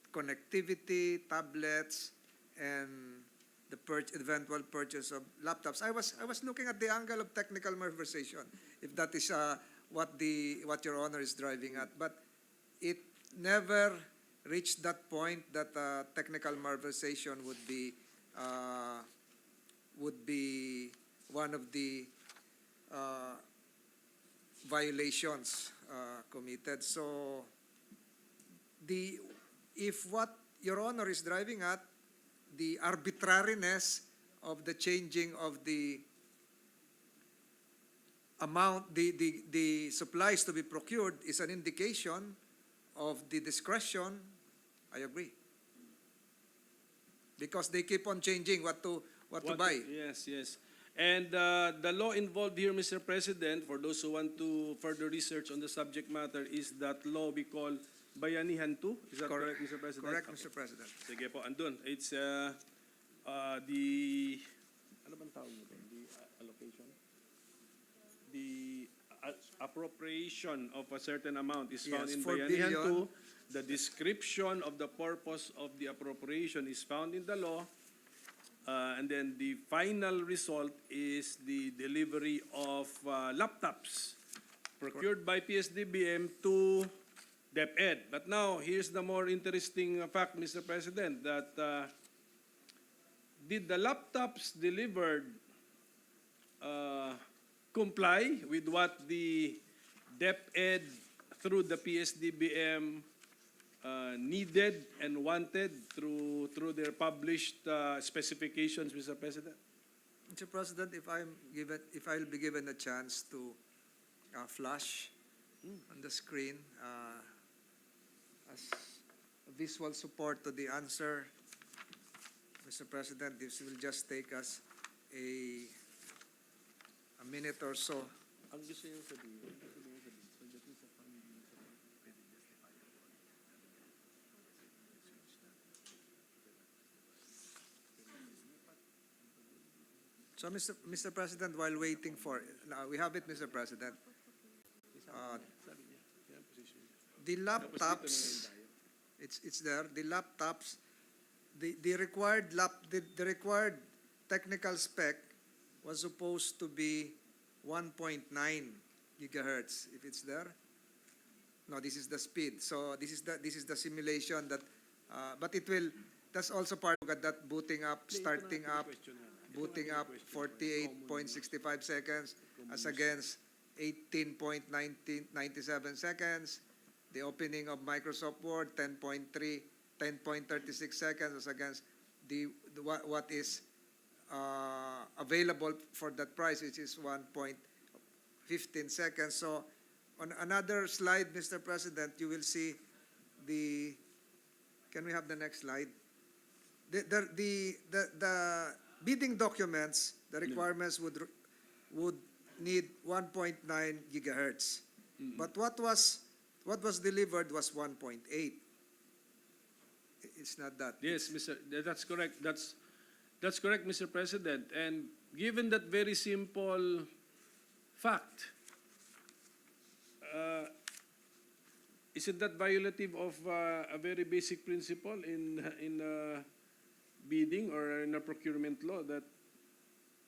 connectivity, tablets, and the eventual purchase of laptops. I was looking at the angle of technical malversation, if that is what Your Honor is driving at, but it never reached that point that technical malversation would be one of the violations committed. So if what Your Honor is driving at, the arbitrariness of the changing of the amount, the supplies to be procured is an indication of the discretion, I agree. Because they keep on changing what to buy. Yes. And the law involved here, Mr. President, for those who want to further research on the subject matter, is that law we call Bayanihan 2. Is that correct, Mr. President? Correct, Okay. Mr. President. Sige po, andun. It's the, ano bang tawag mo doon? The allocation? The appropriation of a certain amount is found Yes, in 4 Bayanihan billion. 2. The description of the purpose of the appropriation is found in the law. And then the final result is the delivery of laptops procured by PSDBM to DepEd. But now, here's the more interesting fact, Mr. President, that did the laptops delivered comply with what the DepEd through the PSDBM needed and wanted through their published specifications, Mr. President? Mr. President, if I'll be given a chance to flash on the screen as a visual support to the answer, Mr. President, this will just take us a minute or so. Ang gusto niyo sabihin? So, Mr. President, while waiting for, we have it, Mr. President. the laptops, it's there, the laptops, the required the required technical spec was supposed to be 1.9 gigahertz, if it's there. No, this is the speed. So this is the simulation that, but it will, that's also part of that booting up, starting up, booting up 48.65 seconds as against 18.97 seconds. The opening of Microsoft Word, 10.36 seconds as against what is available for that price, which is 1.15 seconds. So on another slide, Mr. President, you will see the, can we have the next slide? The bidding documents, the requirements would need 1.9 gigahertz. But what was delivered was 1.8. It's not that. Yes, that's correct. That's correct, Mr. President. And given that very simple fact, isn't that violative of a very basic principle in bidding or in a procurement law, that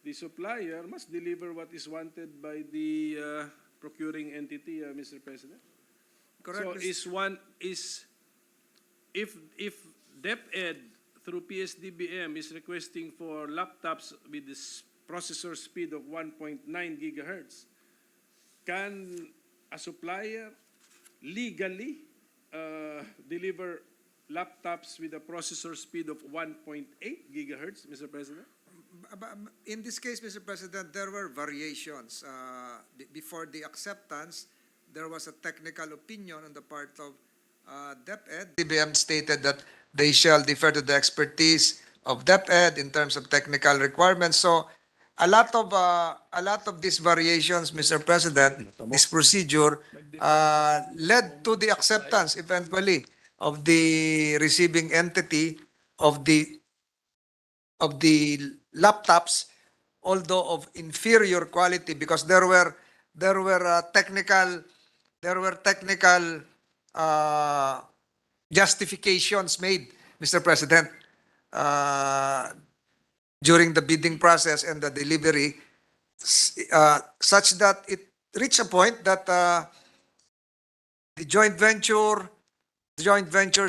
the supplier must deliver what is wanted by the procuring entity, Mr. President? Correct. So if DepEd through PSDBM is requesting for laptops with this processor speed of 1.9 gigahertz, can a supplier legally deliver laptops with a processor speed of 1.8 gigahertz, Mr. President? In this case, Mr. President, there were variations. Before the acceptance, there was a technical opinion on the part of DepEd. DBM stated that they shall defer to the expertise of DepEd in terms of technical requirements. So a lot of these variations, Mr. President, this procedure led to the acceptance eventually of the receiving entity of the laptops, although of inferior quality, because there were technical justifications made, Mr. President, during the bidding process and the delivery, such that it reached a point that the joint venture's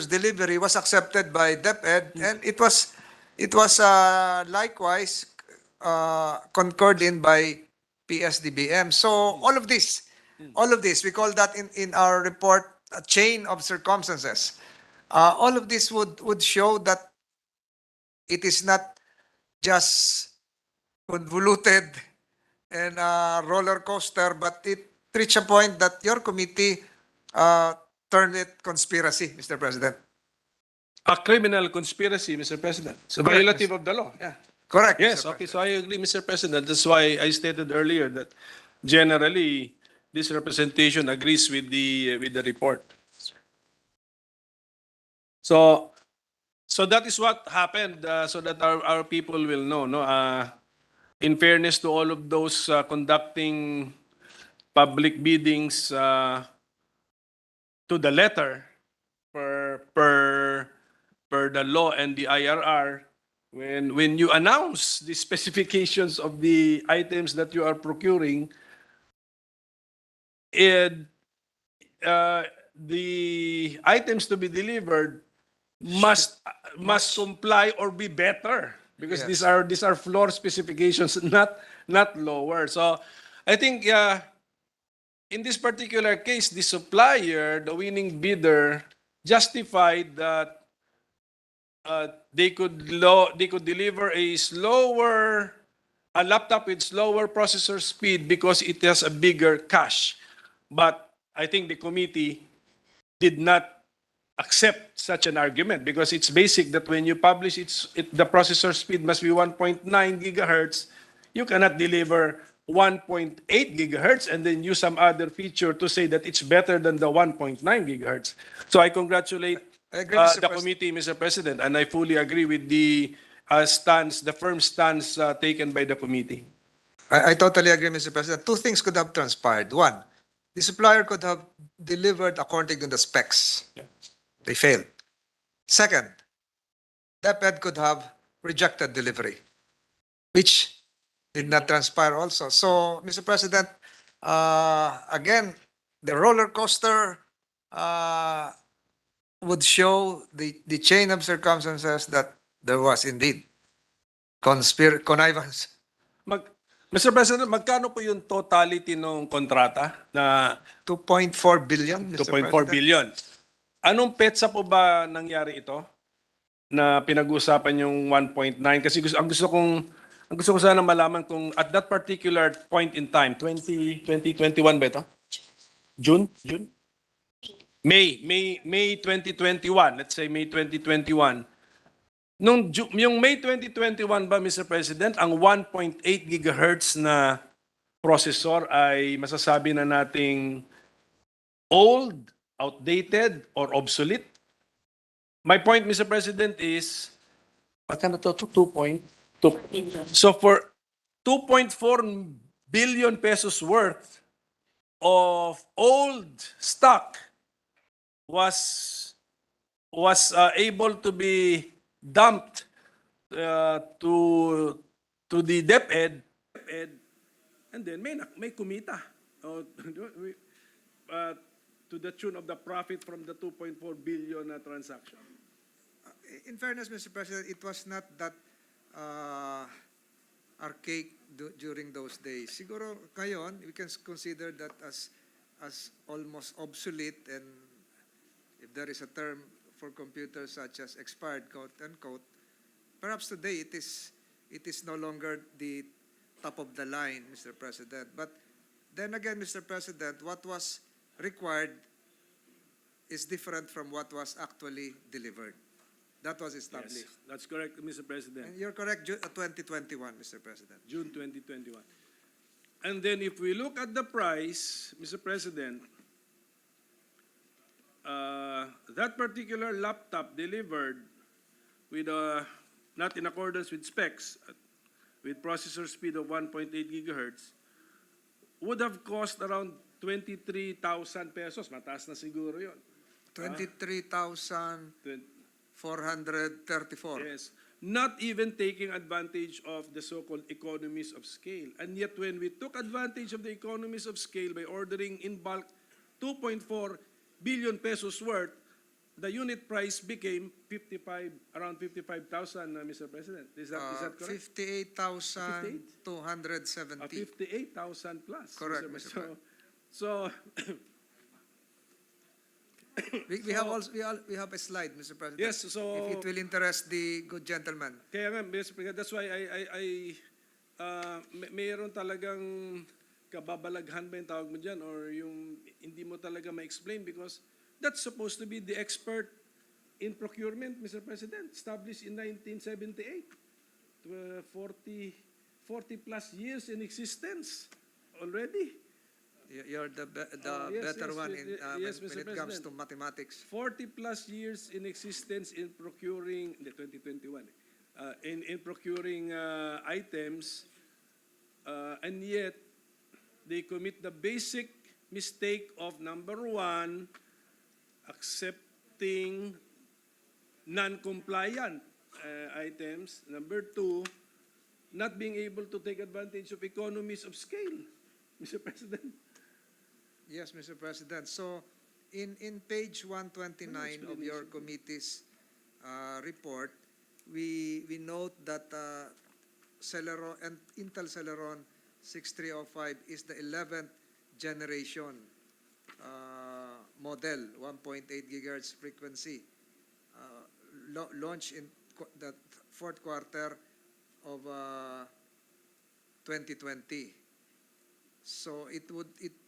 delivery was accepted by DepEd, and it was likewise concurred in by PSDBM. So all of this, we call that in our report a chain of circumstances. All of this would show that it is not just convoluted and a roller coaster, but it reached a point that your committee turned it conspiracy, Mr. President. A criminal conspiracy, Mr. President. So Correct, violative of the law. Yeah. Correct. Yes, Mr. okay, so I agree, Mr. President. That's why I stated earlier that generally this representation agrees with the report. So that is what happened, so that our people will know. No, in fairness to all of those conducting public biddings to the letter per the law and the IRR, when you announce the specifications of the items that you are procuring, the items to be delivered must comply or be better, because Yes. these are floor specifications, not lower. So I think in this particular case, the supplier, the winning bidder, justified that they could deliver a laptop with slower processor speed because it has a bigger cache. But I think the committee did not accept such an argument, because it's basic that when you publish the processor speed must be 1.9 gigahertz, you cannot deliver 1.8 gigahertz and then use some other feature to say that it's better than the 1.9 gigahertz. So I congratulate I agree, Mr. the committee, Mr. President, and I fully agree with the firm stance taken by the committee. I totally agree, Mr. President. Two things could have transpired. One, the supplier could have delivered according to the specs. They failed. Second, DepEd could have rejected delivery, which did not transpire also. So, Mr. President, again, the roller coaster would show the chain of circumstances that there was indeed connivance. Mr. President, magkano po yung totality ng kontrata na 2.4 billion, Mr. 2.4 President. billion? Anong petsa po ba nangyari ito na pinag-uusapan yung 1.9? Kasi ang gusto ko sana malaman kung at that particular point in time, 2021 ba ito? June? May 2021. Let's say May 2021. Yung May 2021 ba, Mr. President, ang 1.8 gigahertz na processor ay masasabi na nating old, outdated, or obsolete? My point, Mr. President, is, magkano to? 2.2. So for 2.4 billion pesos worth of old stock was able to be dumped to the DepEd, and then may kumita to the tune of the profit from the 2.4 billion transaction. In fairness, Mr. President, it was not that archaic during those days. Siguro ngayon, we can consider that as almost obsolete, and if there is a term for computers such as expired, quote unquote, perhaps today it is no longer the top of the line, Mr. President. But then again, Mr. President, what was required is different from what was actually delivered. That was established. Yes, that's correct, Mr. President. And you're correct, 2021, Mr. President. June 2021. And then if we look at the price, Mr. President, that particular laptop delivered with not in accordance with specs, with processor speed of 1.8 gigahertz, would have cost around 23,000 pesos. Mataas na siguro yun. 23,434. Yes. Not even taking advantage of the so-called economies of scale. And yet when we took advantage of the economies of scale by ordering in bulk 2.4 billion pesos worth, the unit price became around 55,000, Mr. President. Is that correct? 58,270. 58,000 plus. Correct, Mr. Mr. President. So We have a slide, Mr. President. yes, so If it will interest the good gentleman. kaya nga, Mr. President, that's why mayroon talagang kababalaghan ba yung tawag mo dyan, or yung hindi mo talaga ma-explain, because that's supposed to be the expert in procurement, Mr. President, established in 1978. 40 plus years in existence already. You're the Yes, better yes, one yes, when Mr. it comes to President. mathematics. 40 plus years in existence in procuring, 2021, in procuring items, and yet they commit the basic mistake of, number one, accepting non-compliant items. Number two, not being able to take advantage of economies of scale, Mr. President. Yes, Mr. President. So, in page 129 of your committee's report, we note that Celeron and Intel Celeron 6305 is the 11th generation model, 1.8 gigahertz frequency, launched in the fourth quarter of 2020. So it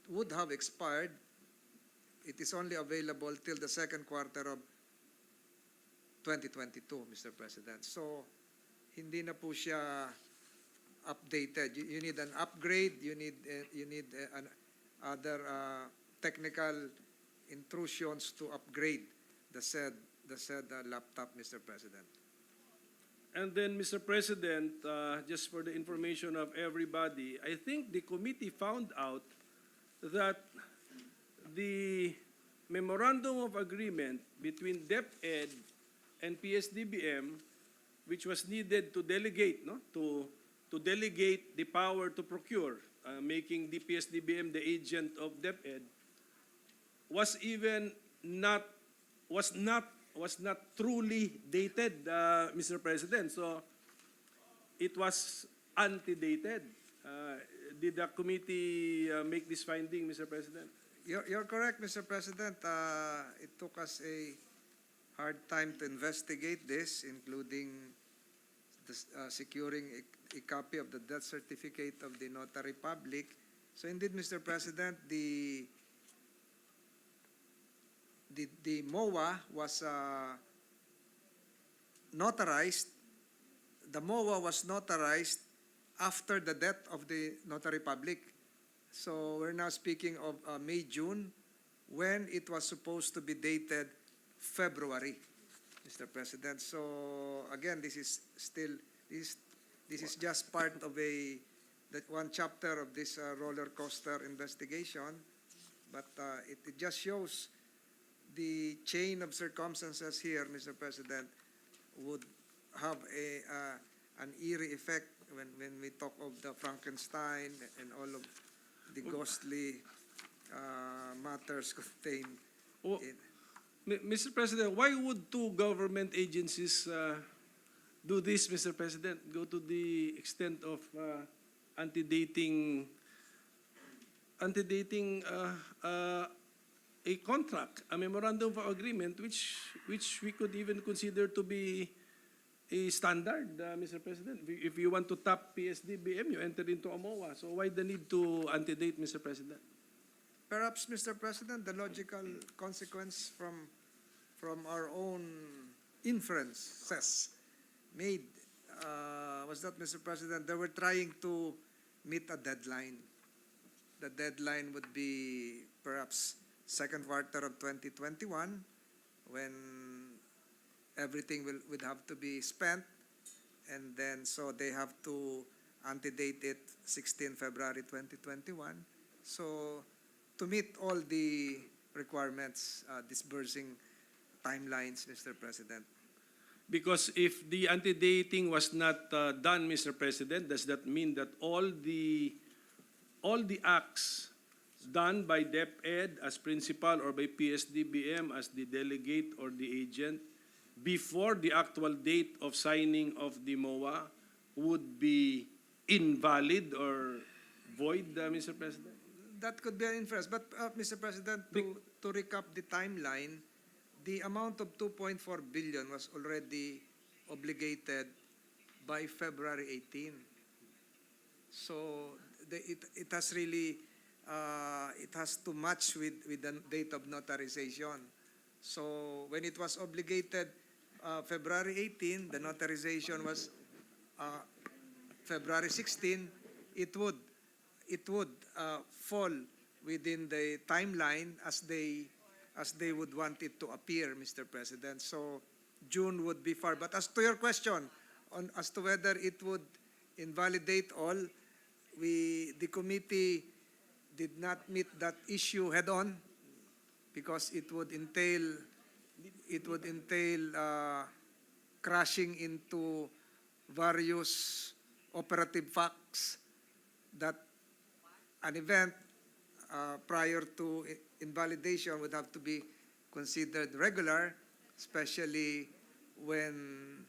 would have expired. It is only available till the second quarter of 2022, Mr. President. So hindi na po siya updated. You need an upgrade. You need other technical intrusions to upgrade the said laptop, Mr. President. And then, Mr. President, just for the information of everybody, I think the committee found out that the memorandum of agreement between DepEd and PSDBM, which was needed to delegate, no, to delegate the power to procure, making the PSDBM the agent of DepEd, was not truly dated, Mr. President. So it was antedated. Did the committee make this finding, Mr. President? You're correct, Mr. President. It took us a hard time to investigate this, including securing a copy of the death certificate of the notary public. So indeed, Mr. President, the MOA was notarized. The MOA was notarized after the death of the notary public. So we're now speaking of May, June, when it was supposed to be dated February, Mr. President. So again, this is just part of that one chapter of this roller coaster investigation, but it just shows the chain of circumstances here, Mr. President, would have an eerie effect when we talk of the Frankenstein and all of the ghostly matters contained Oh, in. Mr. President, why would two government agencies do this, Mr. President? Go to the extent of antedating a contract, a memorandum of agreement, which we could even consider to be a standard, Mr. President. If you want to tap PSDBM, you enter into a MOA. So why the need to antedate, Mr. President? Perhaps, Mr. President, the logical consequence from our own inferences made was that, Mr. President, they were trying to meet a deadline. The deadline would be perhaps second quarter of 2021, when everything would have to be spent, and then so they have to antedate it 16 February 2021. So to meet all the requirements, disbursing timelines, Mr. President. Because if the antedating was not done, Mr. President, does that mean that all the acts done by DepEd as principal or by PSDBM as the delegate or the agent before the actual date of signing of the MOA would be invalid or void, Mr. President? That could be an inference. But, Mr. President, to recap the timeline, the amount of 2.4 billion was already obligated by February 18. So it has really, it has to match with the date of notarization. So when it was obligated February 18, the notarization was February 16, it would fall within the timeline as they would want it to appear, Mr. President. So June would be far. But as to your question as to whether it would invalidate all, the committee did not meet that issue head on, because it would entail crashing into various operative facts that an event prior to invalidation would have to be considered regular, especially when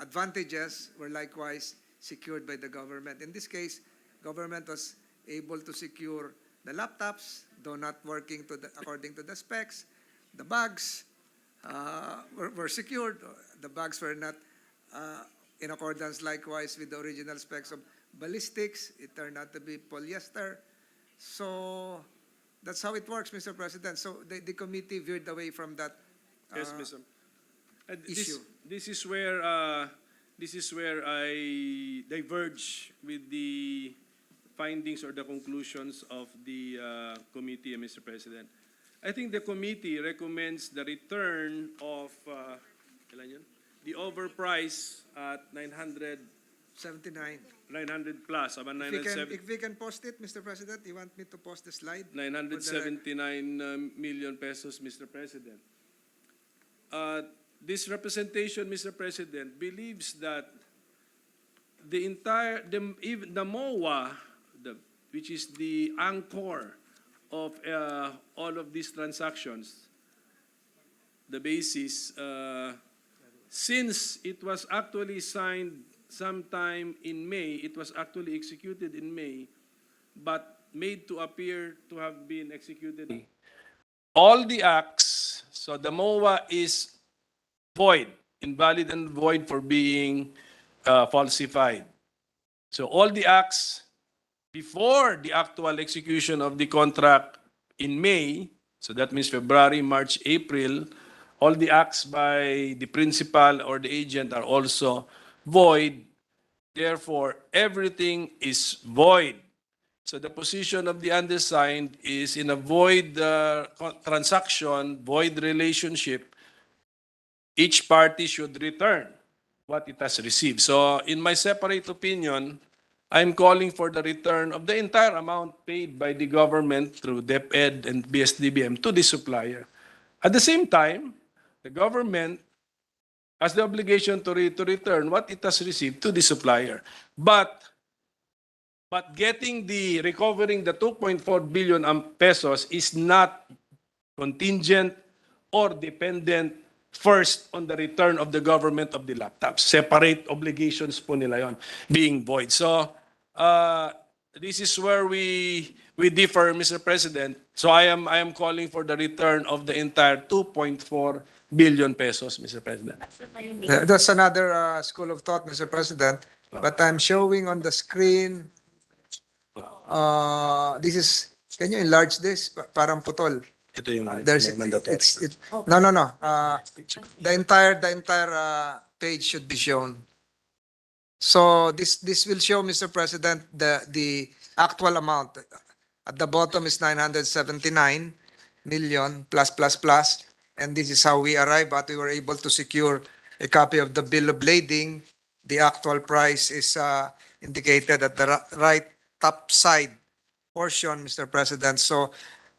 advantages were likewise secured by the government. In this case, government was able to secure the laptops, though not working according to the specs. The bags were secured. The bags were not in accordance likewise with the original specs of ballistics. It turned out to be polyester. So that's how it works, Mr. President. So the committee veered away from that Yes, Mr. issue. This is where I diverge with the findings or the conclusions of the committee, Mr. President. I think the committee recommends the return of the overprice at 900 79. 900 plus, about If we can post it, Mr. President, you want me to post the slide? 979 million pesos, Mr. President. This representation, Mr. President, believes that even the MOA, which is the anchor of all of these transactions, the basis, since it was actually signed sometime in May, it was actually executed in May, but made to appear to have been executed. All the acts, so the MOA is void, invalid and void for being falsified. So all the acts before the actual execution of the contract in May, so that means February, March, April, all the acts by the principal or the agent are also void. Therefore, everything is void. So the position of the undersigned is in a void transaction, void relationship, each party should return what it has received. So in my separate opinion, I'm calling for the return of the entire amount paid by the government through DepEd and BSDBM to the supplier. At the same time, the government has the obligation to return what it has received to the supplier. But recovering the 2.4 billion pesos is not contingent or dependent first on the return of the government of the laptops. Separate obligations po nila yon, being void. So this is where we differ, Mr. President. So I am calling for the return of the entire 2.4 billion pesos, Mr. President. That's another school of thought, Mr. President. But I'm showing on the screen. This is. Can you enlarge this? Parang putol. Ito yung Mandatory. No. The entire page should be shown. So this will show, Mr. President, the actual amount. At the bottom is 979 million plus, and this is how we arrived at. We were able to secure a copy of the bill of lading. The actual price is indicated at the right top side portion, Mr. President. So,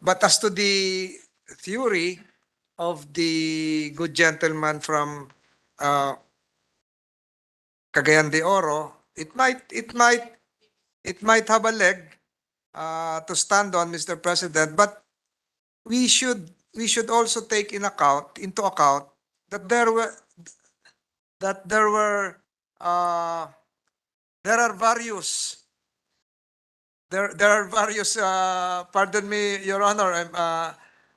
but as to the theory of the good gentleman from Cagayan de Oro, it might have a leg to stand on, Mr. President. But we should also take into account that there are various. There are various. Pardon me, Your Honor.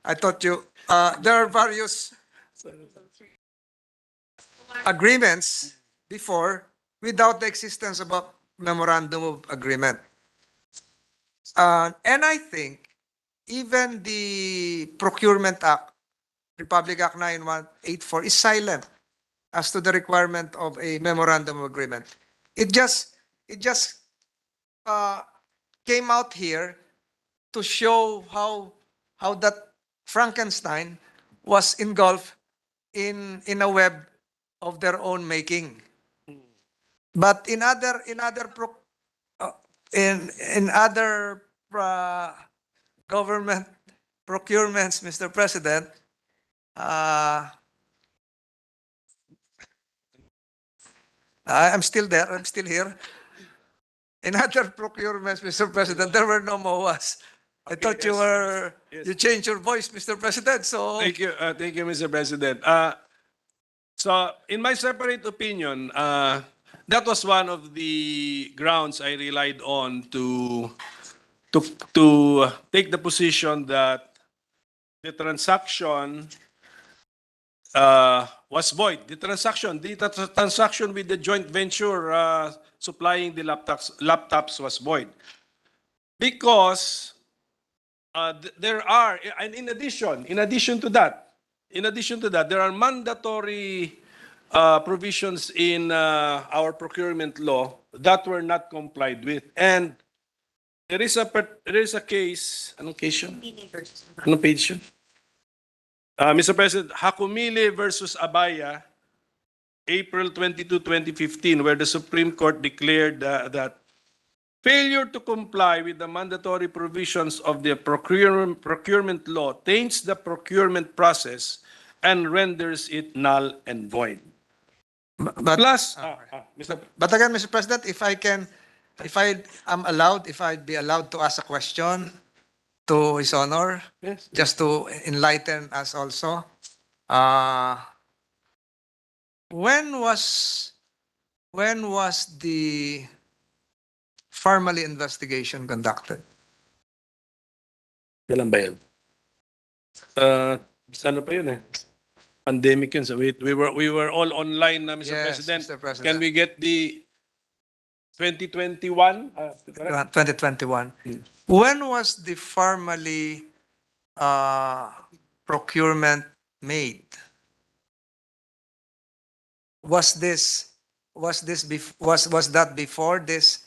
I thought you. There are various agreements before without the existence of a memorandum of agreement. And I think even the Procurement Act, Republic Act 9184, is silent as to the requirement of a memorandum of agreement. It just came out here to show how that Frankenstein was engulfed in a web of their own making. But in other government procurements, Mr. President, I'm still there. I'm still here. In other procurements, Mr. President, there were no MOAs. I thought you changed your voice, Mr. President. So Thank you, Mr. President. So, in my separate opinion, that was one of the grounds I relied on to take the position that the transaction was void. The transaction with the joint venture supplying the laptops was void. Because there are, and in addition to that, there are mandatory provisions in our procurement law that were not complied with. And there is a case, anong case yun? Anong page yun? Mr. President, Hakumili versus Abaya, April 22, 2015, where the Supreme Court declared that failure to comply with the mandatory provisions of the procurement law taints the procurement process and renders it null and void. But, Plus, Mr. but again, Mr. President, if I'd be allowed to ask a question to His Honor, Yes. just to enlighten us also. Uh, when was the formally investigation conducted? Kailan ba yun? Ano pa yun eh? Pandemic yun. So we were all online na, Mr. Yes, President. Mr. President. Can we get the 2021? Correct? 2021. When was the formally procurement made? Was that before this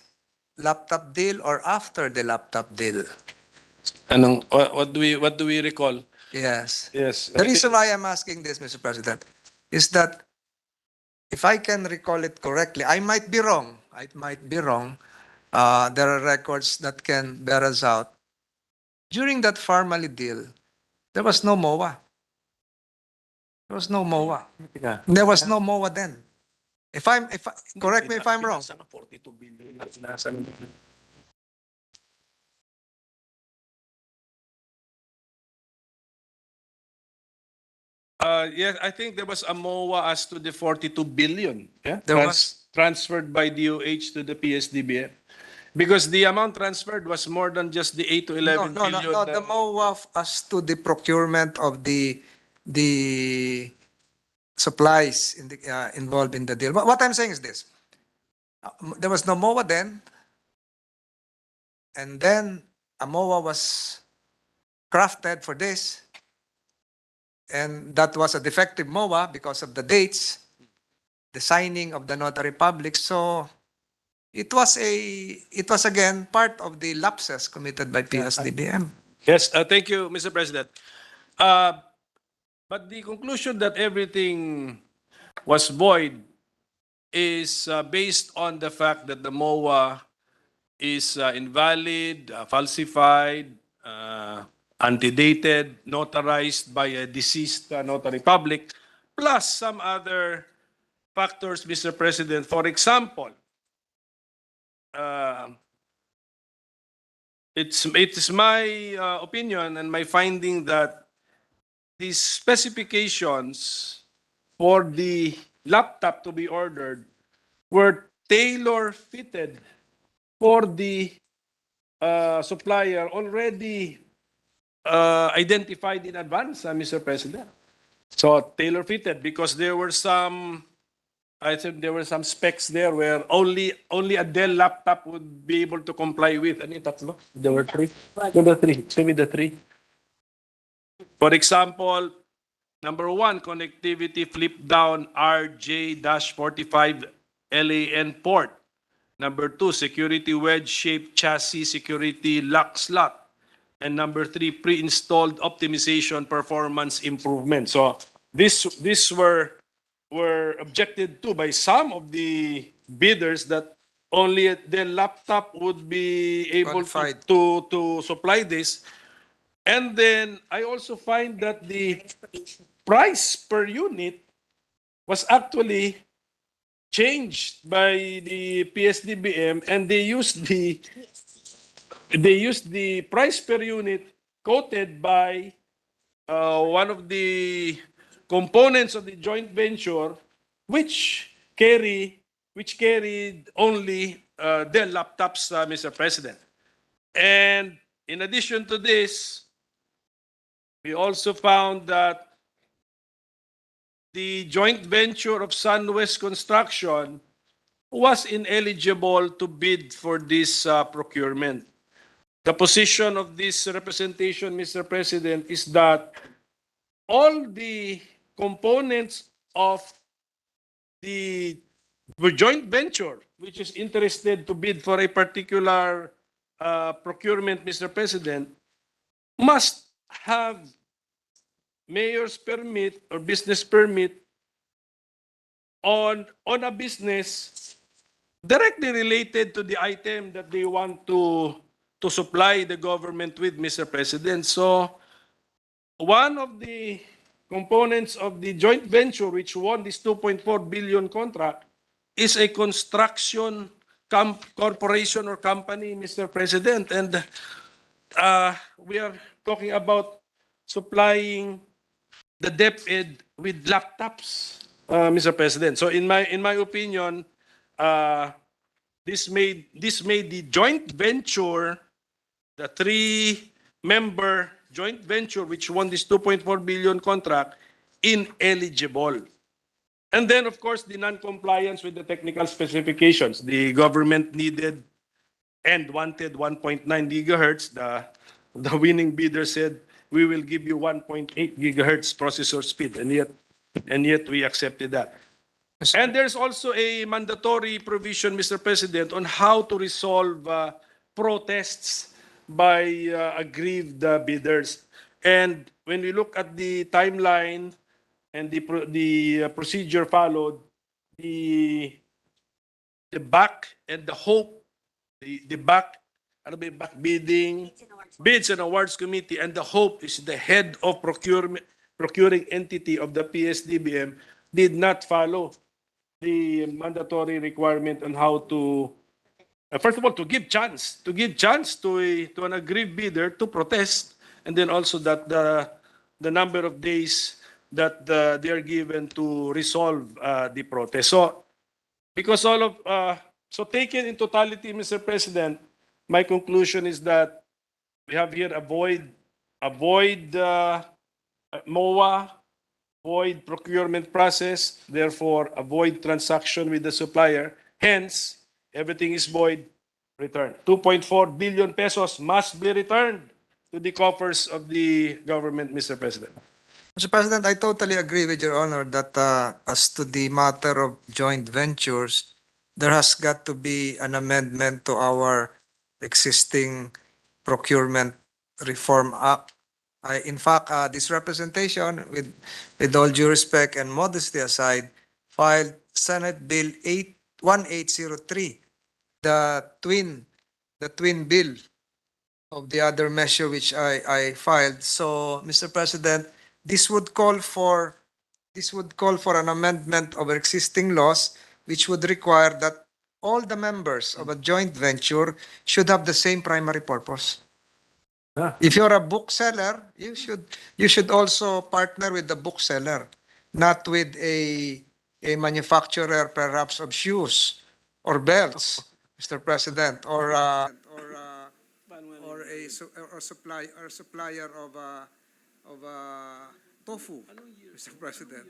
laptop deal or after the laptop deal? What do we recall? Yes. Yes. The reason why I'm asking this, Mr. President, is that if I can recall it correctly, I might be wrong. I might be wrong. There are records that can bear us out. During that formally deal, there was no MOA. There was no MOA. There was no MOA then. Correct me if I'm wrong. 42 billion. Yes, I think there was a MOA as to the 42 billion. Yeah? There was. Transferred by DOH to the PSDBM. Because the amount transferred was more than just the 8 to 11 No, billion. the MOA as to the procurement of the supplies involved in the deal. What I'm saying is this. There was no MOA then, and then a MOA was crafted for this, and that was a defective MOA because of the dates, the signing of the notary public. So it was again part of the lapses committed by PSDBM. Yes, thank you, Mr. President. But the conclusion that everything was void is based on the fact that the MOA is invalid, falsified, antedated, notarized by a deceased notary public, plus some other factors, Mr. President. For example, it's my opinion and my finding that the specifications for the laptop to be ordered were tailor-fitted for the supplier already identified in advance, Mr. President. So tailor-fitted because there were some, I think there were some specs there where only a Dell laptop would be able to comply with. Ano yung tatlo? There were three. There were three. Show me the three. For example, number one, connectivity flip down RJ-45 LAN port. Number two, security wedge-shaped chassis security lock slot. And number three, pre-installed optimization performance improvement. So these were objected to by some of the bidders that only their laptop would be able Qualified. to supply this. And then I also find that the price per unit was actually changed by the PSDBM, and they used the price per unit quoted by one of the components of the joint venture, which carried only Dell laptops, Mr. President. And in addition to this, we also found that the joint venture of SunWest Construction was ineligible to bid for this procurement. The position of this representation, Mr. President, is that all the components of the joint venture, which is interested to bid for a particular procurement, Mr. President, must have mayor's permit or business permit on a business directly related to the item that they want to supply the government with, Mr. President. So one of the components of the joint venture which won this 2.4 billion contract is a construction corporation or company, Mr. President. And we are talking about supplying the DepEd with laptops, Mr. President. So in my opinion, this made the joint venture, the three-member joint venture which won this 2.4 billion contract, ineligible. And then, of course, the non-compliance with the technical specifications. The government needed and wanted 1.9 gigahertz. The winning bidder said, we will give you 1.8 gigahertz processor speed, and yet we accepted that. And there's also a mandatory provision, Mr. President, on how to resolve protests by aggrieved bidders. And when we look at the timeline and the procedure followed, the back and the hope, the back, ano ba yung back bidding, bids and awards committee, and the hope is the head of procuring entity of the PSDBM did not follow the mandatory requirement on how to, first of all, to give chance to an aggrieved bidder to protest, and then also that the number of days that they are given to resolve the protest. So, because so taken in totality, Mr. President, my conclusion is that we have here avoid MOA, avoid procurement process, therefore avoid transaction with the supplier. Hence, everything is void, return. 2.4 billion pesos must be returned to the coffers of the government, Mr. President. Mr. President, I totally agree with Your Honor that as to the matter of joint ventures, there has got to be an amendment to our existing procurement reform act. In fact, this representation, with all due respect and modesty aside, filed Senate Bill 1803, the twin bill of the other measure which I filed. So, Mr. President, this would call for an amendment of existing laws which would require that all the members of a joint venture should have the same primary purpose. If you're a bookseller, you should also partner with the bookseller, not with a manufacturer perhaps of shoes or belts, Mr. President, or a supplier of tofu, Mr. President,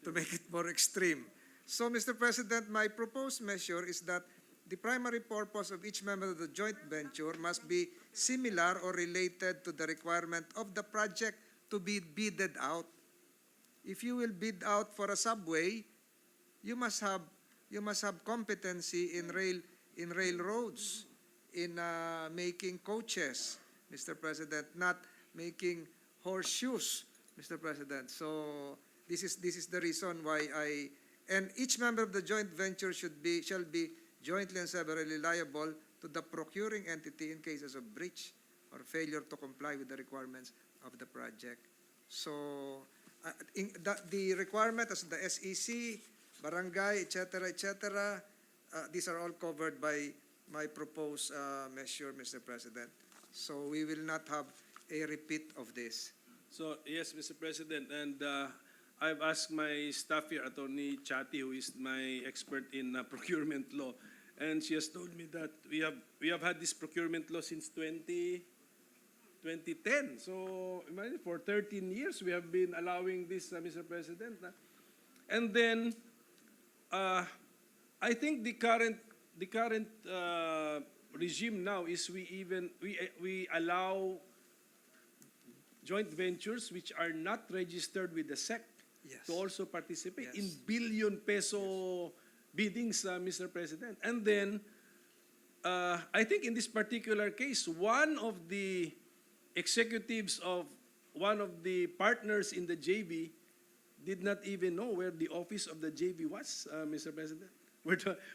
to make it more extreme. So, Mr. President, my proposed measure is that the primary purpose of each member of the joint venture must be similar or related to the requirement of the project to be bidded out. If you will bid out for a subway, you must have competency in railroads, in making coaches, Mr. President, not making horseshoes, Mr. President. So this is the reason why and each member of the joint venture shall be jointly and severally liable to the procuring entity in cases of breach or failure to comply with the requirements of the project. So the requirement as the SEC, barangay, etc., these are all covered by my proposed measure, Mr. President. So we will not have a repeat of this. So, yes, Mr. President, and I've asked my staff here, Attorney Chati, who is my expert in procurement law, and she has told me that we have had this procurement law since 2010. So, imagine, for 13 years we have been allowing this, Mr. President. And then, I think the current regime now is we allow joint ventures which are not registered with the SEC to also participate in billion peso biddings, Mr. President. And then, I think in this particular case, one of the executives of one of the partners in the JV did not even know where the office of the JV was, Mr. President.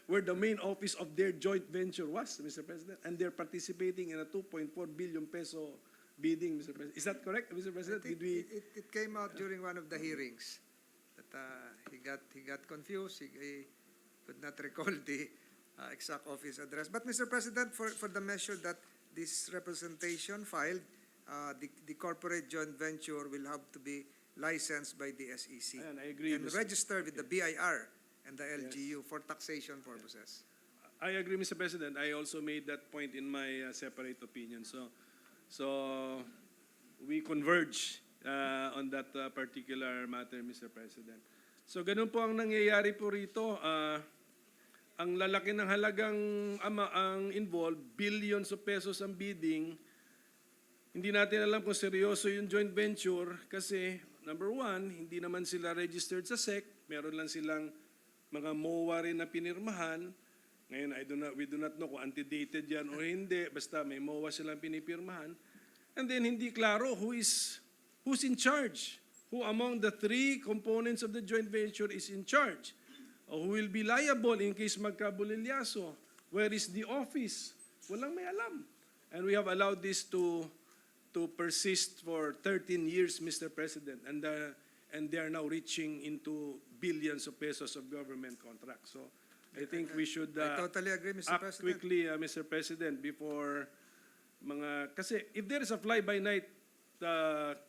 Where the main office of their joint venture was, Mr. President, and they're participating in a 2.4 billion peso bidding, Mr. President. Is that correct, Mr. I President? think Did we? it came out during one of the hearings that he got confused. He could not recall the exact office address. But Mr. President, for the measure that this representation filed, the corporate joint venture will have to be licensed by the SEC Ayan, I agree, and Mr. registered with the BIR and the LGU for taxation purposes. I agree, Mr. President. I also made that point in my separate opinion. So we converge on that particular matter, Mr. President. So ganun po ang nangyayari po rito. Ang lalaki ng halagang ang involved, billions of pesos ang bidding. Hindi natin alam kung seryoso yung joint venture kasi number one, hindi naman sila registered sa SEC. Meron lang silang mga MOA rin na pinirmahan. Ngayon, we do not know kung antedated yan o hindi. Basta may MOA silang pinipirmahan. And then, hindi klaro who's in charge. Who among the three components of the joint venture is in charge? O who will be liable in case magkabulilyaso? Where is the office? Walang may alam. And we have allowed this to persist for 13 years, Mr. President. And they are now reaching into billions of pesos of government contracts. So I think we should I totally agree, Mr. act President. quickly, Mr. President, before kasi if there is a fly-by-night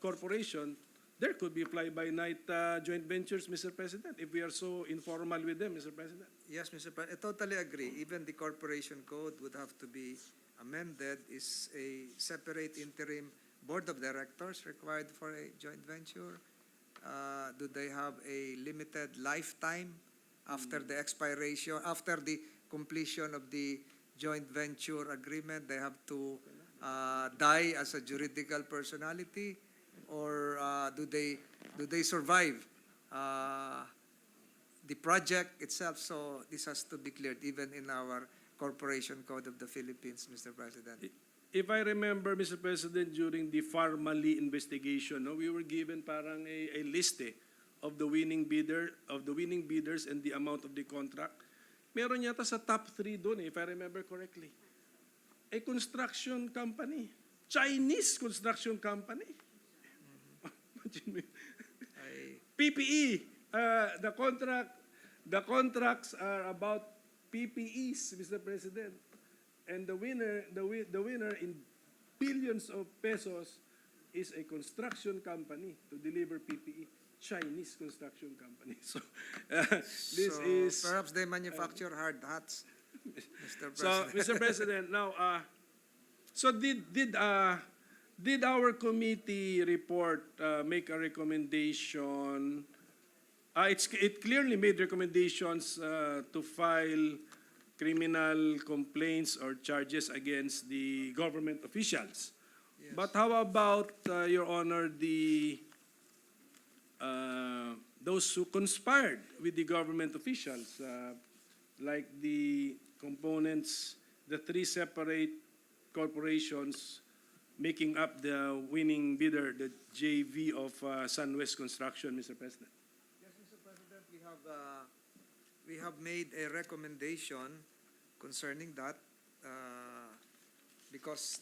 corporation, there could be fly-by-night joint ventures, Mr. President, if we are so informal with them, Mr. President. Yes, Mr. President, I totally agree. Even the corporation code would have to be amended. Is a separate interim board of directors required for a joint venture? Do they have a limited lifetime after the expiration, after the completion of the joint venture agreement? They have to die as a juridical personality, or do they survive the project itself? So this has to be cleared even in our Corporation Code of the Philippines, Mr. President. If I remember, Mr. President, during the Farmally investigation, we were given parang a list of the winning bidders and the amount of the contract. Meron yata sa top 3 doon, if I remember correctly. A construction company, Chinese construction company. PPE. The contracts are about PPEs, Mr. President. And the winner in billions of pesos is a construction company to deliver PPE, Chinese construction company. So this is Perhaps they manufacture hard hats, Mr. so, President. Mr. President. Now, so did our committee report make a recommendation? It clearly made recommendations to file criminal complaints or charges against the government officials. Yes. But how about, Your Honor, those who conspired with the government officials, like the components, the 3 separate corporations making up the winning bidder, the JV of SunWest Construction, Mr. President? Yes, Mr. President, we have made a recommendation concerning that because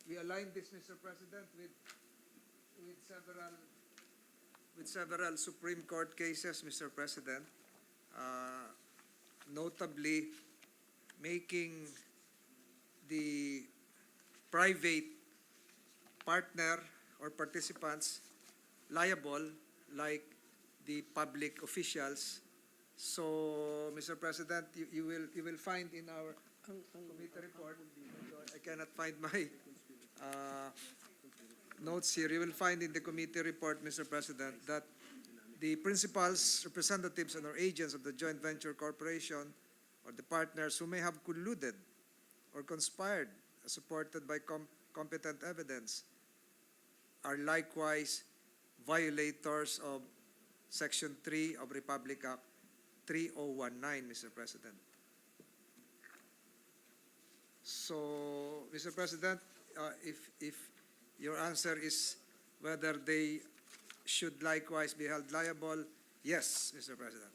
we aligned this, Mr. President, with several Supreme Court cases, Mr. President, notably making the private partner or participants liable like the public officials. So, Mr. President, you will find in our committee report, I cannot find my notes here. You will find in the committee report, Mr. President, that the principals, representatives, and or agents of the joint venture corporation or the partners who may have colluded or conspired, supported by competent evidence, are likewise violators of Section 3 of Republic Act 3019, Mr. President. So, Mr. President, if your answer is whether they should likewise be held liable? Yes, Mr. President.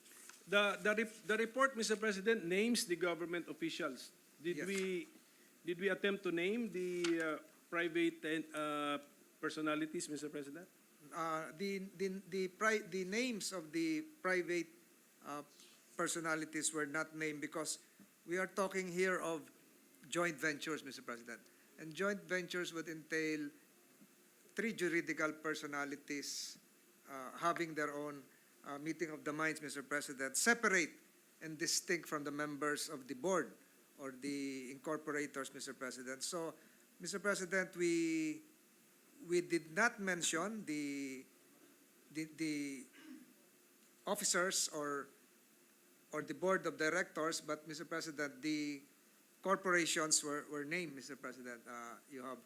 The report, Mr. President, names the government officials. Did Yes. we attempt to name the private personalities, Mr. President? The names of the private personalities were not named because we are talking here of joint ventures, Mr. President. And joint ventures would entail three juridical personalities having their own meeting of the minds, Mr. President, separate and distinct from the members of the board or the incorporators, Mr. President. So, Mr. President, we did not mention the officers or the board of directors, but Mr. President, the corporations were named, Mr. President. You have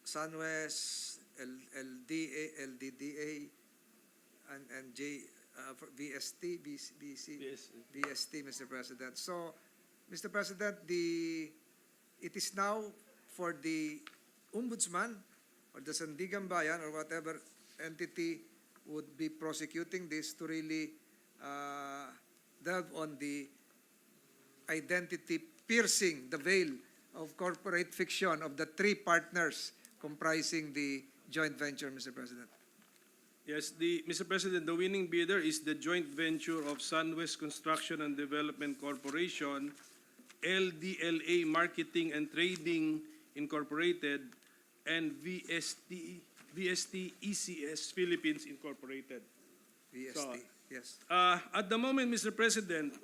SunWest, LDA, LDDA, and VST, VST, Mr. President. So, Mr. President, it is now for the Ombudsman or the Sandigan Bayan or whatever entity would be prosecuting this to really delve on the identity piercing the veil of corporate fiction of the three partners comprising the joint venture, Mr. President. Yes, Mr. President, the winning bidder is the joint venture of SunWest Construction and Development Corporation, LDLA Marketing and Trading Incorporated, and VST ECS Philippines Incorporated. VST, So, yes. At the moment, Mr. President,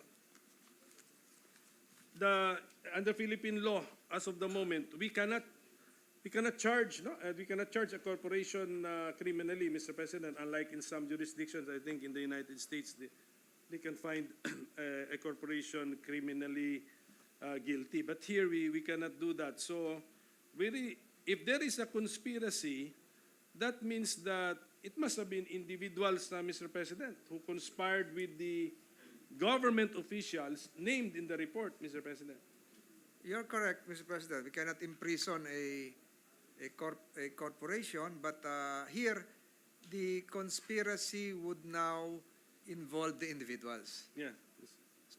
under Philippine law, as of the moment, we cannot charge a corporation criminally, Mr. President. Unlike in some jurisdictions, I think in the United States, they can find a corporation criminally guilty. But here we cannot do that. So really, if there is a conspiracy, that means that it must have been individuals, Mr. President, who conspired with the government officials named in the report, Mr. President. You're correct, Mr. President. We cannot imprison a corporation, but here the conspiracy would now involve the individuals. Yeah.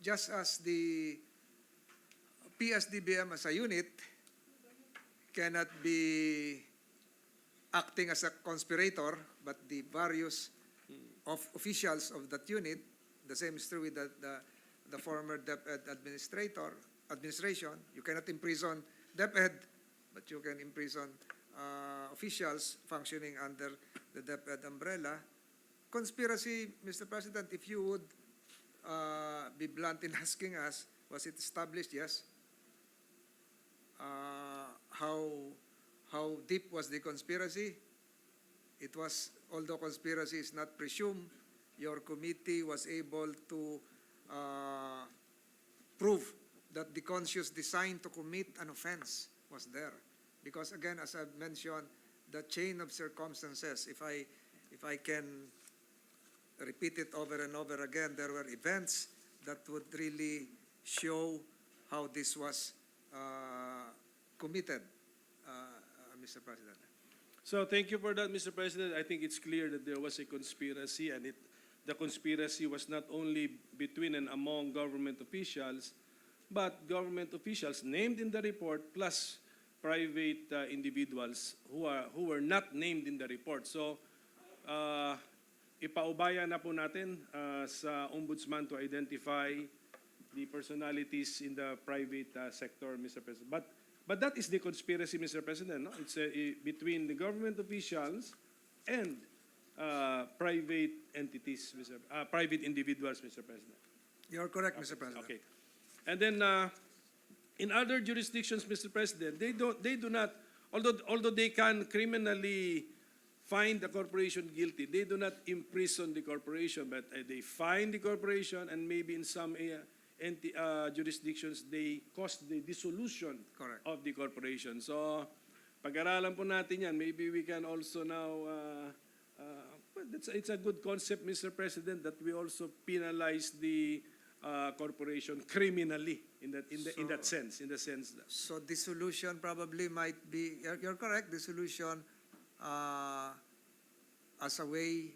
Just as the PSDBM as a unit cannot be acting as a conspirator, but the various officials of that unit, the same is true with the former DepEd administration. You cannot imprison DepEd, but you can imprison officials functioning under the DepEd umbrella. Conspiracy, Mr. President, if you would be blunt in asking us, was it established? Yes. How deep was the conspiracy? It was, although conspiracy is not presumed, your committee was able to prove that the conscious design to commit an offense was there. Because again, as I've mentioned, the chain of circumstances, if I can repeat it over and over again, there were events that would really show how this was committed, Mr. President. So thank you for that, Mr. President. I think it's clear that there was a conspiracy, and the conspiracy was not only between and among government officials, but government officials named in the report plus private individuals who were not named in the report. So ipaubaya na po natin sa Ombudsman to identify the personalities in the private sector, Mr. President. But that is the conspiracy, Mr. President. No? It's between the government officials and private entities, private individuals, Mr. President. You're correct, Mr. President. Okay. And then in other jurisdictions, Mr. President, they do not, although they can criminally find the corporation guilty, they do not imprison the corporation, but they fine the corporation, and maybe in some jurisdictions, they cause the dissolution Correct. of the corporation. So, pag-aralan po natin yan. Maybe we can also now, it's a good concept, Mr. President, that we also penalize the corporation criminally in the sense that. So dissolution probably might be, you're correct, dissolution as a way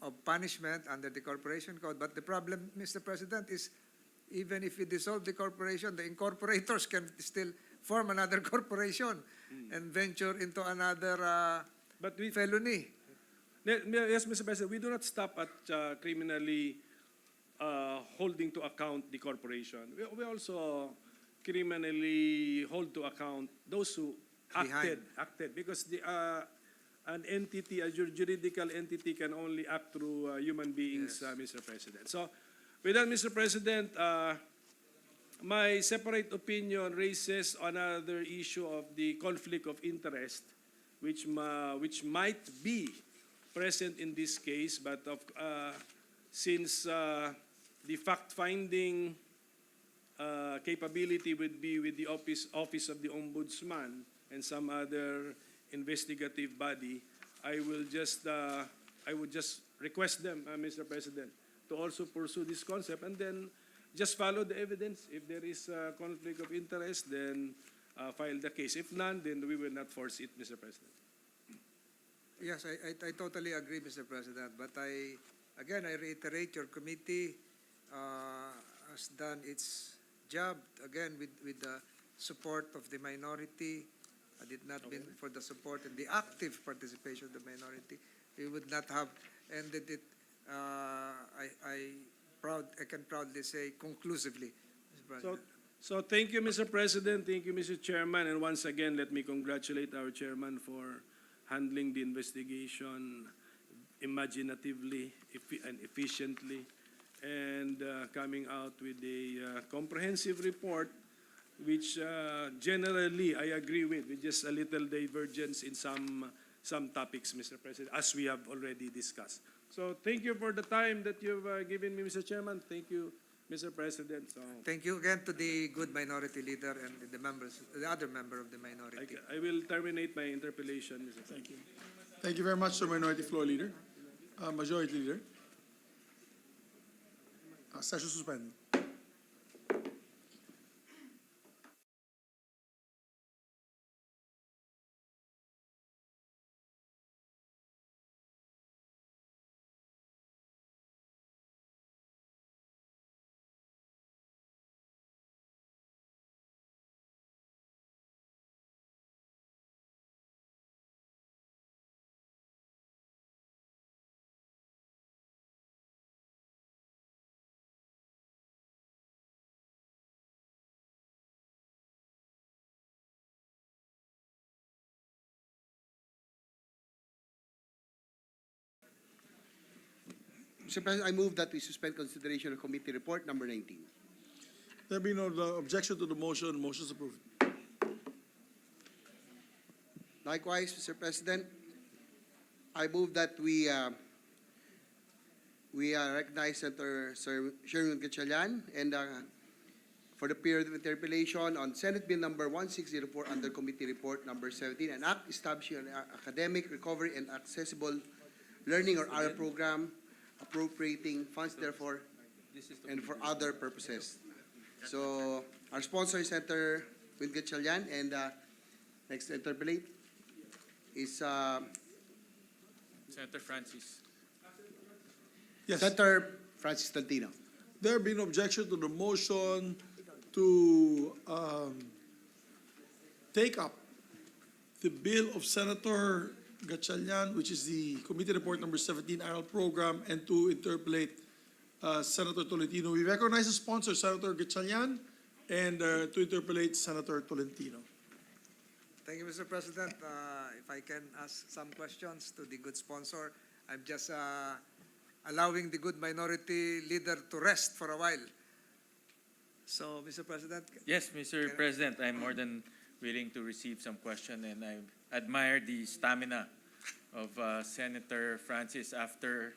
of punishment under the Corporation Code. But the problem, Mr. President, is even if we dissolve the corporation, the incorporators can still form another corporation and venture into another But we, felony. yes, Mr. President, we do not stop at criminally holding to account the corporation. We also criminally hold to account those who acted because an entity, a juridical entity can only act through human beings, Yes. Mr. President. So, with that, Mr. President, my separate opinion raises another issue of the conflict of interest, which might be present in this case, but since the fact-finding capability would be with the office of the Ombudsman and some other investigative body, I would just request them, Mr. President, to also pursue this concept and then just follow the evidence. If there is a conflict of interest, then file the case. If none, then we will not force it, Mr. President. Yes, I totally agree, Mr. President. But I reiterate, your committee has done its job, again, with the support of the minority. Had it not been for the support and the active participation of the minority, we would not have ended it, I can proudly say, conclusively, Mr. President. So thank you, Mr. President. Thank you, Mr. Chairman. And once again, let me congratulate our chairman for handling the investigation imaginatively and efficiently and coming out with a comprehensive report which generally I agree with just a little divergence in some topics, Mr. President, as we have already discussed. So thank you for the time that you've given me, Mr. Chairman. Thank you, Mr. President. So Thank you again to the good minority leader and the members, the other member of the minority. I will terminate my interpellation, Mr. President. Thank you. Thank you very much, Sir Minority Floor Leader. Majority Leader. Session suspended. Mr. President, I move that we suspend consideration of committee report number 19. There being no objection to the motion, motion is approved. Likewise, Mr. President, I move that we recognize Senator Sir Sherwin Gatchalian and for the period of interpellation on Senate Bill number 1604 under Committee Report number 17, an act establishing an academic recovery and accessible learning or ARA program, appropriating funds therefore and for other purposes. So our sponsor is Senator Will Gatchalian, and next to interpellate is Senator Francis. Yes. Senator Francis Tantino. There being no objection to the motion to take up the bill of Senator Gatchalian, which is the Committee Report number 17 ARAL program, and to interpolate Senator Tolentino. We recognize the sponsor, Senator Gatchalian, and to interpolate Senator Tolentino. Thank you, Mr. President. If I can ask some questions to the good sponsor, I'm just allowing the good minority leader to rest for a while. So, Mr. President. Yes, Mr. President, I'm more than willing to receive some question, and I admire the stamina of Senator Francis after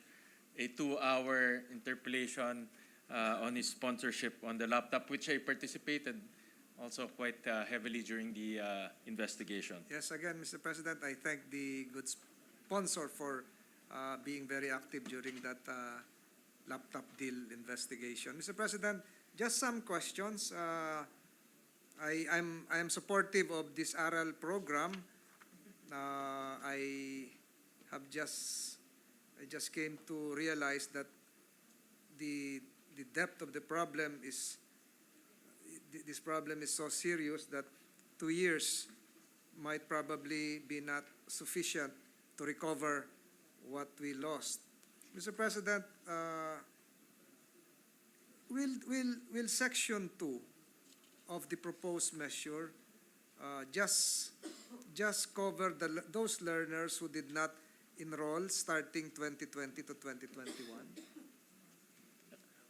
a 2-hour interpellation on his sponsorship on the laptop, which I participated also quite heavily during the investigation. Yes, again, Mr. President, I thank the good sponsor for being very active during that laptop deal investigation. Mr. President, just some questions. I am supportive of this ARAL program. I I just came to realize that the depth of the problem is, this problem is so serious that 2 years might probably be not sufficient to recover what we lost. Mr. President, will Section 2 of the proposed measure just cover those learners who did not enroll starting 2020 to 2021?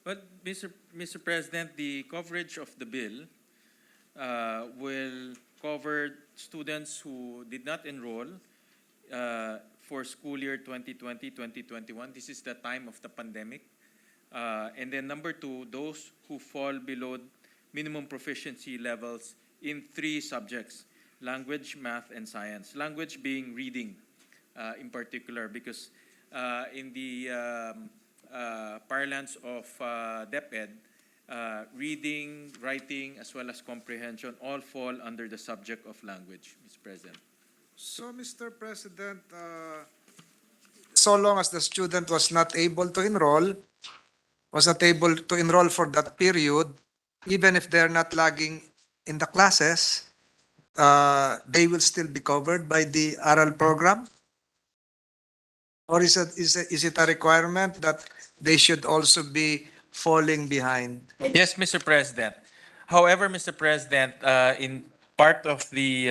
Well, Mr. President, the coverage of the bill will cover students who did not enroll for school year 2020-2021. This is the time of the pandemic. And then number two, those who fall below minimum proficiency levels in 3 subjects: language, math, and science. Language being reading in particular, because in the parlance of DepEd, reading, writing, as well as comprehension all fall under the subject of language, Mr. President. So, Mr. President, so long as the student was not able to enroll for that period, even if they're not lagging in the classes, they will still be covered by the ARAL program? Or is it a requirement that they should also be falling behind? Yes, Mr. President. However, Mr. President, in part of the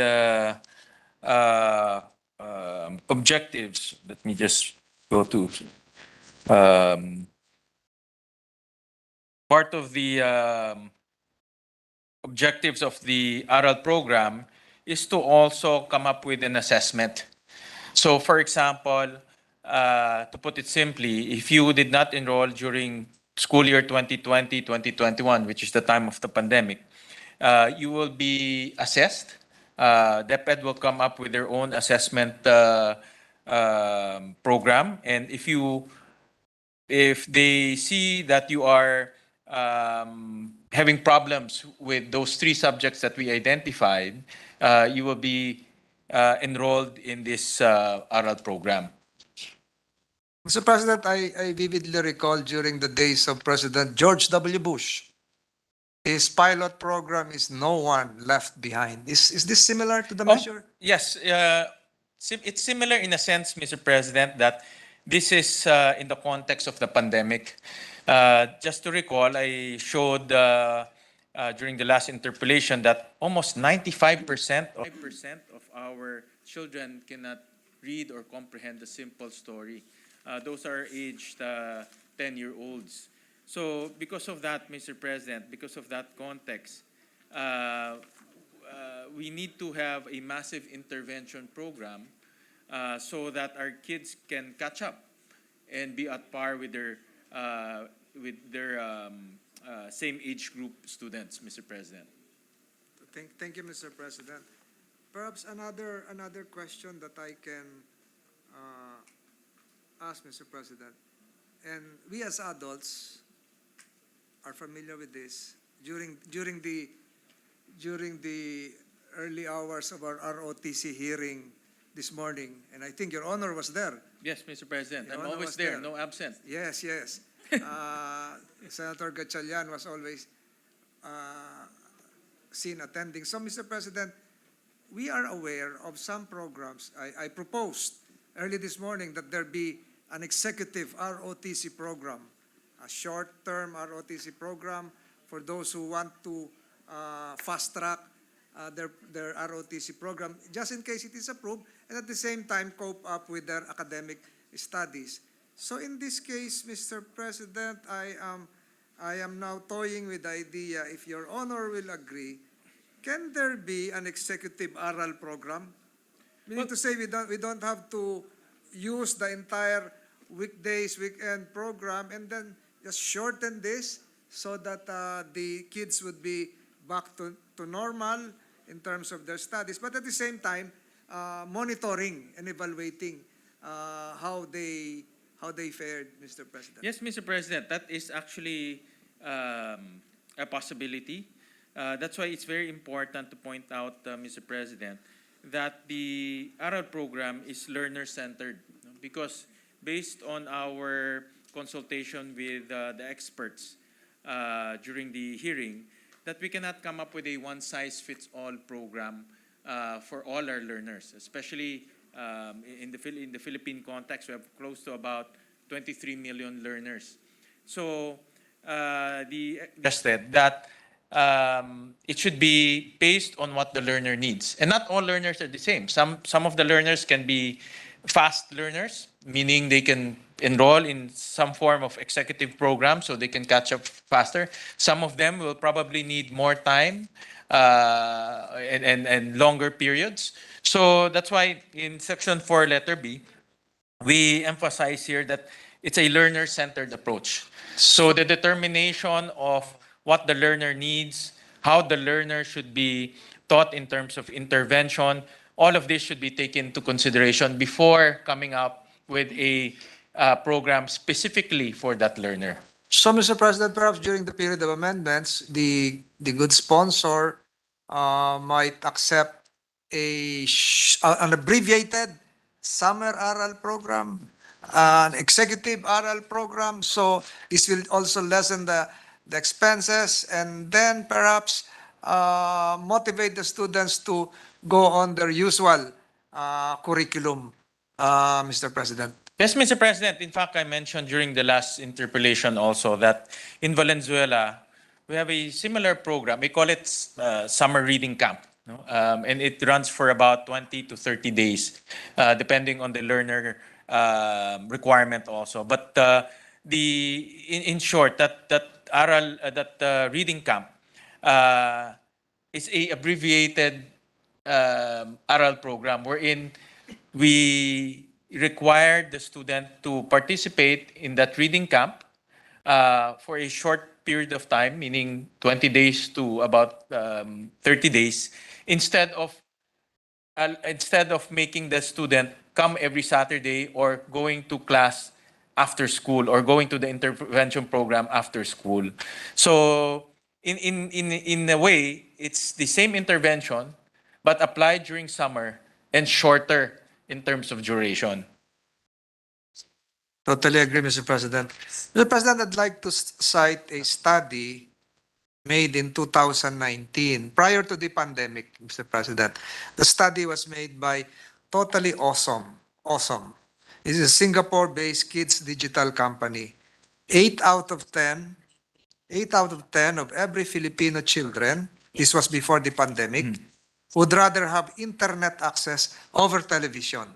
objectives, let me just go to part of the objectives of the ARAL program is to also come up with an assessment. So, for example, to put it simply, if you did not enroll during school year 2020-2021, which is the time of the pandemic, you will be assessed. DepEd will come up with their own assessment program, and if they see that you are having problems with those 3 subjects that we identified, you will be enrolled in this ARAL program. Mr. President, I vividly recall during the days of President George W. Bush, his pilot program is No One Left Behind. Is this similar to the measure? Yes, it's similar in a sense, Mr. President, that this is in the context of the pandemic. Just to recall, I showed during the last interpellation that almost 95% of our children cannot read or comprehend a simple story. Those are aged 10-year-olds. So because of that, Mr. President, because of that context, we need to have a massive intervention program so that our kids can catch up and be at par with their same age group students, Mr. President. Thank you, Mr. President. Perhaps another question that I can ask, Mr. President. And we as adults are familiar with this. During the early hours of our ROTC hearing this morning, and I think Your Honor was there. Yes, Mr. President. Your I'm Honor always was there, no absent. Yes. Senator Gatchalian was always seen attending. So, Mr. President, we are aware of some programs. I proposed early this morning that there be an executive ROTC program, a short-term ROTC program for those who want to fast-track their ROTC program, just in case it is approved, and at the same time cope up with their academic studies. So in this case, Mr. President, I am now toying with the idea, if Your Honor will agree, can there be an executive ARAL program? Meaning to say we don't have to use the entire weekdays, weekend program, and then just shorten this so that the kids would be back to normal in terms of their studies, but at the same time, monitoring and evaluating how they fared, Mr. President. Yes, Mr. President, that is actually a possibility. That's why it's very important to point out, Mr. President, that the ARAL program is learner-centered. because based on our consultation with the experts during the hearing, that we cannot come up with a one-size-fits-all program for all our learners, especially in the Philippine context. We have close to about 23 million learners. So suggested that it should be based on what the learner needs. And not all learners are the same. Some of the learners can be fast learners, meaning they can enroll in some form of executive program so they can catch up faster. Some of them will probably need more time and longer periods. So that's why in section 4, letter B, we emphasize here that it's a learner-centered approach. So the determination of what the learner needs, how the learner should be taught in terms of intervention, all of this should be taken into consideration before coming up with a program specifically for that learner. So, Mr. President, perhaps during the period of amendments, the good sponsor might accept an abbreviated summer aral program, an executive aral program. So this will also lessen the expenses and then perhaps motivate the students to go on their usual curriculum, Mr. President. Yes, Mr. President. In fact, I mentioned during the last interpellation also that in Valenzuela, we have a similar program. We call it summer reading camp. No? And it runs for about 20 to 30 days, depending on the learner requirement also. But in short, that reading camp is a abbreviated ARAL program wherein we required the student to participate in that reading camp for a short period of time, meaning 20 days to about 30 days, instead of making the student come every Saturday or going to class after school or going to the intervention program after school. So in a way, it's the same intervention, but applied during summer and shorter in terms of duration. Totally agree, Mr. President. Mr. President, I'd like to cite a study made in 2019, prior to the pandemic, Mr. President. The study was made by Totally Awesome. It is a Singapore-based kids digital company. 8 out of 10 of every Filipino children, this was before the pandemic, would rather have internet access over television.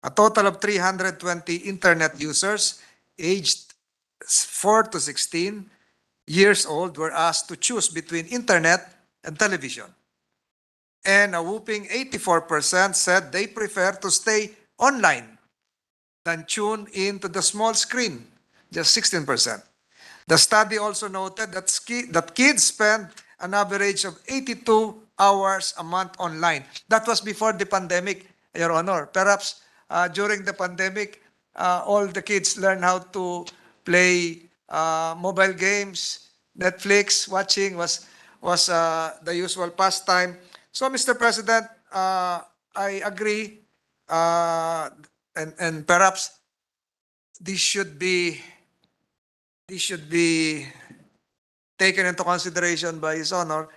A total of 320 internet users aged 4 to 16 years old were asked to choose between internet and television. And a whooping 84% said they prefer to stay online than tune into the small screen, just 16%. The study also noted that kids spend an average of 82 hours a month online. That was before the pandemic, Your Honor. Perhaps during the pandemic, all the kids learned how to play mobile games. Netflix watching was the usual pastime. So, Mr. President, I agree, and perhaps this should be taken into consideration by His Honor.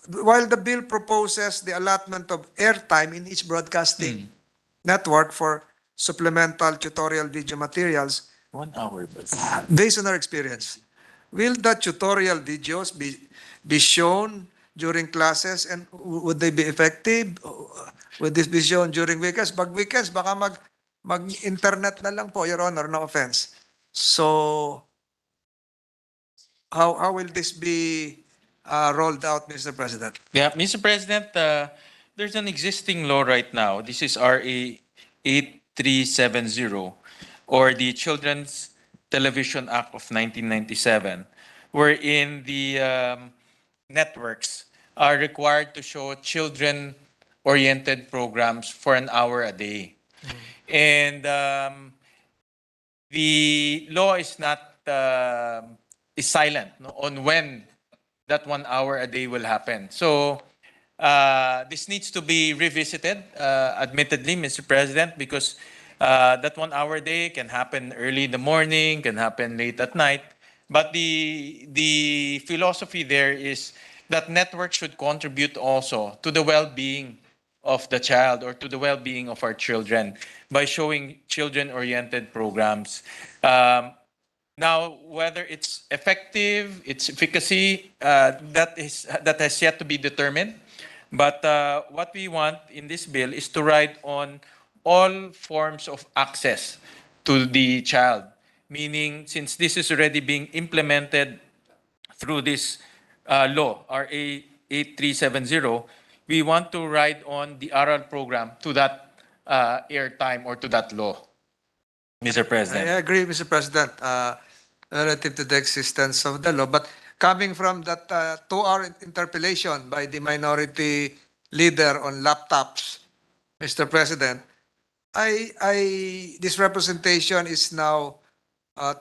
While the bill proposes the allotment of airtime in each broadcasting network for supplemental tutorial video materials, 1 hour, but based on our experience, will the tutorial videos be shown during classes, and would they be effective? Would this be shown during weekends? Pag weekends, baka mag-internet na lang po, Your Honor, no offense. So, how will this be rolled out, Mr. President? yeah, Mr. President, there's an existing law right now. This is RA 8370, or the Children's Television Act of 1997, wherein the networks are required to show children-oriented programs for an hour a day. And the law is not is silent on when that 1 hour a day will happen. So this needs to be revisited, admittedly, Mr. President, because That 1 hour a day can happen early in the morning, can happen late at night. But the philosophy there is that network should contribute also to the well-being of the child or to the well-being of our children by showing children-oriented programs. Now, whether it's effective, its efficacy, that has yet to be determined. But what we want in this bill is to ride on all forms of access to the child. Meaning, since this is already being implemented through this law, RA 8370, we want to ride on the oral program to that airtime or to that law, Mr. President. I agree, Mr. President, relative to the existence of the law. But coming from that 2-hour interpellation by the minority leader on laptops, Mr. President, this representation is now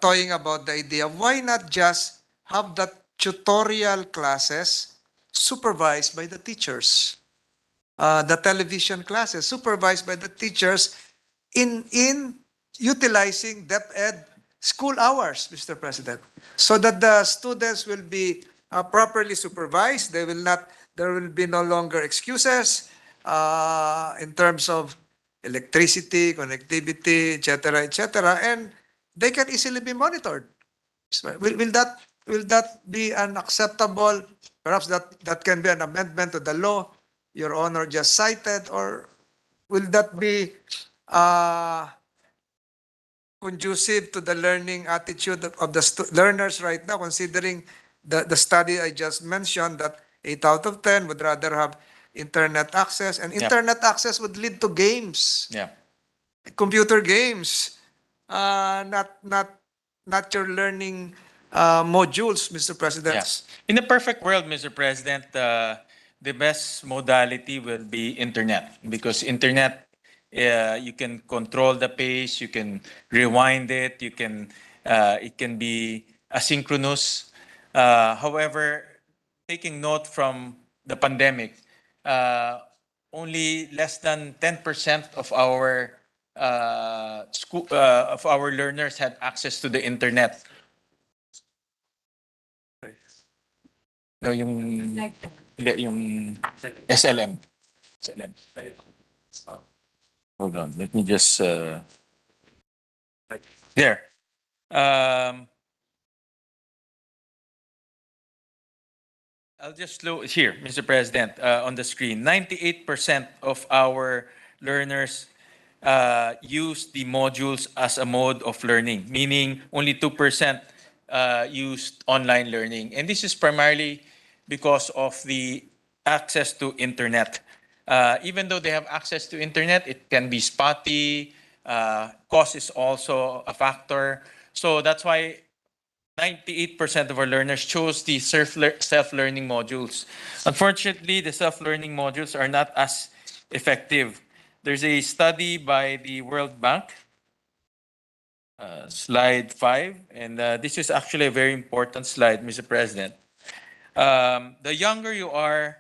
toying about the idea of why not just have the tutorial classes supervised by the teachers, the television classes supervised by the teachers in utilizing DepEd school hours, Mr. President, so that the students will be properly supervised. There will be no longer excuses in terms of electricity, connectivity, etc., and they can easily be monitored. So will that be an acceptable? Perhaps that can be an amendment to the law Your Honor just cited, or will that be conducive to the learning attitude of the learners right now, considering the study I just mentioned that 8 out of 10 would rather have internet access, and internet access would lead to games, Yeah. computer games, not your learning modules, Mr. President. Yes. In a perfect world, Mr. President, the best modality will be internet, because internet, you can control the pace, you can rewind it, it can be asynchronous. However, taking note from the pandemic, only less than 10% of our of our learners had access to the internet. No, hindi, yung SLM. SLM. Hold on, let me just, there. I'll just slow here, Mr. President, on the screen. 98% of our learners use the modules as a mode of learning, meaning only 2% used online learning. And this is primarily because of the access to internet. Even though they have access to internet, it can be spotty. Cost is also a factor. So that's why 98% of our learners chose the self-learning modules. Unfortunately, the self-learning modules are not as effective. There's a study by the World Bank, slide 5, and this is actually a very important slide, Mr. President. The younger you are,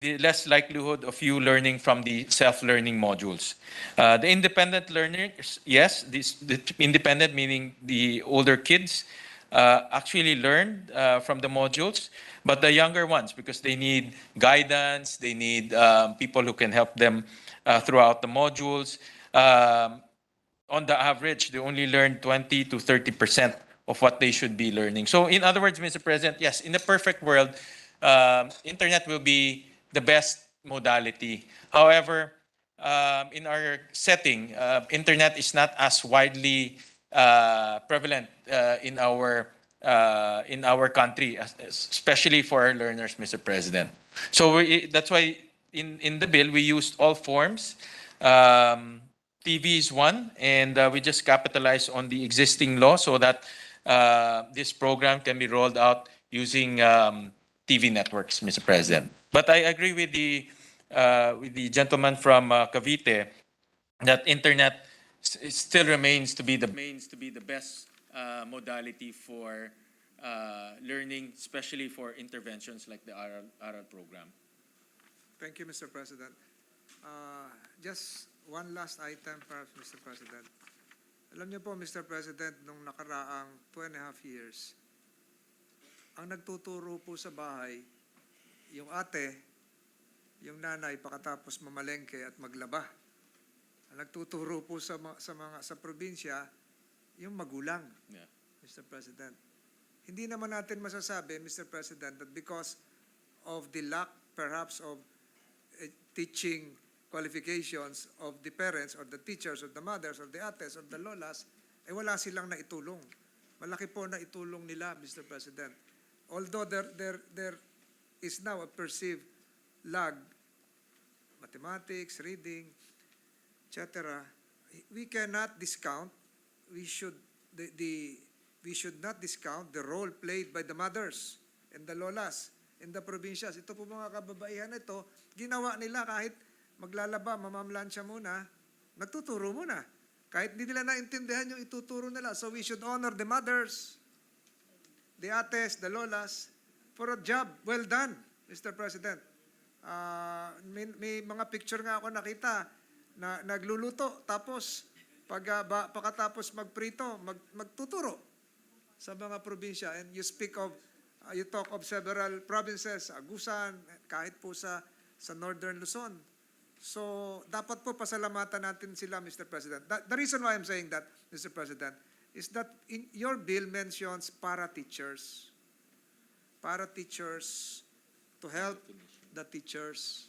the less likelihood of you learning from the self-learning modules. The independent learners, yes, the independent meaning the older kids, actually learn from the modules, but the younger ones, because they need guidance, they need people who can help them throughout the modules. On the average, they only learn 20 to 30% of what they should be learning. So in other words, Mr. President, yes, in the perfect world, internet will be the best modality. However, in our setting, internet is not as widely prevalent in our country, especially for our learners, Mr. President. So that's why in the bill we used all forms. TV is one, and we just capitalize on the existing law so that this program can be rolled out using TV networks, Mr. President. But I agree with the gentleman from Cavite that internet still remains to be the best modality for learning, especially for interventions like the oral program. Thank you, Mr. President. Just one last item perhaps, Mr. President. Alam niyo po, Mr. President, nung nakaraang 2.5 years, ang nagtuturo po sa bahay, yung ate, yung nanay, pakatapos mamalengke at maglaba. Ang nagtuturo po sa probinsya, yung magulang, Yeah. Mr. President. Hindi naman natin masasabi, Mr. President, that because of the lack, perhaps, of teaching qualifications of the parents or the teachers or the mothers or the ates or the lolas, wala silang naitulong. Malaki po na itulong nila, Mr. President. Although there is now a perceived lag, mathematics, reading, etc., we cannot discount, we should not discount the role played by the mothers and the lolas in the provincias. Ito po mga kababaihan ito, ginawa nila kahit maglalaba, mamamlansya muna, nagtuturo muna. Kahit hindi nila naintindihan yung ituturo nila. So we should honor the mothers, the ates, the lolas, for a job well done, Mr. President. May mga picture nga ako nakita na nagluluto, tapos pagkatapos magprito, magtuturo sa mga probinsya. And you talk of several provinces, Agusan, kahit po sa Northern Luzon. So, dapat po pasalamatan natin sila, Mr. President. The reason why I'm saying that, Mr. President, is that your bill mentions para-teachers. Para-teachers to help the teachers.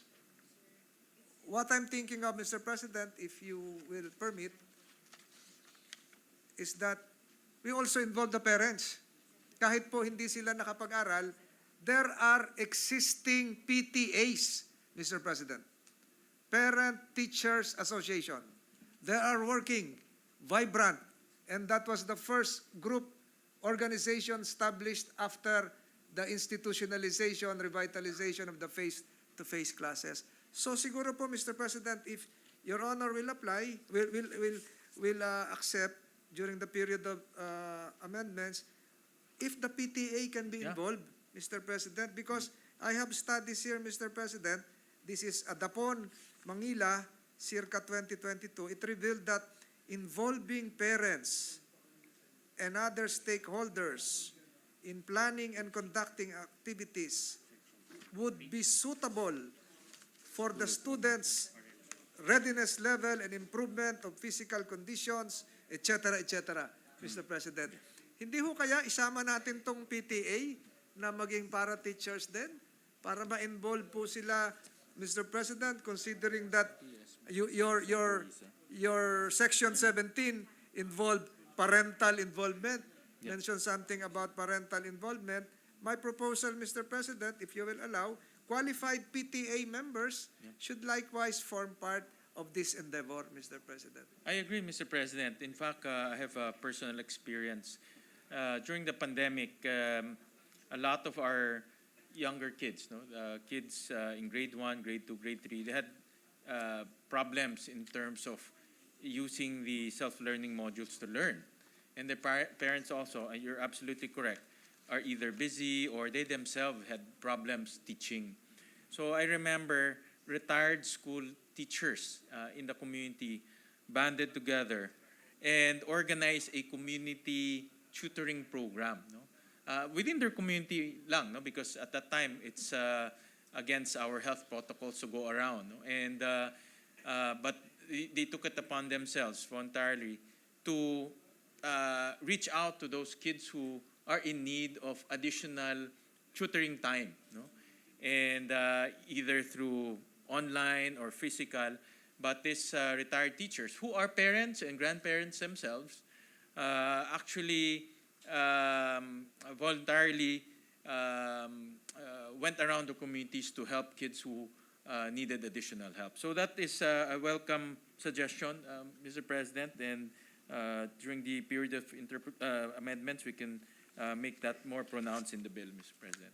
What I'm thinking of, Mr. President, if you will permit, is that we also involve the parents. Kahit po hindi sila nakapag-aral, there are existing PTAs, Mr. President. Parent Teachers Association. They are working vibrant, and that was the first group organization established after the institutionalization, revitalization of the face-to-face classes. So siguro po, Mr. President, if Your Honor will apply, will accept during the period of amendments, if the PTA can be involved, Mr. President, because I have studies here, Mr. President. This is Adapon, Manila, circa 2022. It revealed that involving parents and other stakeholders in planning and conducting activities would be suitable for the students' readiness level and improvement of physical conditions, etc., etc., Mr. President. Hindi ho kaya isama natin tong PTA na maging para-teachers din para ma-involve po sila, Mr. President, considering that your Section 17 involved parental involvement, mentioned something about parental involvement. My proposal, Mr. President, if you will allow, qualified PTA members should likewise form part of this endeavor, Mr. President. I agree, Mr. President. In fact, I have a personal experience. During the pandemic, a lot of our younger kids, kids in grade 1, grade 2, grade 3, they had problems in terms of using the self-learning modules to learn. And their parents also, and you're absolutely correct, are either busy or they themselves had problems teaching. So I remember retired school teachers in the community banded together and organized a community tutoring program. Within their community lang, because at that time it's against our health protocols to go around. And but they took it upon themselves voluntarily to reach out to those kids who are in need of additional tutoring time, and either through online or physical. But these retired teachers, who are parents and grandparents themselves, actually voluntarily went around the communities to help kids who needed additional help. So that is a welcome suggestion, Mr. President, and during the period of amendments, we can make that more pronounced in the bill, Mr. President.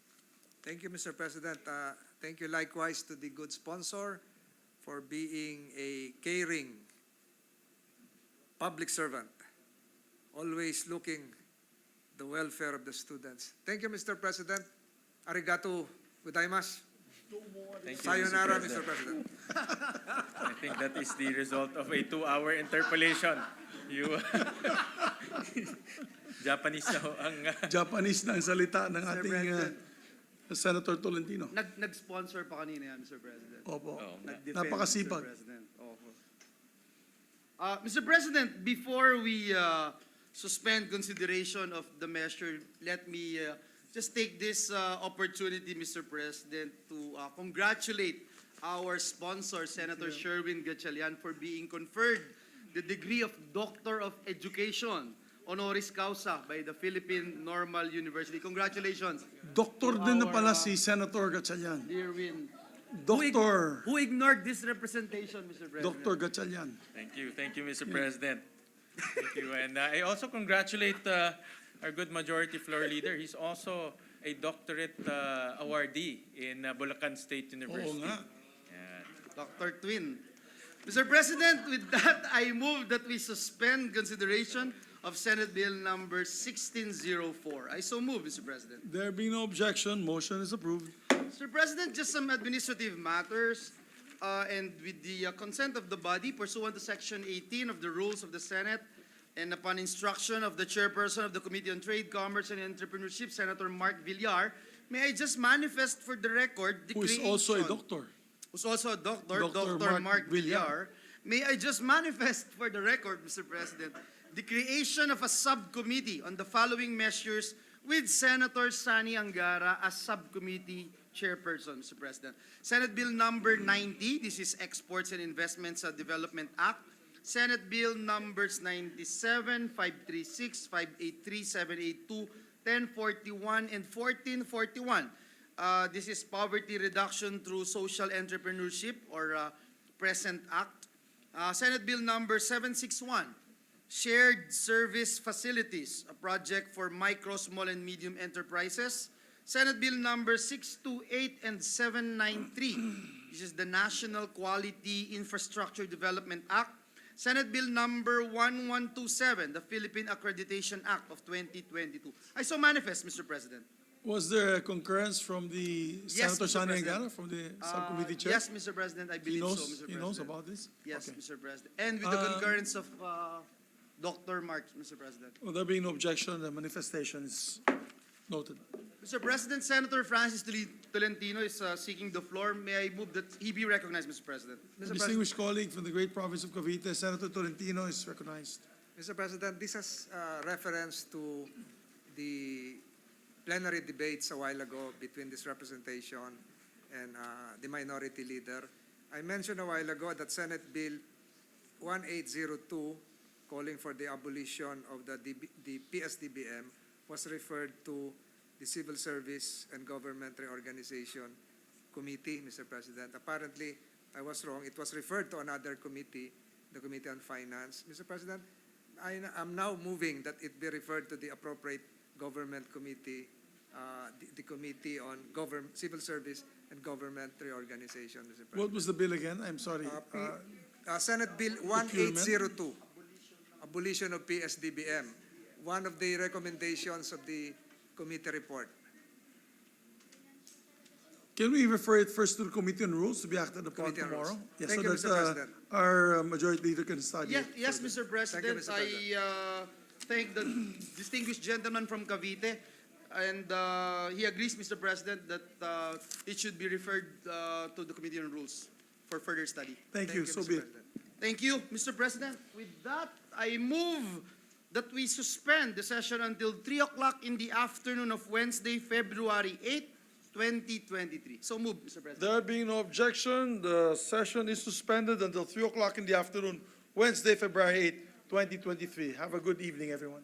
Thank you, Mr. President. Thank you likewise to the good sponsor for being a caring public servant, always looking the welfare of the students. Thank you, Mr. President. Arigato gozaimasu. Thank you, Mr. Sayonara, President. Mr. President. I think that is the result of a 2-hour interpolation. You, Japanese na ho ang Japanese na ang salita ng Mr. ating President. Senator Tolentino. Nag-sponsor pa kanina yan, Mr. President. Opo. Oo nga. Nag-defend, Napakasipag. Mr. President. Opo. Mr. President, before we suspend consideration of the measure, let me just take this opportunity, Mr. President, to congratulate our sponsor, Senator Sherwin Gatchalian, for being conferred the degree of Doctor of Education, honoris causa, by the Philippine Normal University. Congratulations, Doktor din na Our, pala si Senator Gatchalian. dear Win. Doktor. Who ignored this representation, Mr. President? Dr. Gatchalian. Thank you, Mr. President. Thank you. And I also congratulate our good majority floor leader. He's also a doctorate awardee in Bulacan State University. Oo nga. Yan. Dr. Twin. Mr. President, with that, I move that we suspend consideration of Senate Bill number 1604. I so move, Mr. President. There being no objection, motion is approved. Mr. President, just some administrative matters, and with the consent of the body pursuant to Section 18 of the Rules of the Senate, and upon instruction of the Chairperson of the Committee on Trade, Commerce, and Entrepreneurship, Senator Mark Villar, may I just manifest for the record the Who is also a doctor. Who's also a doctor, Dr. Dr. Mark Mark Villar. Villar. May I just manifest for the record, Mr. President, the creation of a subcommittee on the following measures with Senator Sani Angara as subcommittee chairperson, Mr. President. Senate Bill number 90, this is Exports and Investments Development Act. Senate Bill numbers 97, 536, 583, 782, 1041, and 1441. This is Poverty Reduction Through Social Entrepreneurship, or Present Act. Senate Bill number 761, Shared Service Facilities, a project for micro, small, and medium enterprises. Senate Bill number 628 and 793, this is the National Quality Infrastructure Development Act. Senate Bill number 1127, the Philippine Accreditation Act of 2022. I so manifest, Mr. President. Was there a concurrence from the Yes, Senator Mr. Sani President. Angara, from the subcommittee chair? Yes, Mr. President, I He believe so, knows, Mr. President. he knows about this? Yes, Okay. Mr. President. And with the concurrence of Dr. Mark, Mr. President. Well, there being no objection, the manifestation is noted. Mr. President, Senator Francis Tolentino is seeking the floor. May I move that he be recognized, Mr. President? Mr. President. Distinguished colleague from the great province of Cavite, Senator Tolentino is recognized. Mr. President, this has reference to the plenary debates a while ago between this representation and the minority leader. I mentioned a while ago that Senate Bill 1802, calling for the abolition of the PSDBM, was referred to the Civil Service and Government Reorganization Committee, Mr. President. Apparently, I was wrong. It was referred to another committee, the Committee on Finance. Mr. President, I am now moving that it be referred to the appropriate government committee, the Committee on Civil Service and Government Reorganization, Mr. President. What was the bill again? I'm sorry. Senate Bill 1802, abolition of PSDBM, one of the recommendations of the committee report. Can we refer it first to the Committee on Rules to be acted upon Committee on Rules. tomorrow? Yes, Thank so you, that, Mr. President. Our majority leader can study Yes, it. yes, further. Mr. President. Thank you, Mr. President. I thank the distinguished gentleman from Cavite, and he agrees, Mr. President, that it should be referred to the Committee on Rules for further study. Thank you, so Mr. be it. President. Thank you, Mr. President. With that, I move that we suspend the session until 3 o'clock in the afternoon of Wednesday, February 8, 2023. So move, Mr. President. There being no objection, the session is suspended until 3 o'clock in the afternoon, Wednesday, February 8, 2023. Have a good evening, everyone.